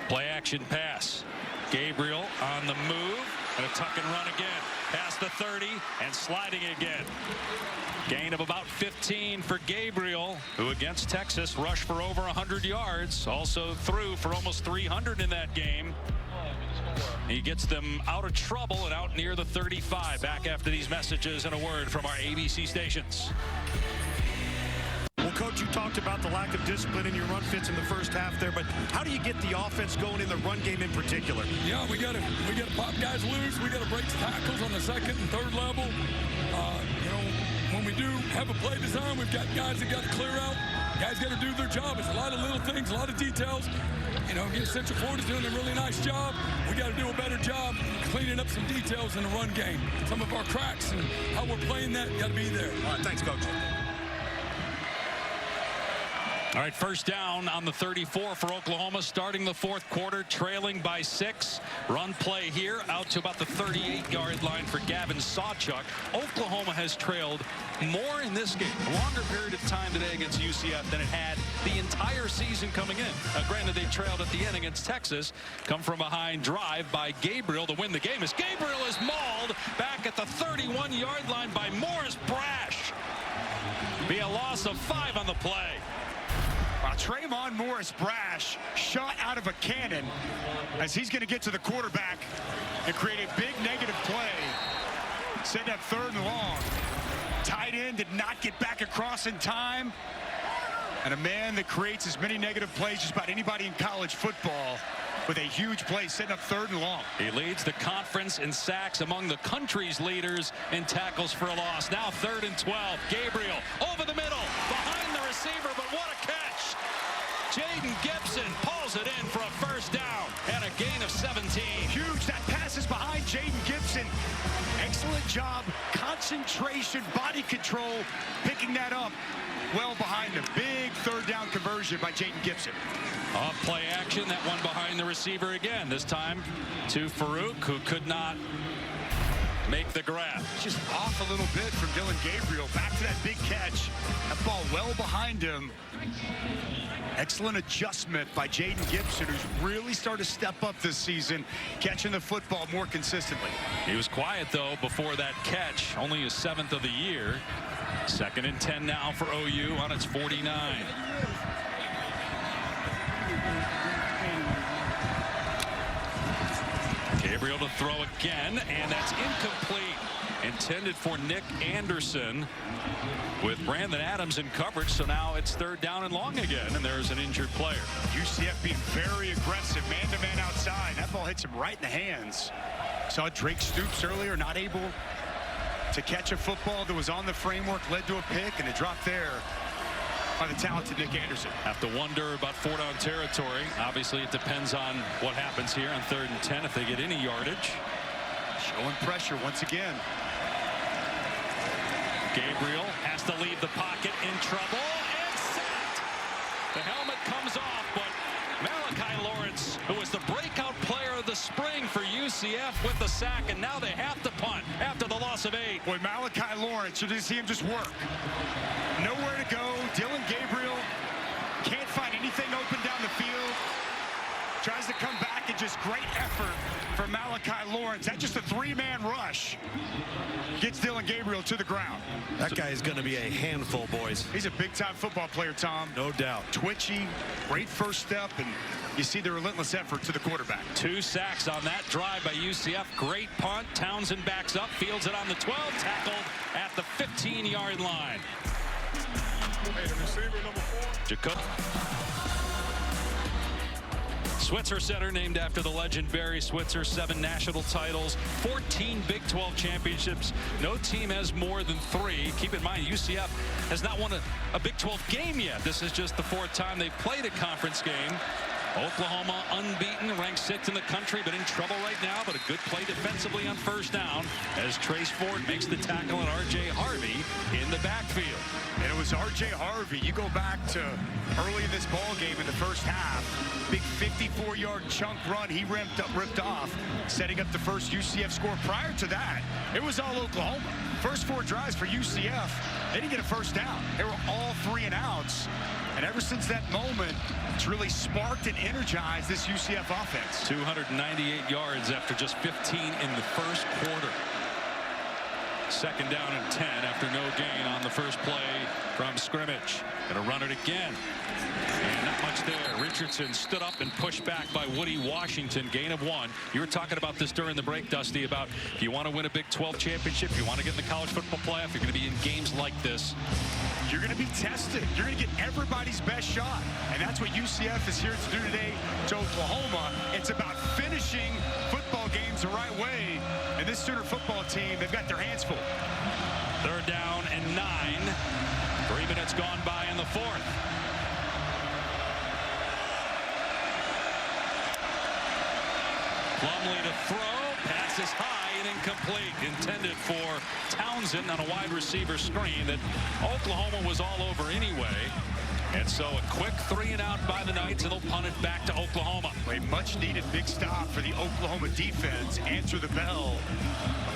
Play action pass. Gabriel on the move, and a tuck and run again. past the 30 and sliding again. Gain of about 15 for Gabriel, who against Texas rushed for over 100 yards. Also threw for almost 300 in that game. He gets them out of trouble and out near the 35. Back after these messages and a word from our ABC stations. Well, Coach, you talked about the lack of discipline in your run fits in the first half there, but how do you get the offense going in the run game in particular? Yeah, we got to pop guys loose. We got to break tackles on the second and third level. When we do have a play design, we've got guys that got to clear out. Guys got to do their job. It's a lot of little things, a lot of details. Again, Central Florida's doing a really nice job. We got to do a better job cleaning up some details in the run game. Some of our cracks and how we're playing that got to be there. All right, thanks, Coach. All right, first down on the 34 for Oklahoma, starting the fourth quarter, trailing by 6. Run play here out to about the 38-yard line for Gavin Sawchuk. Oklahoma has trailed more in this game, a longer period of time today against UCF than it had the entire season coming in. Granted, they trailed at the end against Texas. Come from behind drive by Gabriel to win the game as Gabriel is mauled back at the 31-yard line by Morris Brash. Be a loss of 5 on the play. Trayvon Morris Brash shot out of a cannon as he's going to get to the quarterback and create a big negative play. Setting up 3rd and long. Tight end did not get back across in time. And a man that creates as many negative plays as about anybody in college football with a huge play setting up 3rd and long. He leads the conference in sacks, among the country's leaders in tackles for a loss. Now 3rd and 12. Gabriel over the middle behind the receiver, but what a catch. Jaden Gibson pulls it in for a first down and a gain of 17. Huge. That pass is behind Jaden Gibson. Excellent job. Concentration, body control, picking that up well behind him. Big 3rd down conversion by Jaden Gibson. Off play action, that one behind the receiver again. This time to Farouk, who could not make the grab. Just off a little bit from Dylan Gabriel. Back to that big catch. That ball well behind him. Excellent adjustment by Jaden Gibson, who's really started to step up this season, catching the football more consistently. He was quiet, though, before that catch. Only his 7th of the year. 2nd and 10 now for OU on its 49. Gabriel to throw again, and that's incomplete. Intended for Nick Anderson with Brandon Adams in coverage, so now it's 3rd down and long again, and there's an injured player. UCF being very aggressive, man-to-man outside. That ball hits him right in the hands. Saw Drake Stoops earlier, not able to catch a football that was on the framework, led to a pick, and a drop there by the talented Nick Anderson. Have to wonder about 4-down territory. Obviously, it depends on what happens here on 3rd and 10 if they get any yardage. Showing pressure once again. Gabriel has to leave the pocket, in trouble, and sacked. The helmet comes off, but Malachi Lawrence, who was the breakout player of the spring for UCF, with the sack, and now they have to punt after the loss of 8. Boy, Malachi Lawrence, you just see him just work. Nowhere to go. Dylan Gabriel can't find anything open down the field. Tries to come back, and just great effort for Malachi Lawrence. That's just a 3-man rush. Gets Dylan Gabriel to the ground. That guy is going to be a handful, boys. He's a big-time football player, Tom. No doubt. Twitchy, great first step, and you see the relentless effort to the quarterback. 2 sacks on that drive by UCF. Great punt. Townsend backs up, fields it on the 12, tackled at the 15-yard line. Hey, the receiver, number 4. Jacob. Switzer Center, named after the legend Barry Switzer. 7 national titles, 14 Big 12 championships. No team has more than 3. Keep in mind, UCF has not won a Big 12 game yet. This is just the 4th time they've played a conference game. Oklahoma unbeaten, ranked 6th in the country, but in trouble right now. But a good play defensively on first down as Trace Ford makes the tackle on R.J. Harvey in the backfield. And it was R.J. Harvey. You go back to early in this ball game in the first half. Big 54-yard chunk run he ripped off, setting up the first UCF score. Prior to that, it was all Oklahoma. First 4 drives for UCF, they didn't get a first down. They were all 3 and outs. And ever since that moment, it's really sparked and energized this UCF offense. 298 yards after just 15 in the first quarter. Second down and 10 after no gain on the first play from scrimmage. Gonna run it again. And not much there. Richardson stood up and pushed back by Woody Washington. Gain of 1. You were talking about this during the break, Dusty, about if you want to win a Big 12 championship, you want to get in the college football playoff, you're going to be in games like this. You're going to be tested. You're going to get everybody's best shot. And that's what UCF is here to do today to Oklahoma. It's about finishing football games the right way. And this Sooner football team, they've got their hands full. Third down and 9. 3 minutes gone by in the fourth. Plumlee to throw. Pass is high and incomplete. Intended for Townsend on a wide receiver screen that Oklahoma was all over anyway. And so a quick 3-and-out by the Knights, and they'll punt it back to Oklahoma. A much-needed big stop for the Oklahoma defense. Answer the bell.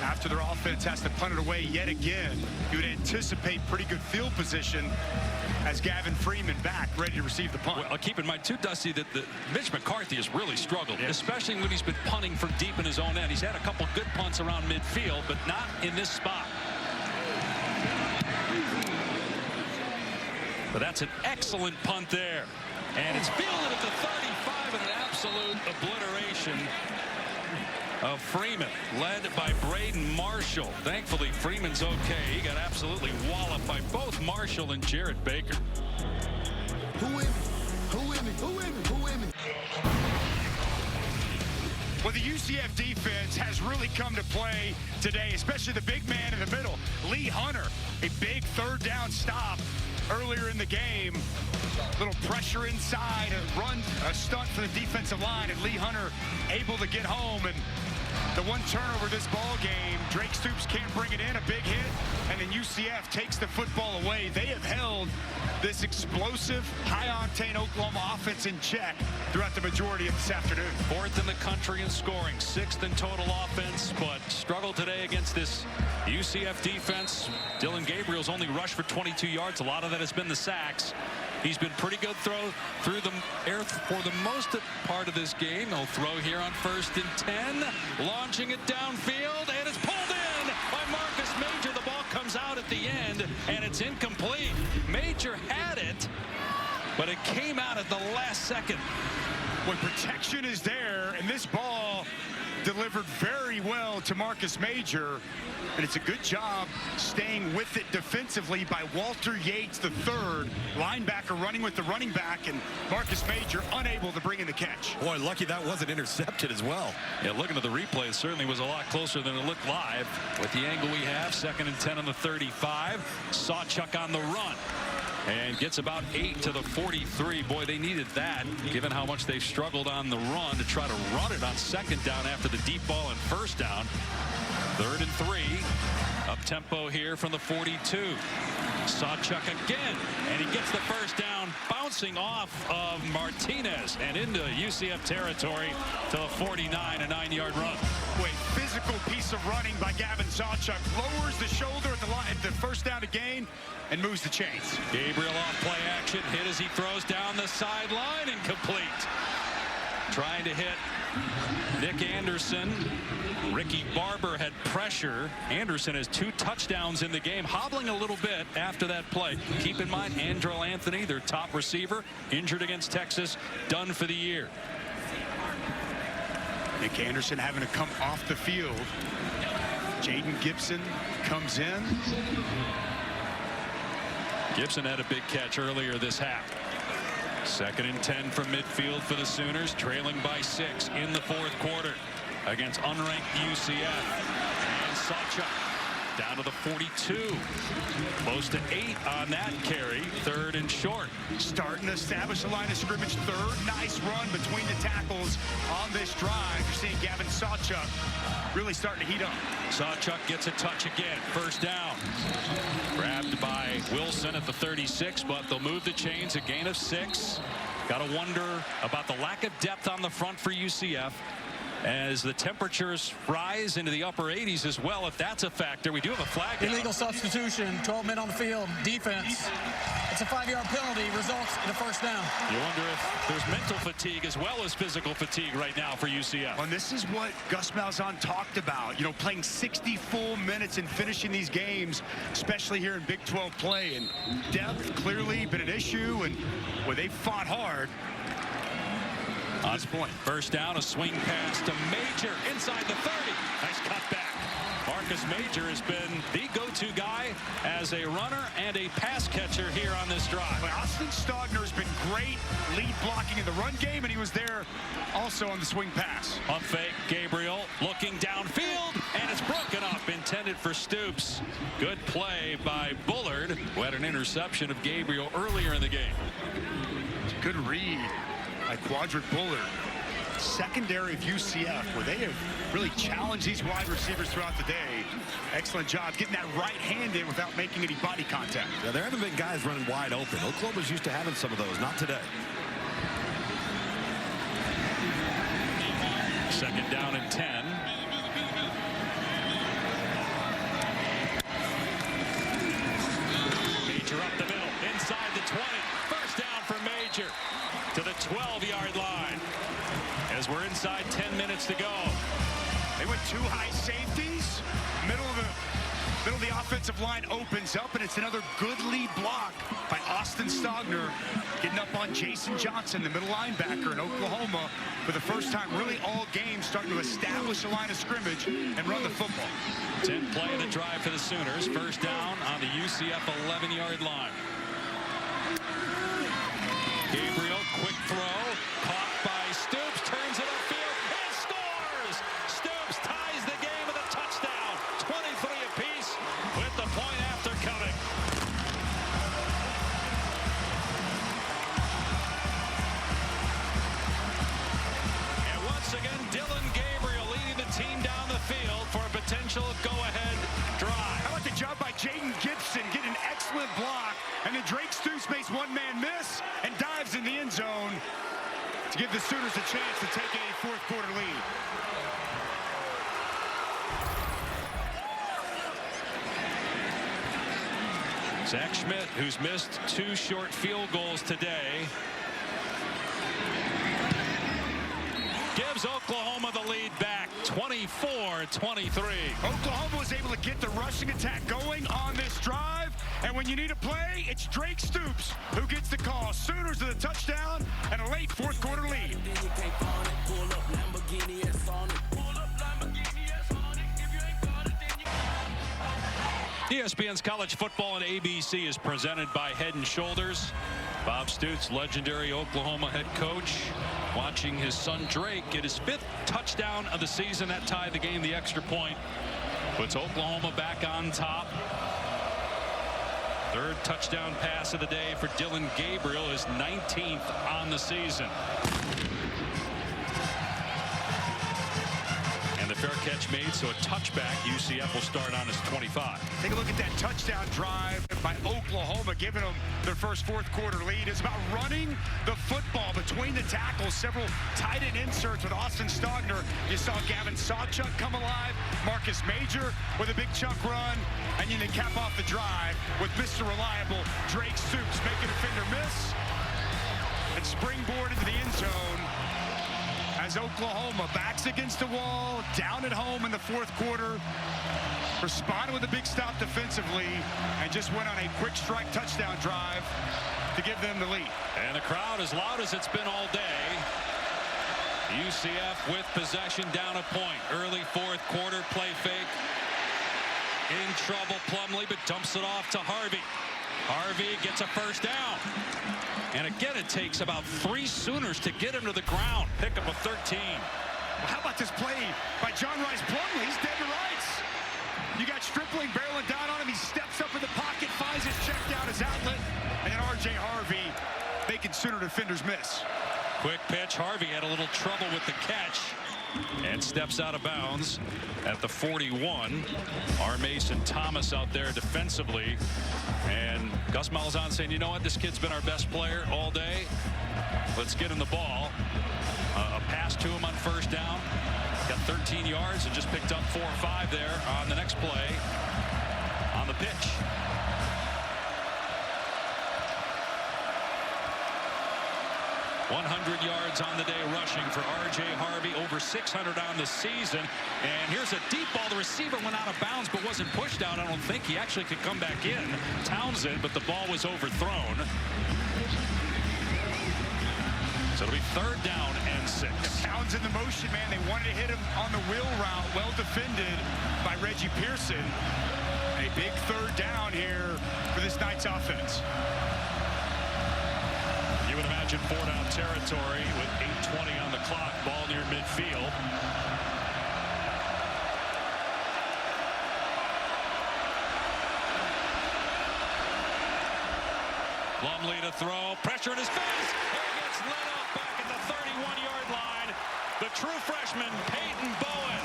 After their offense has to punt it away yet again, you would anticipate pretty good field position as Gavin Freeman back, ready to receive the punt. Well, keep in mind, too, Dusty, that Mitch McCarthy has really struggled, especially when he's been punting from deep in his own end. He's had a couple good punts around midfield, but not in this spot. But that's an excellent punt there. And it's fielded at the 35 and an absolute obliteration of Freeman, led by Braden Marshall. Thankfully, Freeman's okay. He got absolutely walloped by both Marshall and Jared Baker. Who in me? Who in me? Who in me? Who in me? Well, the UCF defense has really come to play today, especially the big man in the middle, Lee Hunter. A big third down stop earlier in the game. Little pressure inside, a stunt for the defensive line, and Lee Hunter able to get home. And the one turnover this ball game, Drake Stoops can't bring it in, a big hit, and then UCF takes the football away. They have held this explosive, high-octane Oklahoma offense in check throughout the majority of this afternoon. 4th in the country in scoring, 6th in total offense, but struggled today against this UCF defense. Dylan Gabriel's only rushed for 22 yards. A lot of that has been the sacks. He's been pretty good through the air for the most part of this game. He'll throw here on 1st and 10, launching it downfield, and it's pulled in by Marcus Major. The ball comes out at the end, and it's incomplete. Major had it, but it came out at the last second. When protection is there, and this ball delivered very well to Marcus Major, and it's a good job staying with it defensively by Walter Yates III, linebacker running with the running back, and Marcus Major unable to bring in the catch. Boy, lucky that wasn't intercepted as well. Yeah, looking at the replay, it certainly was a lot closer than it looked live. With the angle we have, 2nd and 10 on the 35. Sawchuk on the run. And gets about 8 to the 43. Boy, they needed that, given how much they've struggled on the run, to try to run it on 2nd down after the deep ball and 1st down. 3rd and 3. Up tempo here from the 42. Sawchuk again, and he gets the 1st down, bouncing off of Martinez and into UCF territory to the 49, a 9-yard run. Boy, physical piece of running by Gavin Sawchuk. Lowers the shoulder at the line at the 1st down to gain and moves the chains. Gabriel off play action, hit as he throws down the sideline, incomplete. Trying to hit Nick Anderson. Ricky Barber had pressure. Anderson has 2 touchdowns in the game, hobbling a little bit after that play. Keep in mind, Andrel Anthony, their top receiver, injured against Texas, done for the year. Nick Anderson having to come off the field. Jaden Gibson comes in. Gibson had a big catch earlier this half. 2nd and 10 from midfield for the Sooners, trailing by 6 in the 4th quarter against unranked UCF. And Sawchuk down to the 42. Close to 8 on that carry. 3rd and short. Starting to establish a line of scrimmage. 3rd. Nice run between the tackles on this drive. You're seeing Gavin Sawchuk really starting to heat up. Sawchuk gets a touch again. 1st down. Grabbed by Wilson at the 36, but they'll move the chains. A gain of 6. Got to wonder about the lack of depth on the front for UCF as the temperatures rise into the upper 80s as well. If that's a factor, we do have a flag. Illegal substitution, 12 men on the field, defense. It's a 5-yard penalty, results in a first down. You wonder if there's mental fatigue as well as physical fatigue right now for UCF. And this is what Gus Malzahn talked about, you know, playing 60 full minutes and finishing these games, especially here in Big 12 play. And depth clearly been an issue, and well, they fought hard. On this point. First down, a swing pass to Major inside the 30. Nice cutback. Marcus Major has been the go-to guy as a runner and a pass catcher here on this drive. But Austin Stogner's been great lead blocking in the run game, and he was there also on the swing pass. Pump fake, Gabriel looking downfield, and it's broken up, intended for Stoops. Good play by Bullard, who had an interception of Gabriel earlier in the game. Good read by Quadrant Bullard. Secondary of UCF, where they have really challenged these wide receivers throughout the day. Excellent job getting that right hand in without making any body contact. Yeah, there haven't been guys running wide open. Oklahoma's used to having some of those, not today. Second down and 10. Major up the middle, inside the 20. First down for Major to the 12-yard line. As we're inside 10 minutes to go. They went 2 high safeties. Middle of the offensive line opens up, and it's another good lead block by Austin Stogner, getting up on Jason Johnson, the middle linebacker in Oklahoma, for the first time really all game, starting to establish a line of scrimmage and run the football. 10th play of the drive for the Sooners. First down on the UCF 11-yard line. Gabriel, quick throw, caught by Stoops, turns it upfield, and scores! Stoops ties the game with a touchdown. 23 apiece with the point after coming. And once again, Dylan Gabriel leading the team down the field for a potential go-ahead drive. How about the job by Jaden Gibson, getting an excellent block, and then Drake Stoops makes one-man miss and dives in the end zone to give the Sooners a chance to take a fourth-quarter lead. Zach Schmidt, who's missed 2 short field goals today, gives Oklahoma the lead back, 24-23. Oklahoma was able to get the rushing attack going on this drive, and when you need a play, it's Drake Stoops who gets the call. Sooners to the touchdown and a late fourth-quarter lead. ESPN's College Football and ABC is presented by Head & Shoulders. Bob Stoops, legendary Oklahoma head coach, watching his son Drake get his 5th touchdown of the season. That tied the game, the extra point. Puts Oklahoma back on top. 3rd touchdown pass of the day for Dylan Gabriel, his 19th on the season. And the fair catch made, so a touchback. UCF will start on his 25. Take a look at that touchdown drive by Oklahoma, giving them their first fourth-quarter lead. It's about running the football between the tackles. Several tight end inserts with Austin Stogner. You saw Gavin Sawchuk come alive. Marcus Major with a big chunk run. And you then cap off the drive with Mr. Reliable, Drake Stoops, making a defender miss and springboard into the end zone. As Oklahoma backs against the wall, down at home in the fourth quarter, responded with a big stop defensively, and just went on a quick strike touchdown drive to give them the lead. And the crowd as loud as it's been all day. UCF with possession down a point. Early fourth quarter, play fake. In trouble, Plumlee, but dumps it off to Harvey. Harvey gets a first down. And again, it takes about 3 Sooners to get him to the ground. Pick up a 13. Well, how about this play by John Rice Plumlee? He's dead to rights. You got Stripling barreling down on him. He steps up in the pocket, finds his check down, his outlet, and then R.J. Harvey making Sooner defenders miss. Quick pitch. Harvey had a little trouble with the catch and steps out of bounds at the 41. R. Mason Thomas out there defensively. And Gus Malzahn saying, you know what, this kid's been our best player all day. Let's get him the ball. A pass to him on first down. Got 13 yards and just picked up 4 or 5 there on the next play on the pitch. 100 yards on the day rushing for R.J. Harvey, over 600 on the season. And here's a deep ball. The receiver went out of bounds but wasn't pushed out. I don't think he actually could come back in, Townsend, but the ball was overthrown. So it'll be 3rd down and 6. Townsend in the motion, man. They wanted to hit him on the wheel route. Well defended by Reggie Pearson. A big 3rd down here for this Knights offense. You would imagine 4-down territory with 8:20 on the clock, ball near midfield. Plumlee to throw, pressure in his face. He gets lit up back at the 31-yard line. The true freshman, Peyton Bowen.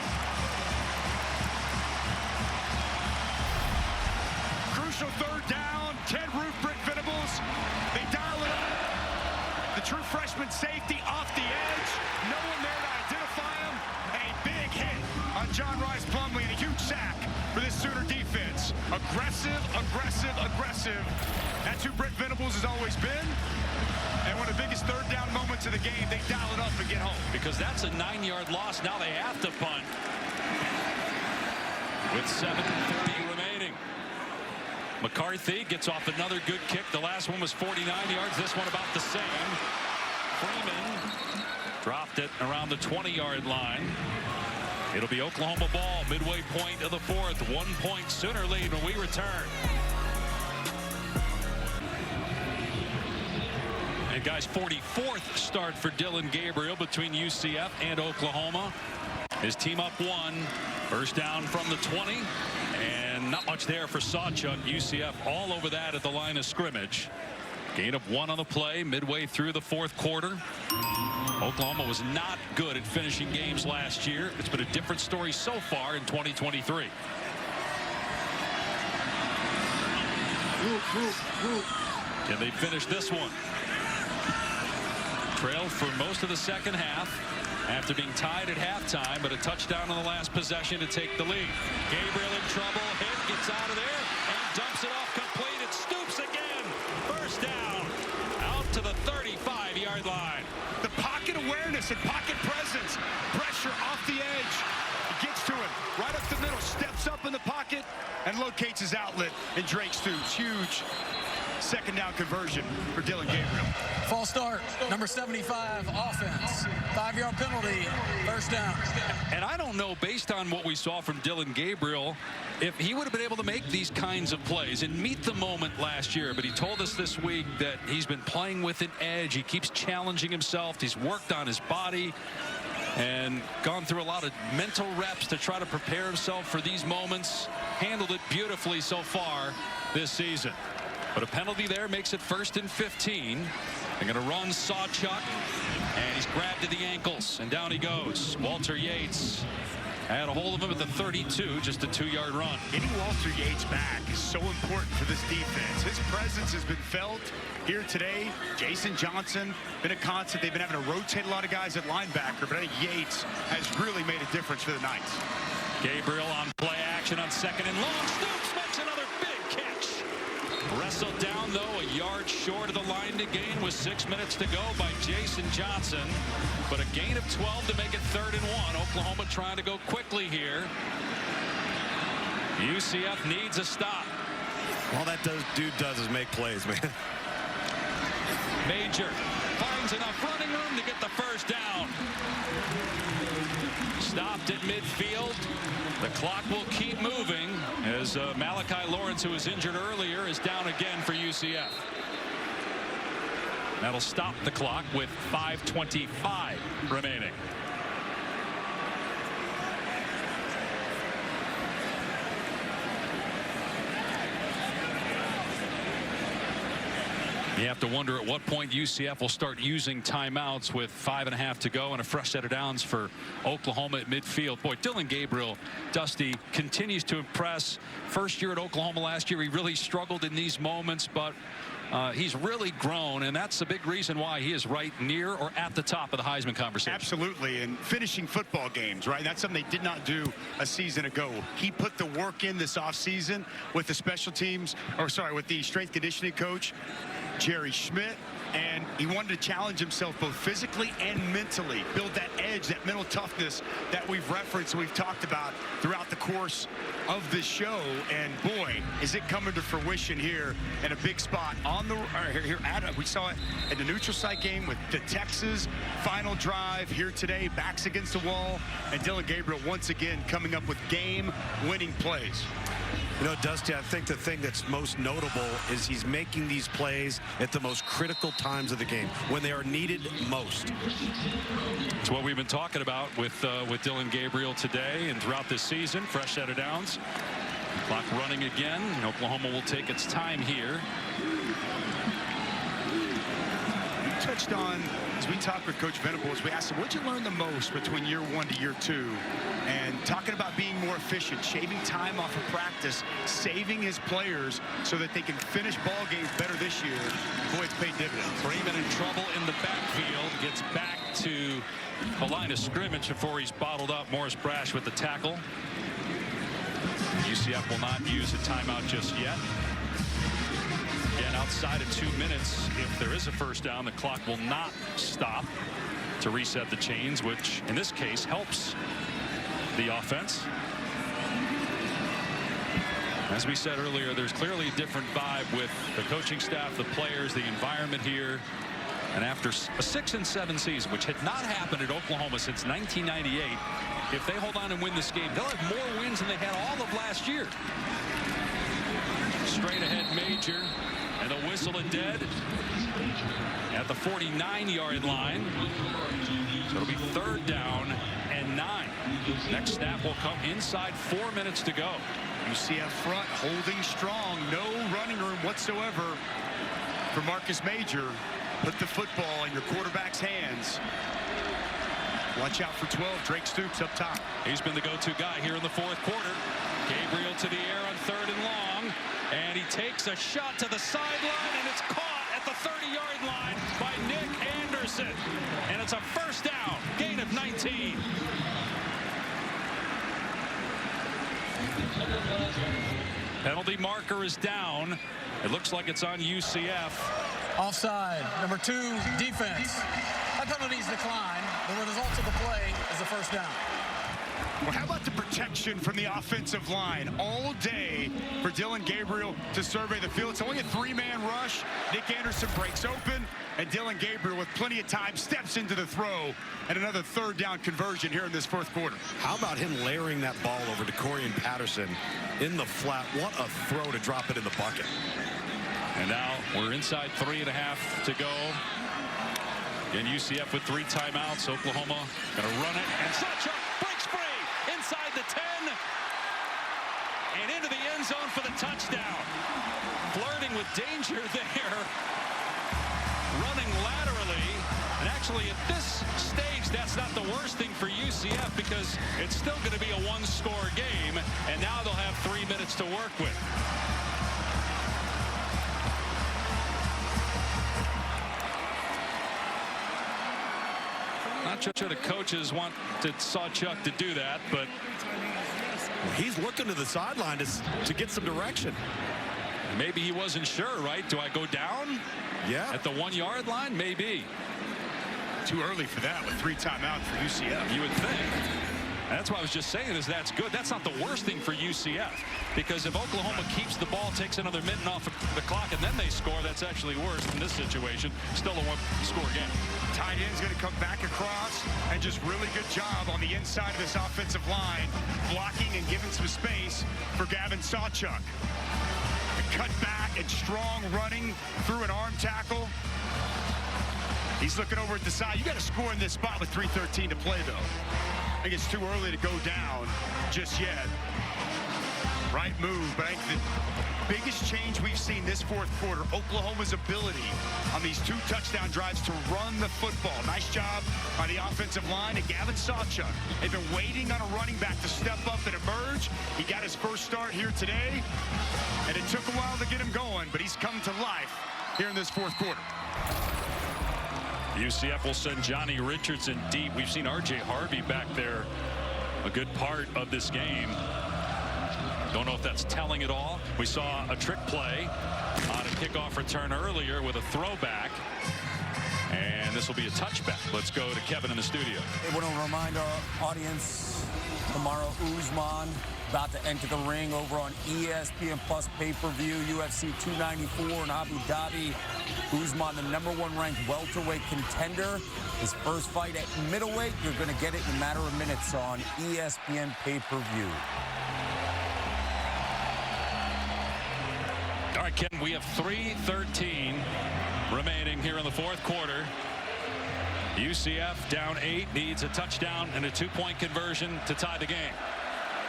Crucial 3rd down. Ted Roof, Britt Venables. They dial it up. The true freshman safety off the edge. No one there to identify him. And a big hit on John Rice Plumlee and a huge sack for this Sooner defense. Aggressive, aggressive, aggressive. That's who Britt Venables has always been. And one of the biggest 3rd down moments of the game, they dial it up and get home. Because that's a 9-yard loss. Now they have to punt with 7:30 remaining. McCarthy gets off another good kick. The last one was 49 yards. This one about the same. Freeman dropped it around the 20-yard line. It'll be Oklahoma ball, midway point of the 4th. 1-point Sooner lead when we return. And guys, 44th start for Dylan Gabriel between UCF and Oklahoma. His team up 1. 1st down from the 20. And not much there for Sawchuk. UCF all over that at the line of scrimmage. Gain of 1 on the play midway through the 4th quarter. Oklahoma was not good at finishing games last year. It's been a different story so far in 2023. Can they finish this one? Trailed for most of the second half after being tied at halftime, but a touchdown on the last possession to take the lead. Gabriel in trouble, hit, gets out of there, and dumps it off complete. It stoops again. 1st down, out to the 35-yard line. The pocket awareness and pocket presence. Pressure off the edge. He gets to him right up the middle, steps up in the pocket, and locates his outlet in Drake Stoops. Huge 2nd down conversion for Dylan Gabriel. False start, number 75, offense. 5-yard penalty, 1st down. And I don't know, based on what we saw from Dylan Gabriel, if he would have been able to make these kinds of plays and meet the moment last year. But he told us this week that he's been playing with an edge. He keeps challenging himself. He's worked on his body and gone through a lot of mental reps to try to prepare himself for these moments. Handled it beautifully so far this season. But a penalty there makes it 1st and 15. They're going to run Sawchuk, and he's grabbed to the ankles, and down he goes. Walter Yates had a hold of him at the 32, just a 2-yard run. Getting Walter Yates back is so important for this defense. His presence has been felt here today. Jason Johnson, been a constant. They've been having to rotate a lot of guys at linebacker, but I think Yates has really made a difference for the Knights. Gabriel on play action on 2nd and long. Stoops makes another big catch. Wrestled down, though, a yard short of the line to gain with 6 minutes to go by Jason Johnson. But a gain of 12 to make it 3rd and 1. Oklahoma trying to go quickly here. UCF needs a stop. All that dude does is make plays, man. Major finds enough running room to get the 1st down. Stopped at midfield. The clock will keep moving as Malachi Lawrence, who was injured earlier, is down again for UCF. That'll stop the clock with 5:25 remaining. You have to wonder at what point UCF will start using timeouts with 5.5 to go and a fresh set of downs for Oklahoma at midfield. Boy, Dylan Gabriel, Dusty, continues to impress. First year at Oklahoma last year, he really struggled in these moments, but he's really grown, and that's the big reason why he is right near or at the top of the Heisman conversation. Absolutely, and finishing football games, right? That's something they did not do a season ago. He put the work in this offseason with the special teams, or sorry, with the strength conditioning coach, Jerry Schmidt, and he wanted to challenge himself both physically and mentally, build that edge, that mental toughness that we've referenced, we've talked about throughout the course of this show. And boy, is it coming to fruition here in a big spot on the we saw it at the neutral site game with the Texas final drive here today, backs against the wall, and Dillon Gabriel once again coming up with game-winning plays. You know, Dusty, I think the thing that's most notable is he's making these plays at the most critical times of the game, when they are needed most. It's what we've been talking about with Dillon Gabriel today and throughout this season. Fresh out of downs. Clock running again. Oklahoma will take its time here. We touched on, as we talked with Coach Venables, we asked him, what'd you learn the most between year 1 to year 2? And talking about being more efficient, shaving time off of practice, saving his players so that they can finish ball games better this year. Boy, it's paid dividends. Freeman in trouble in the backfield, gets back to the line of scrimmage before he's bottled up. Morris Brash with the tackle. UCF will not use a timeout just yet. Again, outside of 2 minutes, if there is a first down, the clock will not stop to reset the chains, which in this case helps the offense. As we said earlier, there's clearly a different vibe with the coaching staff, the players, the environment here. And after a 6-7 season, which had not happened at Oklahoma since 1998, if they hold on and win this game, they'll have more wins than they had all of last year. Straight ahead Major, and the whistle is dead at the 49-yard line. So it'll be 3rd down and 9. Next snap will come inside 4 minutes to go. UCF front holding strong, no running room whatsoever for Marcus Major. Put the football in your quarterback's hands. Watch out for 12, Drake Stoops up top. He's been the go-to guy here in the 4th quarter. Gabriel to the air on 3rd and long, and he takes a shot to the sideline, and it's caught at the 30-yard line by Nick Anderson. And it's a first down, gain of 19. Penalty marker is down. It looks like it's on UCF. Offside. Number 2, defense. That penalty's declined. The result of the play is a first down. Well, how about the protection from the offensive line all day for Dillon Gabriel to survey the field? It's only a 3-man rush. Nick Anderson breaks open, and Dillon Gabriel, with plenty of time, steps into the throw, and another 3rd down conversion here in this 4th quarter. How about him layering that ball over to Corian Patterson in the flat? What a throw to drop it in the bucket. And now we're inside 3.5 to go. Again, UCF with 3 timeouts. Oklahoma going to run it, and Sawchuk breaks free inside the 10 and into the end zone for the touchdown. Flirting with danger there, running laterally, and actually at this stage that's not the worst thing for UCF because it's still going to be a 1-score game, and now they'll have 3 minutes to work with. Not sure the coaches want Sawchuk to do that, but he's looking to the sideline to get some direction. Maybe he wasn't sure, right? Do I go down? Yeah. At the 1-yard line? Maybe. Too early for that with 3 timeouts for UCF. You would think. That's what I was just saying is that's good. That's not the worst thing for UCF. Because if Oklahoma keeps the ball, takes another minute off of the clock, and then they score, that's actually worse in this situation. Still a 1-score game. Tight end's going to come back across, and just really good job on the inside of this offensive line, blocking and giving some space for Gavin Sawchuk. Cut back and strong running through an arm tackle. He's looking over at the side. You got to score in this spot with 3:13 to play, though. I think it's too early to go down just yet. Right move, but I think the biggest change we've seen this 4th quarter, Oklahoma's ability on these 2 touchdown drives to run the football. Nice job by the offensive line and Gavin Sawchuk. They've been waiting on a running back to step up and emerge. He got his first start here today, and it took a while to get him going, but he's come to life here in this 4th quarter. UCF will send Johnny Richardson deep. We've seen R.J. Harvey back there a good part of this game. Don't know if that's telling at all. We saw a trick play on a kickoff return earlier with a throwback. And this will be a touchback. Let's go to Kevin in the studio. I want to remind our audience, tomorrow Usman about to enter the ring over on ESPN Plus pay-per-view, UFC 294 in Abu Dhabi. Usman, the #1 ranked welterweight contender. His first fight at middleweight. You're going to get it in a matter of minutes on ESPN pay-per-view. All right, Ken, we have 3:13 remaining here in the fourth quarter. UCF down 8, needs a touchdown and a 2-point conversion to tie the game.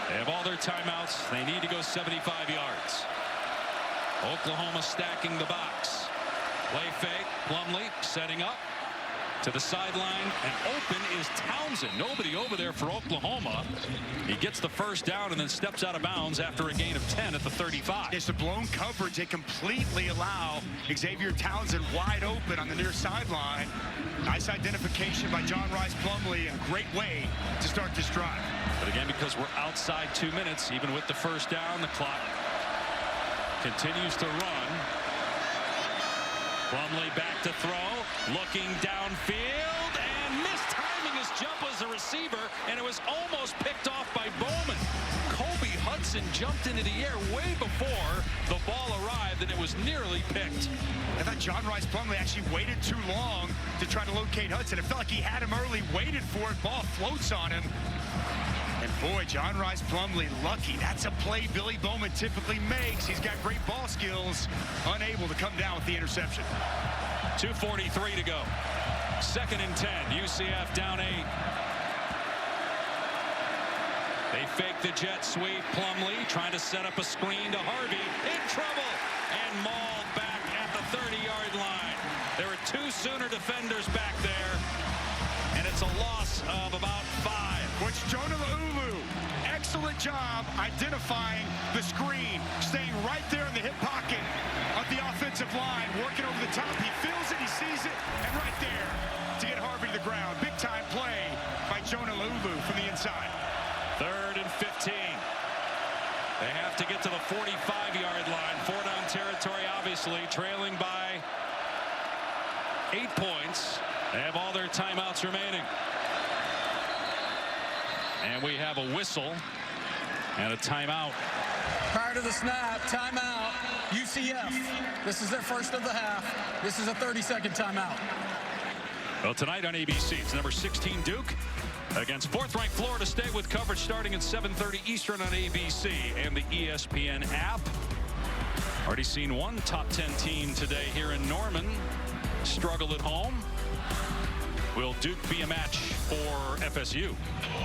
They have all their timeouts. They need to go 75 yards. Oklahoma stacking the box. Play fake. Plumlee setting up to the sideline, and open is Townsend. Nobody over there for Oklahoma. He gets the first down and then steps out of bounds after a gain of 10 at the 35. It's a blown coverage. They completely allow Xavier Townsend wide open on the near sideline. Nice identification by John Rice Plumlee, and great way to start this drive. But again, because we're outside 2 minutes, even with the first down, the clock continues to run. Plumlee back to throw, looking downfield, and mistiming his jump as a receiver, and it was almost picked off by Bowman. Kobe Hudson jumped into the air way before the ball arrived, and it was nearly picked. I thought John Rice Plumlee actually waited too long to try to locate Hudson. It felt like he had him early, waited for it, ball floats on him. And boy, John Rice Plumlee lucky. That's a play Billy Bowman typically makes. He's got great ball skills, unable to come down with the interception. 2:43 to go. 2nd and 10. UCF down 8. They fake the jet sweep. Plumlee trying to set up a screen to Harvey. In trouble and mauled back at the 30-yard line. There are 2 Sooner defenders back there, and it's a loss of about 5. Which Jonah Laulu, excellent job identifying the screen, staying right there in the hip pocket of the offensive line, working over the top. He feels it, he sees it, and right there to get Harvey to the ground. Big time play by Jonah Laulu from the inside. 3rd and 15. They have to get to the 45-yard line. 4-down territory, obviously, trailing by 8 points. They have all their timeouts remaining. And we have a whistle and a timeout. Prior to the snap, timeout, UCF. This is their first of the half. This is a 30-second timeout. Well, tonight on ABC, it's number 16 Duke against 4th-ranked Florida State, with coverage starting at 7:30 Eastern on ABC and the ESPN app. Already seen one top 10 team today here in Norman struggle at home. Will Duke be a match for FSU?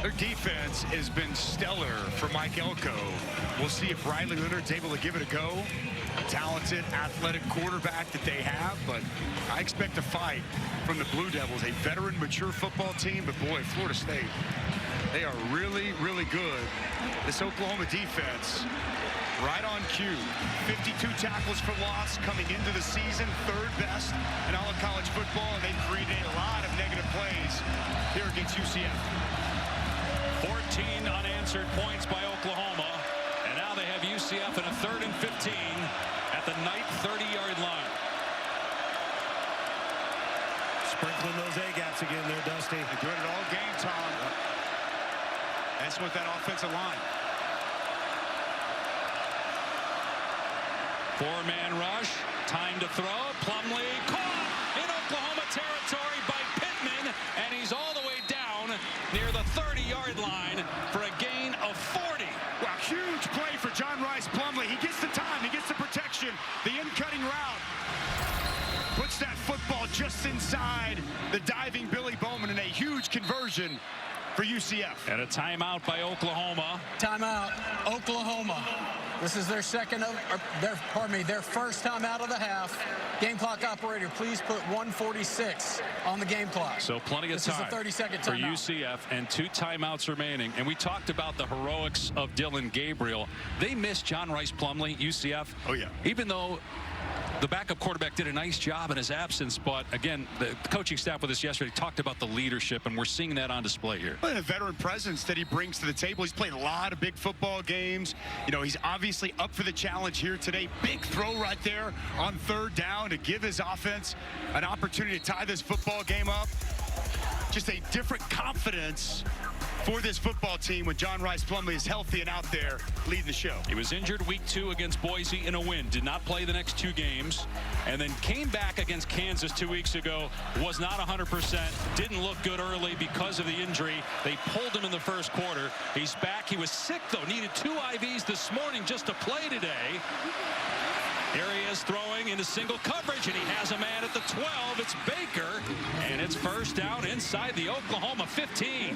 Their defense has been stellar for Mike Elko. We'll see if Riley Leonard's able to give it a go. A talented, athletic quarterback that they have, but I expect a fight from the Blue Devils. A veteran, mature football team, but boy, Florida State, they are really, really good. This Oklahoma defense, right on cue. 52 tackles for loss coming into the season, 3rd best in all of college football, and they've created a lot of negative plays here against UCF. 14 unanswered points by Oklahoma, and now they have UCF in a 3rd and 15 at the Knight 30-yard line. Sprinkling those A-gaps again there, Dusty. They're doing it all game, Tom. That's with that offensive line. 4-man rush, time to throw. Plumlee caught in Oklahoma territory by Pittman, and he's all the way down near the 30-yard line for a gain of 40. Wow, huge play for John Rice Plumlee. He gets the time, he gets the protection, the in-cutting route. Puts that football just inside the diving Billy Bowman, in a huge conversion for UCF. And a timeout by Oklahoma. Timeout, Oklahoma. This is their their first timeout of the half. Game clock operator, please put 1:46 on the game clock. So plenty of time this is a 30-second for timeout. UCF, and 2 timeouts remaining. And we talked about the heroics of Dylan Gabriel. They missed John Rice Plumlee, UCF. Oh, yeah. Even though The backup quarterback did a nice job in his absence, but again, the coaching staff with us yesterday talked about the leadership, and we're seeing that on display here. And a veteran presence that he brings to the table. He's played a lot of big football games. You know, he's obviously up for the challenge here today. Big throw right there on 3rd down to give his offense an opportunity to tie this football game up. Just a different confidence for this football team when John Rice Plumlee is healthy and out there leading the show. He was injured week 2 against Boise in a win. Did not play the next 2 games. And then came back against Kansas 2 weeks ago. Was not 100%. Didn't look good early because of the injury. They pulled him in the first quarter. He's back. He was sick, though. Needed 2 IVs this morning just to play today. Here he is throwing into single coverage, and he has a man at the 12. It's Baker, and it's 1st down inside the Oklahoma 15.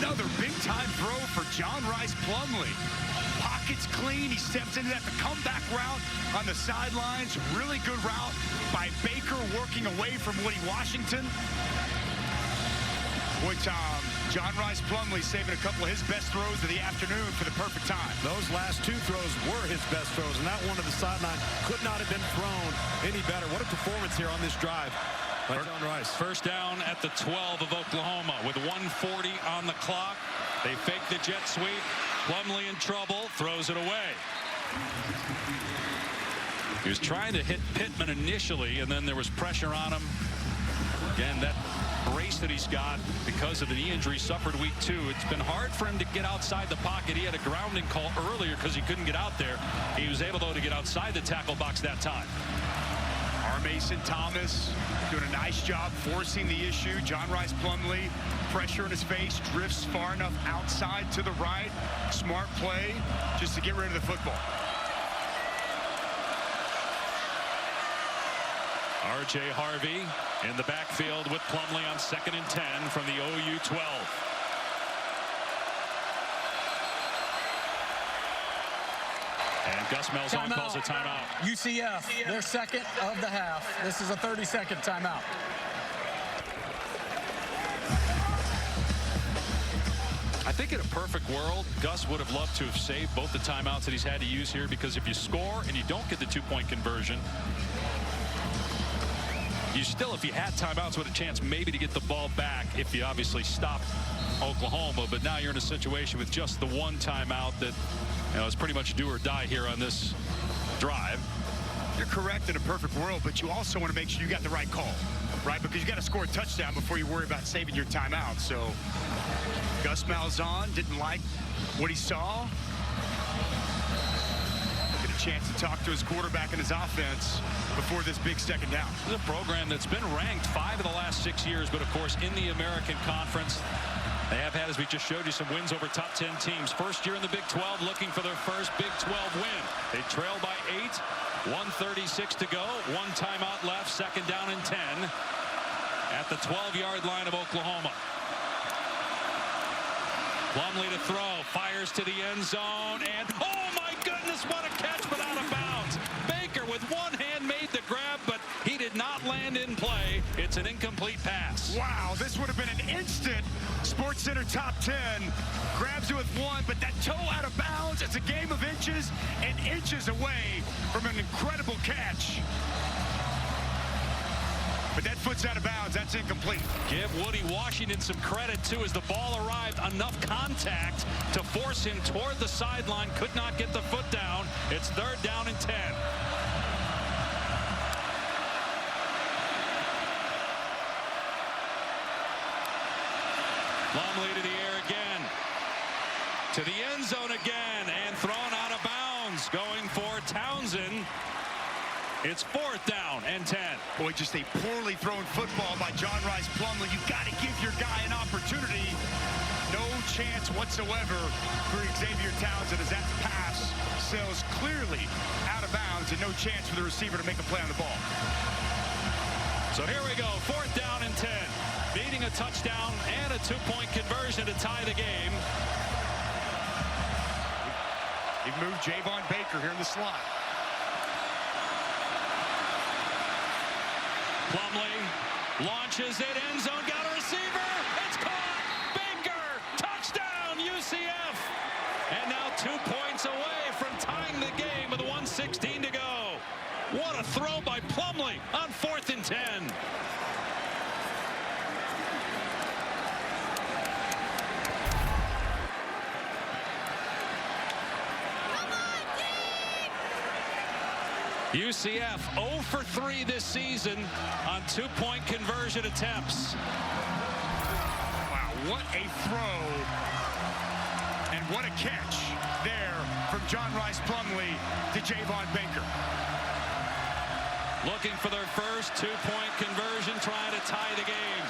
Another big-time throw for John Rice Plumlee. Pockets clean. He steps into that. The comeback route on the sidelines. Really good route by Baker, working away from Woody Washington. Boy, Tom, John Rice Plumlee saving a couple of his best throws of the afternoon for the perfect time. Those last 2 throws were his best throws, and that one to the sideline could not have been thrown any better. What a performance here on this drive by John Rice. 1st down at the 12 of Oklahoma with 1:40 on the clock. They fake the jet sweep. Plumlee in trouble, throws it away. He was trying to hit Pittman initially, and then there was pressure on him. Again, that brace that he's got because of the knee injury suffered week 2. It's been hard for him to get outside the pocket. He had a grounding call earlier because he couldn't get out there. He was able, though, to get outside the tackle box that time. R. Mason Thomas doing a nice job forcing the issue. John Rice Plumlee, pressure in his face, drifts far enough outside to the right. Smart play just to get rid of the football. R.J. Harvey in the backfield with Plumlee on 2nd and 10 from the OU 12. And Gus Malzahn calls a timeout. UCF, their 2nd of the half. This is a 30-second timeout. I think in a perfect world, Gus would have loved to have saved both the timeouts that he's had to use here, because if you score and you don't get the 2-point conversion, you still, if you had timeouts, with a chance maybe to get the ball back if you obviously stop Oklahoma. But now you're in a situation with just the 1 timeout that, you know, is pretty much do or die here on this drive. You're correct in a perfect world, but you also want to make sure you got the right call, right? Because you got to score a touchdown before you worry about saving your timeout. So Gus Malzahn didn't like what he saw. Get a chance to talk to his quarterback and his offense before this big 2nd down. This is a program that's been ranked 5 of the last 6 years, but of course in the American Conference. They have had, as we just showed you, some wins over top 10 teams. First year in the Big 12, looking for their first Big 12 win. They trail by 8, 1:36 to go, 1 timeout left, 2nd down and 10 at the 12-yard line of Oklahoma. Plumlee to throw, fires to the end zone, and oh my goodness, what a catch, but out of bounds. Baker with one hand made the grab, but he did not land in play. It's an incomplete pass. Wow, this would have been an instant SportsCenter top 10. Grabs it with 1, but that toe out of bounds. It's a game of inches and inches away from an incredible catch. But that foot's out of bounds. That's incomplete. Give Woody Washington some credit, too, as the ball arrived. Enough contact to force him toward the sideline. Could not get the foot down. It's 3rd down and 10. Plumlee to the air again. To the end zone again. And thrown out of bounds. Going for Townsend. It's 4th down and 10. Boy, just a poorly thrown football by John Rice Plumlee. You've got to give your guy an opportunity. No chance whatsoever for Xavier Townsend as that pass sails clearly out of bounds and no chance for the receiver to make a play on the ball. So here we go, 4th down and 10. Needing a touchdown and a 2-point conversion to tie the game. They've moved Javon Baker here in the slot. Plumlee launches it, end zone, got a receiver, it's caught, Baker, touchdown, UCF. And now 2 points away from tying the game with 1:16 to go. What UCF 0 for 3 this season on 2-point conversion attempts. Wow, what a throw and what a catch there from John Rice Plumlee to Javon Baker. Looking for their first 2-point conversion, trying to tie the game.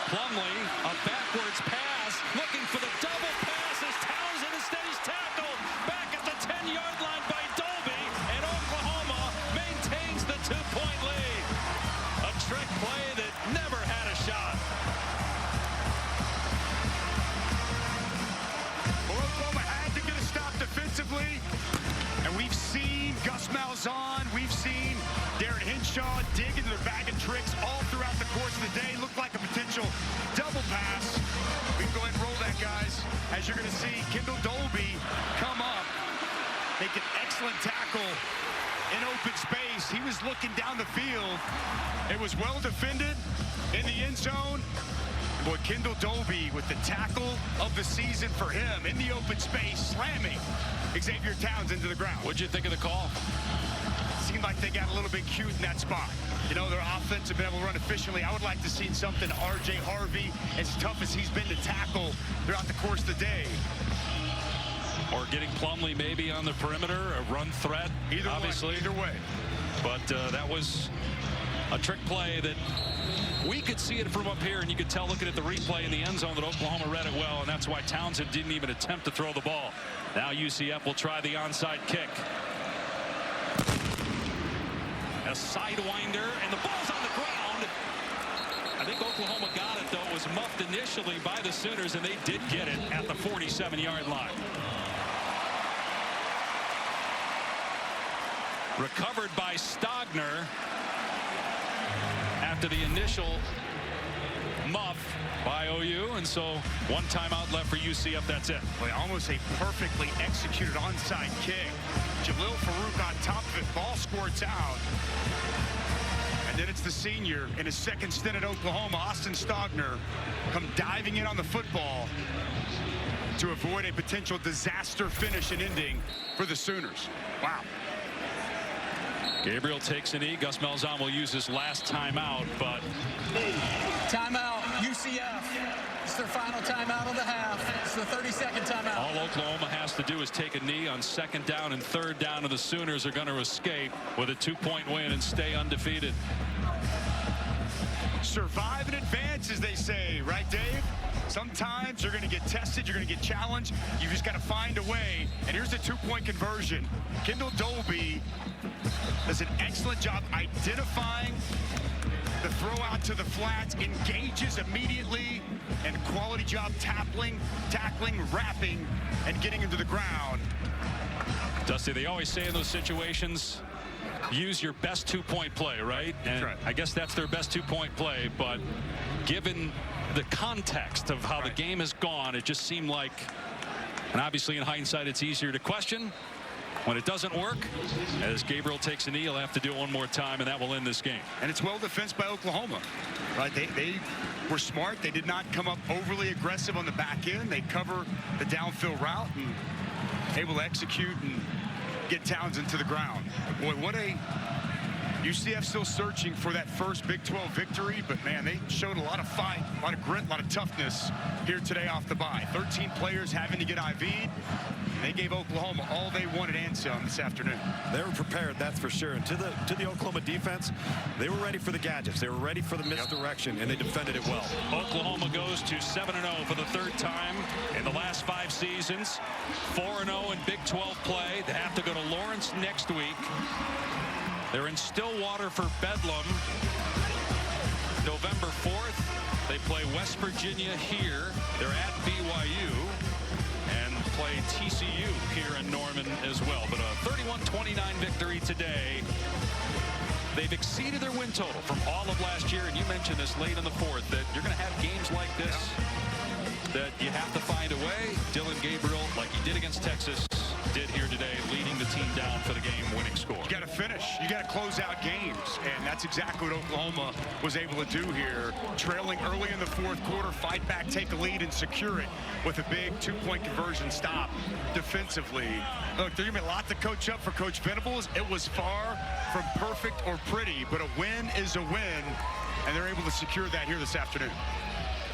Plumlee, a backwards pass, looking for the double pass as Townsend stays tackled. Back at the 10-yard line by Dolby, and Oklahoma maintains the 2-point lead. A trick play that never had a shot. Well, Oklahoma had to get a stop defensively, and we've seen Gus Malzahn, we've seen Darren Hinshaw dig into their bag of tricks all throughout the course of the day. Looked like a potential double pass. We can go ahead and roll that, guys. As you're going to see, Kendall Dolby come up, make an excellent tackle in open space. He was looking down the field. It was well defended in the end zone. Boy, Kendall Dolby with the tackle of the season for him in the open space, slamming Xavier Townsend into the ground. What'd you think of the call? Seemed like they got a little bit cute in that spot. You know, their offense have been able to run efficiently. I would like to see something R.J. Harvey, as tough as he's been to tackle throughout the course of the day. Or getting Plumlee maybe on the perimeter, a run threat, Either obviously. Either way. But that was a trick play that we could see it from up here, and you could tell looking at the replay in the end zone that Oklahoma read it well, and that's why Townsend didn't even attempt to throw the ball. Now UCF will try the onside kick. A sidewinder, and the ball's on the ground. I think Oklahoma got it, though. It was muffed initially by the Sooners, and they did get it at the 47-yard line. Recovered by Stogner after the initial muff by OU, and so one timeout left for UCF. That's it. Boy, almost a perfectly executed onside kick. Jalil Farouk on top of it. Ball squirts out. And then it's the senior in his second stint at Oklahoma, Austin Stogner, come diving in on the football to avoid a potential disaster finish and ending for the Sooners. Wow. Gabriel takes a knee. Gus Malzahn will use his last timeout, but timeout, UCF. It's their final timeout of the half. It's the 32nd timeout. All Oklahoma has to do is take a knee on 2nd down and 3rd down, and the Sooners are going to escape with a 2-point win and stay undefeated. Survive and advance, as they say, right, Dave? Sometimes you're going to get tested, you're going to get challenged. You just got to find a way. And here's the 2-point conversion. Kendall Dolby does an excellent job identifying the throw out to the flats, engages immediately, and quality job tackling, wrapping, and getting into the ground. Dusty, they always say in those situations, use your best 2-point play, right? And right. I guess that's their best 2-point play, but given the context of how the game has gone, it just seemed like, and obviously in hindsight it's easier to question when it doesn't work. As Gabriel takes a knee, he'll have to do it one more time, and that will end this game. And it's well defensed by Oklahoma, right? They were smart. They did not come up overly aggressive on the back end. They cover the downfield route and able to execute and get Townsend to the ground. Boy, what a UCF still searching for that first Big 12 victory, but man, they showed a lot of fight, a lot of grit, a lot of toughness here today off the bye. 13 players having to get IV'd. They gave Oklahoma all they wanted and some this afternoon. They were prepared, that's for sure. And to the Oklahoma defense, they were ready for the gadgets. They were ready for the misdirection, and they defended it well. Oklahoma goes to 7-0 for the 3rd time in the last 5 seasons. 4-0 in Big 12 play. They have to go to Lawrence next week. They're in Stillwater for Bedlam November 4th. They play West Virginia here. They're at BYU. And play TCU here in Norman as well. But a 31-29 victory today. They've exceeded their win total from all of last year. And you mentioned this late in the 4th, that you're going to have games like this that you have to find a way. Dylan Gabriel, like he did against Texas, did here today, leading the team down for the game-winning score. You got to finish. You got to close out games, and that's exactly what Oklahoma was able to do here. Trailing early in the fourth quarter, fight back, take a lead, and secure it with a big two-point conversion stop defensively. Look, there's going to be a lot to coach up for Coach Venables. It was far from perfect or pretty, but a win is a win, and they're able to secure that here this afternoon.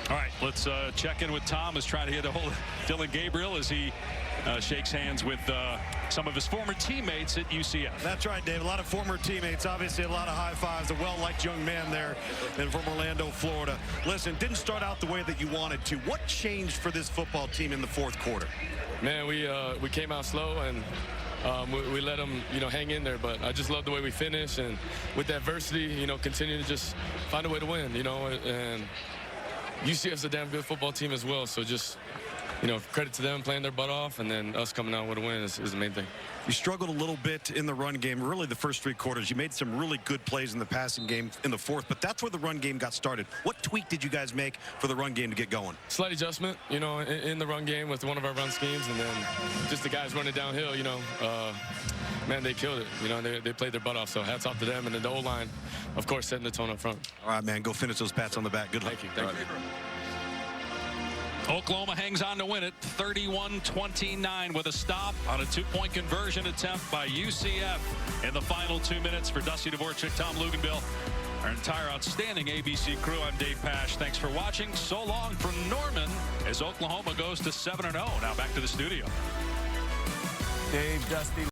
All right, let's check in with Tom, who's trying to get a hold of Dylan Gabriel as he shakes hands with some of his former teammates at UCF. That's right, Dave. A lot of former teammates, obviously a lot of high fives. A well-liked young man there and from Orlando, Florida. Listen, didn't start out the way that you wanted to. What changed for this football team in the fourth quarter? Man, we came out slow and we let them, hang in there. But I just love the way we finish, and with adversity, continue to just find a way to win, and UCF's a damn good football team as well. So just, credit to them playing their butt off, and then us coming out with a win is the main thing. You struggled a little bit in the run game, really the first three quarters. You made some really good plays in the passing game in the fourth, but that's where the run game got started. What tweak did you guys make for the run game to get going? Slight adjustment, in the run game with one of our run schemes, and then just the guys running downhill, man, they killed it. They played their butt off, so hats off to them. And then the O-line, of course, setting the tone up front. All right, man, go finish those pats on the back. Good luck. Thank you. Thank you. Oklahoma hangs on to win it 31-29 with a stop on a two-point conversion attempt by UCF in the final 2 minutes. For Dusty Dvorak, Tom Luganbill, our entire outstanding ABC crew, I'm Dave Pasch. Thanks for watching. So long from Norman as Oklahoma goes to 7-0. Now back to the studio. Dave, Dusty.